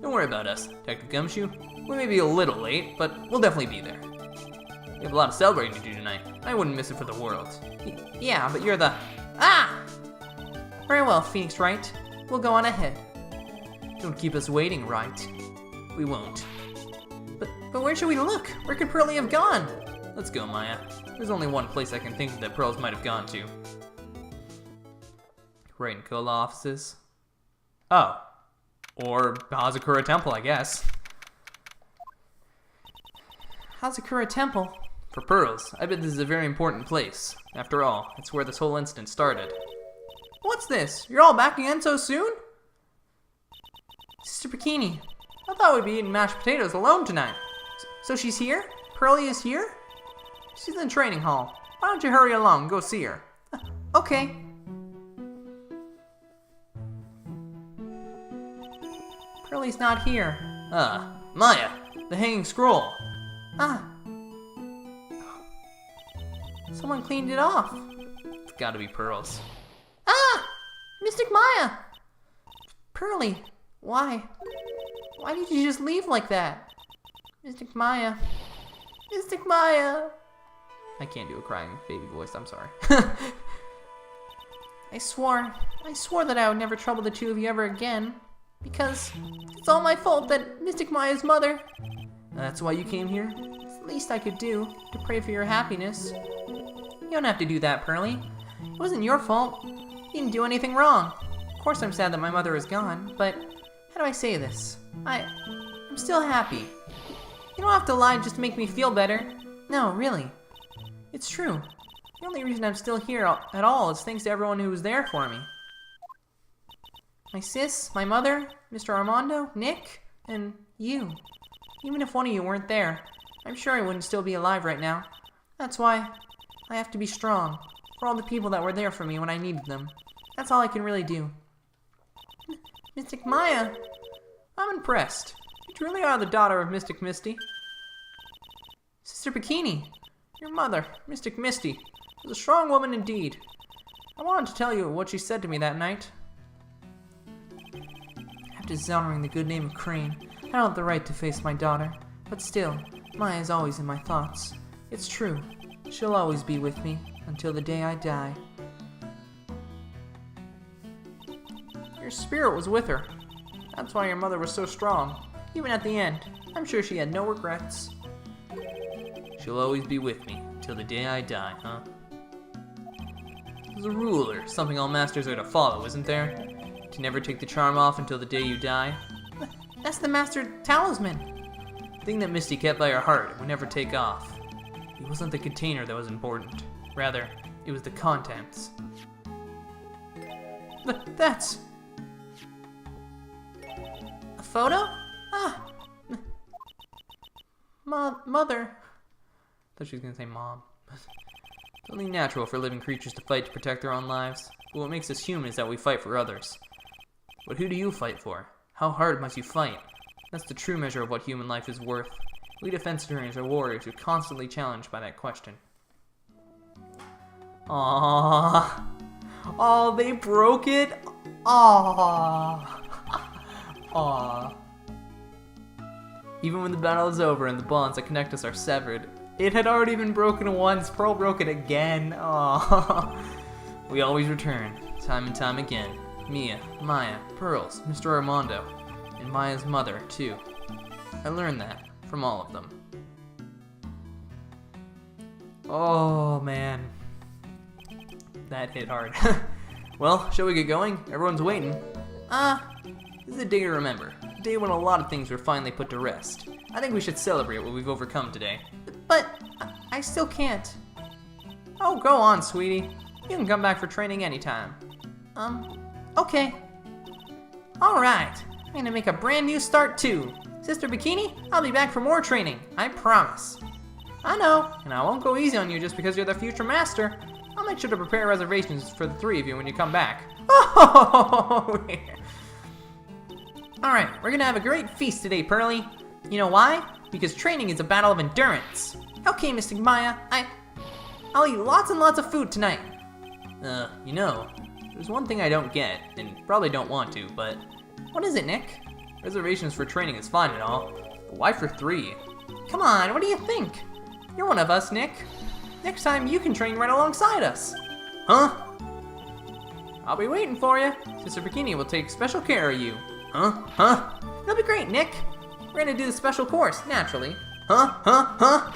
Don't worry about us, Detective Gumshoe. We may be a little late, but we'll definitely be there. We have a lot of celebrating to do tonight. I wouldn't miss it for the world. Yeah, but you're the... Ah! Very well, Phoenix Wright. We'll go on ahead. Don't keep us waiting, Wright. We won't. But where should we look? Where could Pearly have gone? Let's go, Maya. There's only one place I can think of that pearls might have gone to. Wright and Kola offices. Oh. Or Hazakura Temple, I guess. Hazakura Temple? For pearls, I bet this is a very important place. After all, it's where this whole incident started. What's this? You're all back again so soon? Sister Bikini, I thought we'd be eating mashed potatoes alone tonight. So she's here? Pearly is here? She's in the training hall. Why don't you hurry along and go see her? Okay. Pearly's not here. Ah, Maya, the hanging scroll. Ah. Someone cleaned it off. It's gotta be pearls. Ah! Mystic Maya! Pearly, why? Why did you just leave like that? Mystic Maya. Mystic Maya! I can't do a crying baby voice, I'm sorry. I swore that I would never trouble the two of you ever again. Because it's all my fault that Mystic Maya's mother... That's why you came here? It's the least I could do, to pray for your happiness. You don't have to do that, Pearly. It wasn't your fault. You didn't do anything wrong. Of course I'm sad that my mother is gone, but... How do I say this? I'm still happy. You don't have to lie just to make me feel better. No, really. It's true. The only reason I'm still here at all is thanks to everyone who was there for me. My sis, my mother, Mr. Armando, Nick, and you. Even if one of you weren't there, I'm sure I wouldn't still be alive right now. That's why I have to be strong for all the people that were there for me when I needed them. That's all I can really do. Mystic Maya, I'm impressed. You truly are the daughter of Mystic Misty. Sister Bikini, your mother, Mystic Misty, was a strong woman indeed. I wanted to tell you what she said to me that night. After dishonoring the good name of Crane, I don't have the right to face my daughter, but still, Maya is always in my thoughts. It's true. She'll always be with me until the day I die. Your spirit was with her. That's why your mother was so strong. Even at the end, I'm sure she had no regrets. She'll always be with me till the day I die, huh? There's a rule or something all masters are to follow, isn't there? To never take the charm off until the day you die. That's the master talisman. The thing that Misty kept by her heart and would never take off. It wasn't the container that was important. Rather, it was the contents. That's... a photo? Ah! Mother. I thought she was gonna say mom. It's only natural for living creatures to fight to protect their own lives. But what makes us human is that we fight for others. But who do you fight for? How hard must you fight? That's the true measure of what human life is worth. We defense attorneys are warriors who are constantly challenged by that question. Aww. Oh, they broke it? Aww. Aww. Even when the battle is over and the bonds that connect us are severed, it had already been broken once. Pearl broke it again. Aww. We always return, time and time again. Mia, Maya, Pearls, Mr. Armando, and Maya's mother, too. I learned that from all of them. Oh, man. That hit hard. Well, shall we get going? Everyone's waiting. This is a day to remember. A day when a lot of things were finally put to rest. I think we should celebrate what we've overcome today. But I still can't. Oh, go on, sweetie. You can come back for training anytime. Okay. Alright, I'm gonna make a brand new start too. Sister Bikini, I'll be back for more training, I promise. I know, and I won't go easy on you just because you're the future master. I'll make sure to prepare reservations for the three of you when you come back. Oh, yeah. Alright, we're gonna have a great feast today, Pearly. You know why? Because training is a battle of endurance. Okay, Mystic Maya, I'll eat lots and lots of food tonight. You know, there's one thing I don't get, and probably don't want to, but... What is it, Nick? Reservations for training is fine and all, but why for 3? Come on, what do you think? You're one of us, Nick. Next time you can train right alongside us. Huh? I'll be waiting for you. Sister Bikini will take special care of you. Huh? It'll be great, Nick. We're gonna do the special course, naturally. Huh?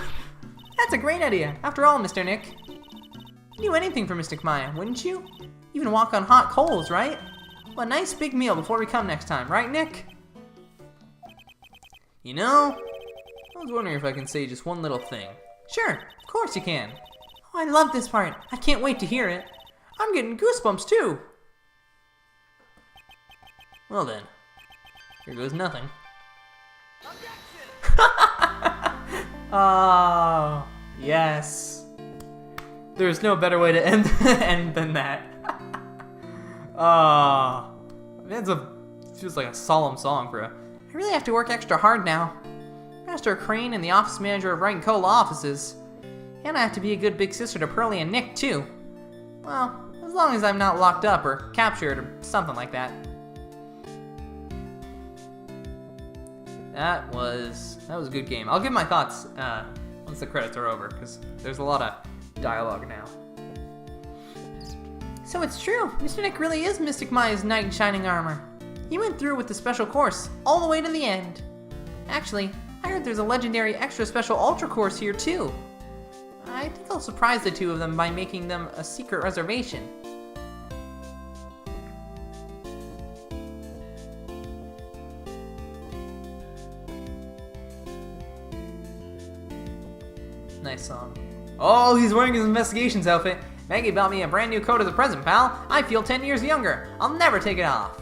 That's a great idea. After all, Mr. Nick, you'd do anything for Mystic Maya, wouldn't you? Even walk on hot coals, right? Well, a nice big meal before we come next time, right, Nick? You know, I was wondering if I can say just one little thing. Sure, of course you can. Oh, I love this part. I can't wait to hear it. I'm getting goosebumps too. Well then, here goes nothing. Oh, yes. There's no better way to end than that. Feels like a solemn song for a... I really have to work extra hard now. Master Crane and the office manager of Wright and Cola offices. And I have to be a good big sister to Pearly and Nick too. Well, as long as I'm not locked up or captured or something like that. That was a good game. I'll give my thoughts once the credits are over, because there's a lot of dialogue now. So it's true, Mr. Nick really is Mystic Maya's knight in shining armor. He went through with the special course, all the way to the end. Actually, I heard there's a legendary extra special ultra course here too. I think I'll surprise the two of them by making them a secret reservation. Nice song. Oh, he's wearing his investigations outfit. Maggie bought me a brand new coat as a present, pal. I feel 10 years younger. I'll never take it off.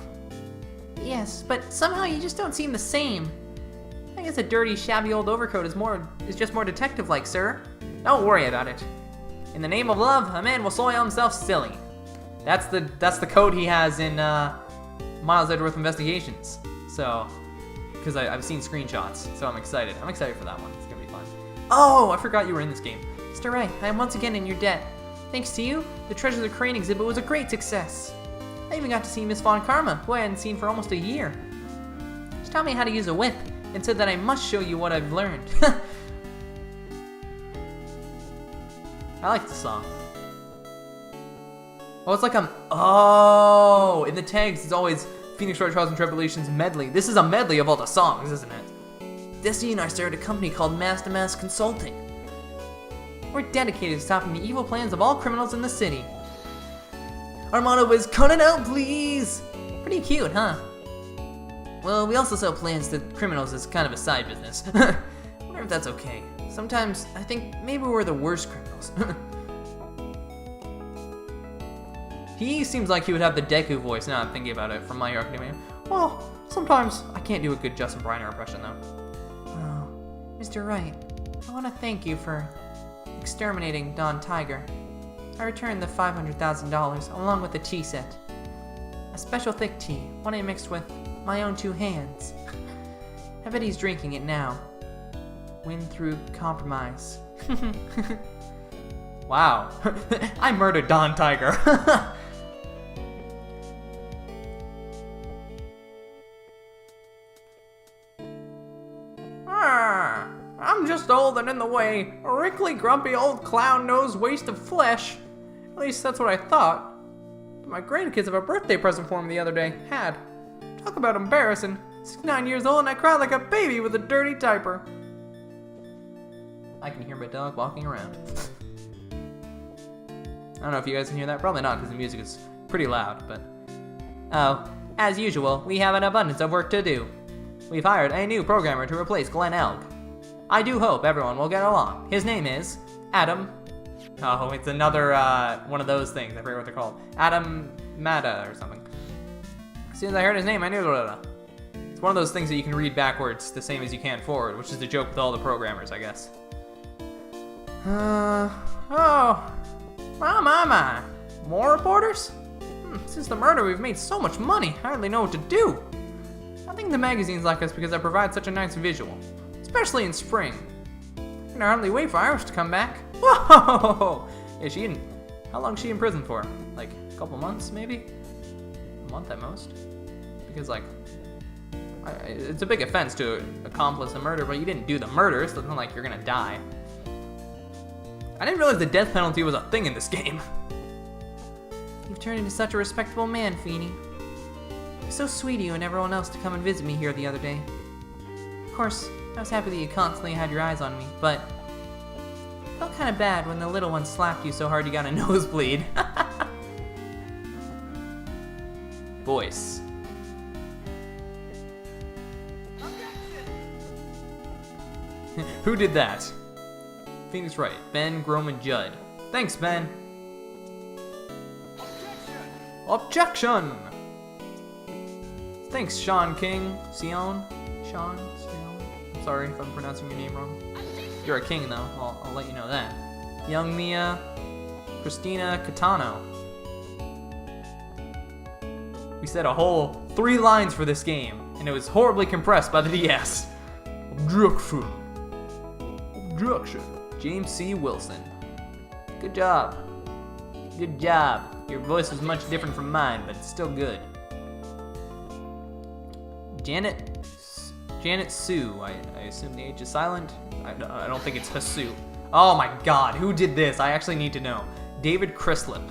Yes, but somehow you just don't seem the same. I guess a dirty, shabby old overcoat is just more detective-like, sir. Don't worry about it. In the name of love, a man will soil himself silly. That's the code he has in Miles Edgeworth Investigations. So, because I've seen screenshots, so I'm excited. I'm excited for that one. It's gonna be fun. Oh, I forgot you were in this game. Mr. Wright, I am once again in your debt. Thanks to you, the Treasures of Crane exhibit was a great success. I even got to see Miss Von Karma, who I hadn't seen for almost a year. She taught me how to use a whip, and said that I must show you what I've learned. I like the song. Oh, it's like oh, in the tags it's always Phoenix Wright Trials and Tribulations medley. This is a medley of all the songs, isn't it? Destiny and I started a company called Mass to Mass Consulting. We're dedicated to stopping the evil plans of all criminals in the city. Our motto is, cut it out, please! Pretty cute, huh? Well, we also sell plans to criminals as kind of a side business. I wonder if that's okay. Sometimes I think maybe we're the worst criminals. He seems like he would have the Deku voice, now I'm thinking about it, from My Hero Academia. Well, sometimes I can't do a good Justin Briner impression, though. Oh, Mr. Wright, I want to thank you for exterminating Don Tiger. I returned the $500,000 along with the tea set. A special thick tea, one I mixed with my own 2 hands. I bet he's drinking it now. Win through compromise. Wow. I murdered Don Tiger. I'm just old and in the way. A wrinkly, grumpy old clown-nosed waste of flesh. At least that's what I thought. But my grandkids have a birthday present for me the other day. Had. Talk about embarrassing. 69 years old and I cried like a baby with a dirty diaper. I can hear my dog walking around. I don't know if you guys can hear that. Probably not, because the music is pretty loud, but... Oh, as usual, we have an abundance of work to do. We've hired a new programmer to replace Glenn Elg. I do hope everyone will get along. His name is Adam... Oh, it's another, one of those things. I forget what they're called. Adam Mata or something. As soon as I heard his name, I knew it. It's one of those things that you can read backwards the same as you can forward, which is the joke with all the programmers, I guess. Oh... My. More reporters? Since the murder, we've made so much money, I hardly know what to do. I think the magazines like us because I provide such a nice visual, especially in spring. I can hardly wait for Iris to come back. Whoa! Yeah, how long is she in prison for? Like, a couple months, maybe? A month at most? Because, like, it's a big offense to accomplice a murder, but you didn't do the murder, so it's not like you're gonna die. I didn't realize the death penalty was a thing in this game. You've turned into such a respectable man, Feeny. It was so sweet of you and everyone else to come and visit me here the other day. Of course, I was happy that you constantly had your eyes on me, but it felt kind of bad when the little one slapped you so hard you got a nosebleed. Voice. Who did that? Phoenix Wright, Ben, Groman, Judd. Thanks, Ben. Objection! Thanks, Sean King. Sean? Sean? I'm sorry if I'm pronouncing your name wrong. You're a king, though. I'll let you know that. Young Mia. Christina Catano. We said a whole 3 lines for this game, and it was horribly compressed by the DS. Objection. Objection. James C. Wilson. Good job. Good job. Your voice was much different from mine, but it's still good. Janet Sue. I assume the H is silent. I don't think it's Hasu. Oh my god, who did this? I actually need to know. David Crislip.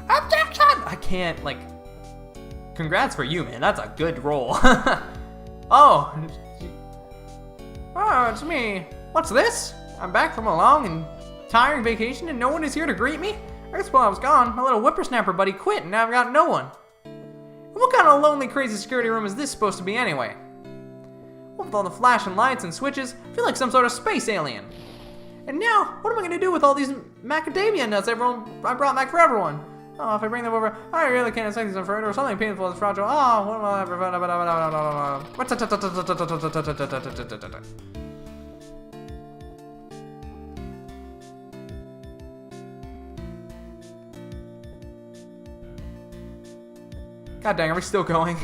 Objection! I can't, like... Congrats for you, man. That's a good roll. Oh, it's me. What's this? I'm back from a long and tiring vacation and no one is here to greet me? I guess while I was gone, my little whippersnapper buddy quit and now I've got no one. And what kind of lonely, crazy security room is this supposed to be anyway? With all the flashing lights and switches, I feel like some sort of space alien. And now, what am I gonna do with all these macadamia nuts I brought back for everyone? Oh, if I bring them over, I really can't say these forever or something painful is fragile. Oh, what am I ever? God dang, are we still going?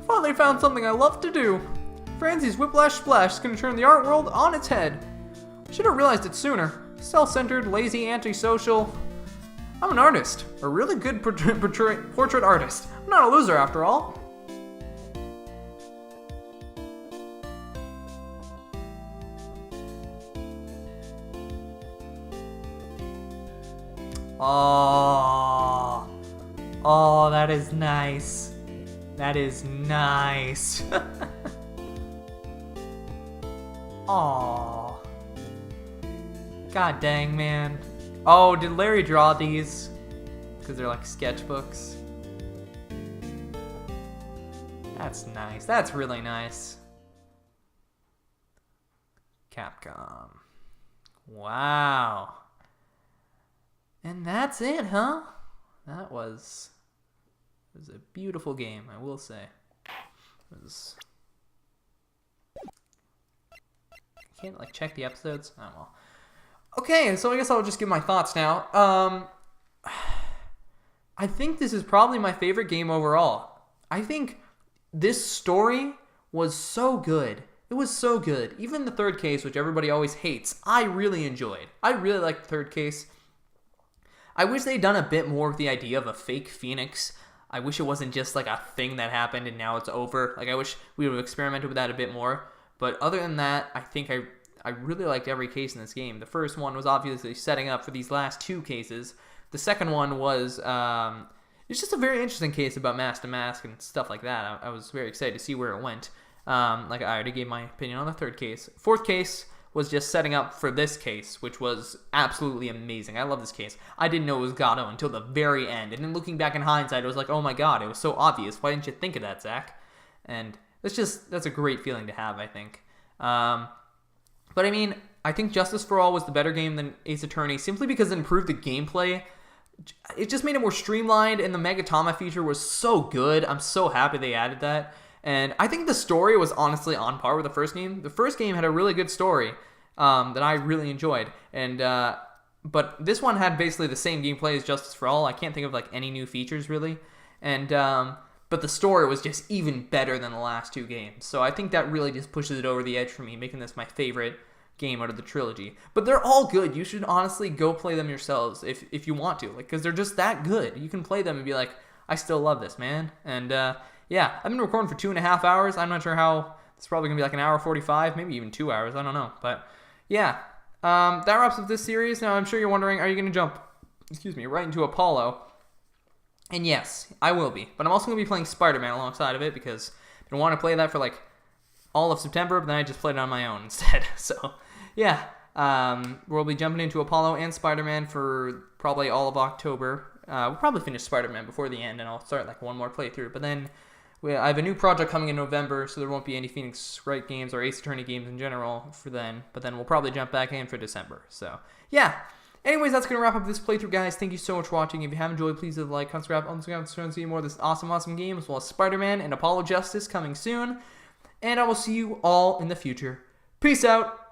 Finally found something I love to do. Franzie's Whiplash Splash is gonna turn the art world on its head. Should have realized it sooner. Self-centered, lazy, antisocial. I'm an artist, a really good portrait artist. I'm not a loser after all. Oh, that is nice. That is nice. Aww. God dang, man. Oh, did Larry draw these? Because they're like sketchbooks. That's nice. That's really nice. Capcom. Wow. And that's it, huh? That was a beautiful game, I will say. It was... I can't like check the episodes. Oh well. Okay, so I guess I'll just give my thoughts now. I think this is probably my favorite game overall. I think this story was so good. It was so good. Even the third case, which everybody always hates, I really enjoyed. I really liked the third case. I wish they'd done a bit more with the idea of a fake Phoenix. I wish it wasn't just like a thing that happened and now it's over. Like I wish we would have experimented with that a bit more. But other than that, I think I really liked every case in this game. The first one was obviously setting up for these last two cases. The second one was it's just a very interesting case about mask to mask and stuff like that. I was very excited to see where it went. Like I already gave my opinion on the third case. Fourth case was just setting up for this case, which was absolutely amazing. I love this case. I didn't know it was Godot until the very end. And then looking back in hindsight, it was like, oh my god, it was so obvious. Why didn't you think of that, Zach? And that's a great feeling to have, I think. But I mean, I think Justice for All was the better game than Ace Attorney simply because it improved the gameplay. It just made it more streamlined, and the Megatama feature was so good. I'm so happy they added that. And I think the story was honestly on par with the first game. The first game had a really good story that I really enjoyed. And but this one had basically the same gameplay as Justice for All. I can't think of like any new features really. And but the story was just even better than the last two games. So I think that really just pushes it over the edge for me, making this my favorite game out of the trilogy. But they're all good. You should honestly go play them yourselves if you want to, like, because they're just that good. You can play them and be like, I still love this, man. And yeah, I've been recording for 2.5 hours. I'm not sure how. It's probably gonna be like an hour 45, maybe even 2 hours. I don't know. But yeah, that wraps up this series. Now I'm sure you're wondering, are you gonna jump, right into Apollo? And yes, I will be. But I'm also gonna be playing Spider-Man alongside of it because I don't want to play that for like all of September, but then I just played it on my own instead. So yeah, we'll be jumping into Apollo and Spider-Man for probably all of October. We'll probably finish Spider-Man before the end, and I'll start like one more playthrough. But then I have a new project coming in November, so there won't be any Phoenix Wright games or Ace Attorney games in general for then. But then we'll probably jump back in for December. So yeah. Anyways, that's going to wrap up this playthrough, guys. Thank you so much for watching. If you have enjoyed, please leave a like, subscribe, to see more of this awesome game, as well as Spider-Man and Apollo Justice coming soon. And I will see you all in the future. Peace out.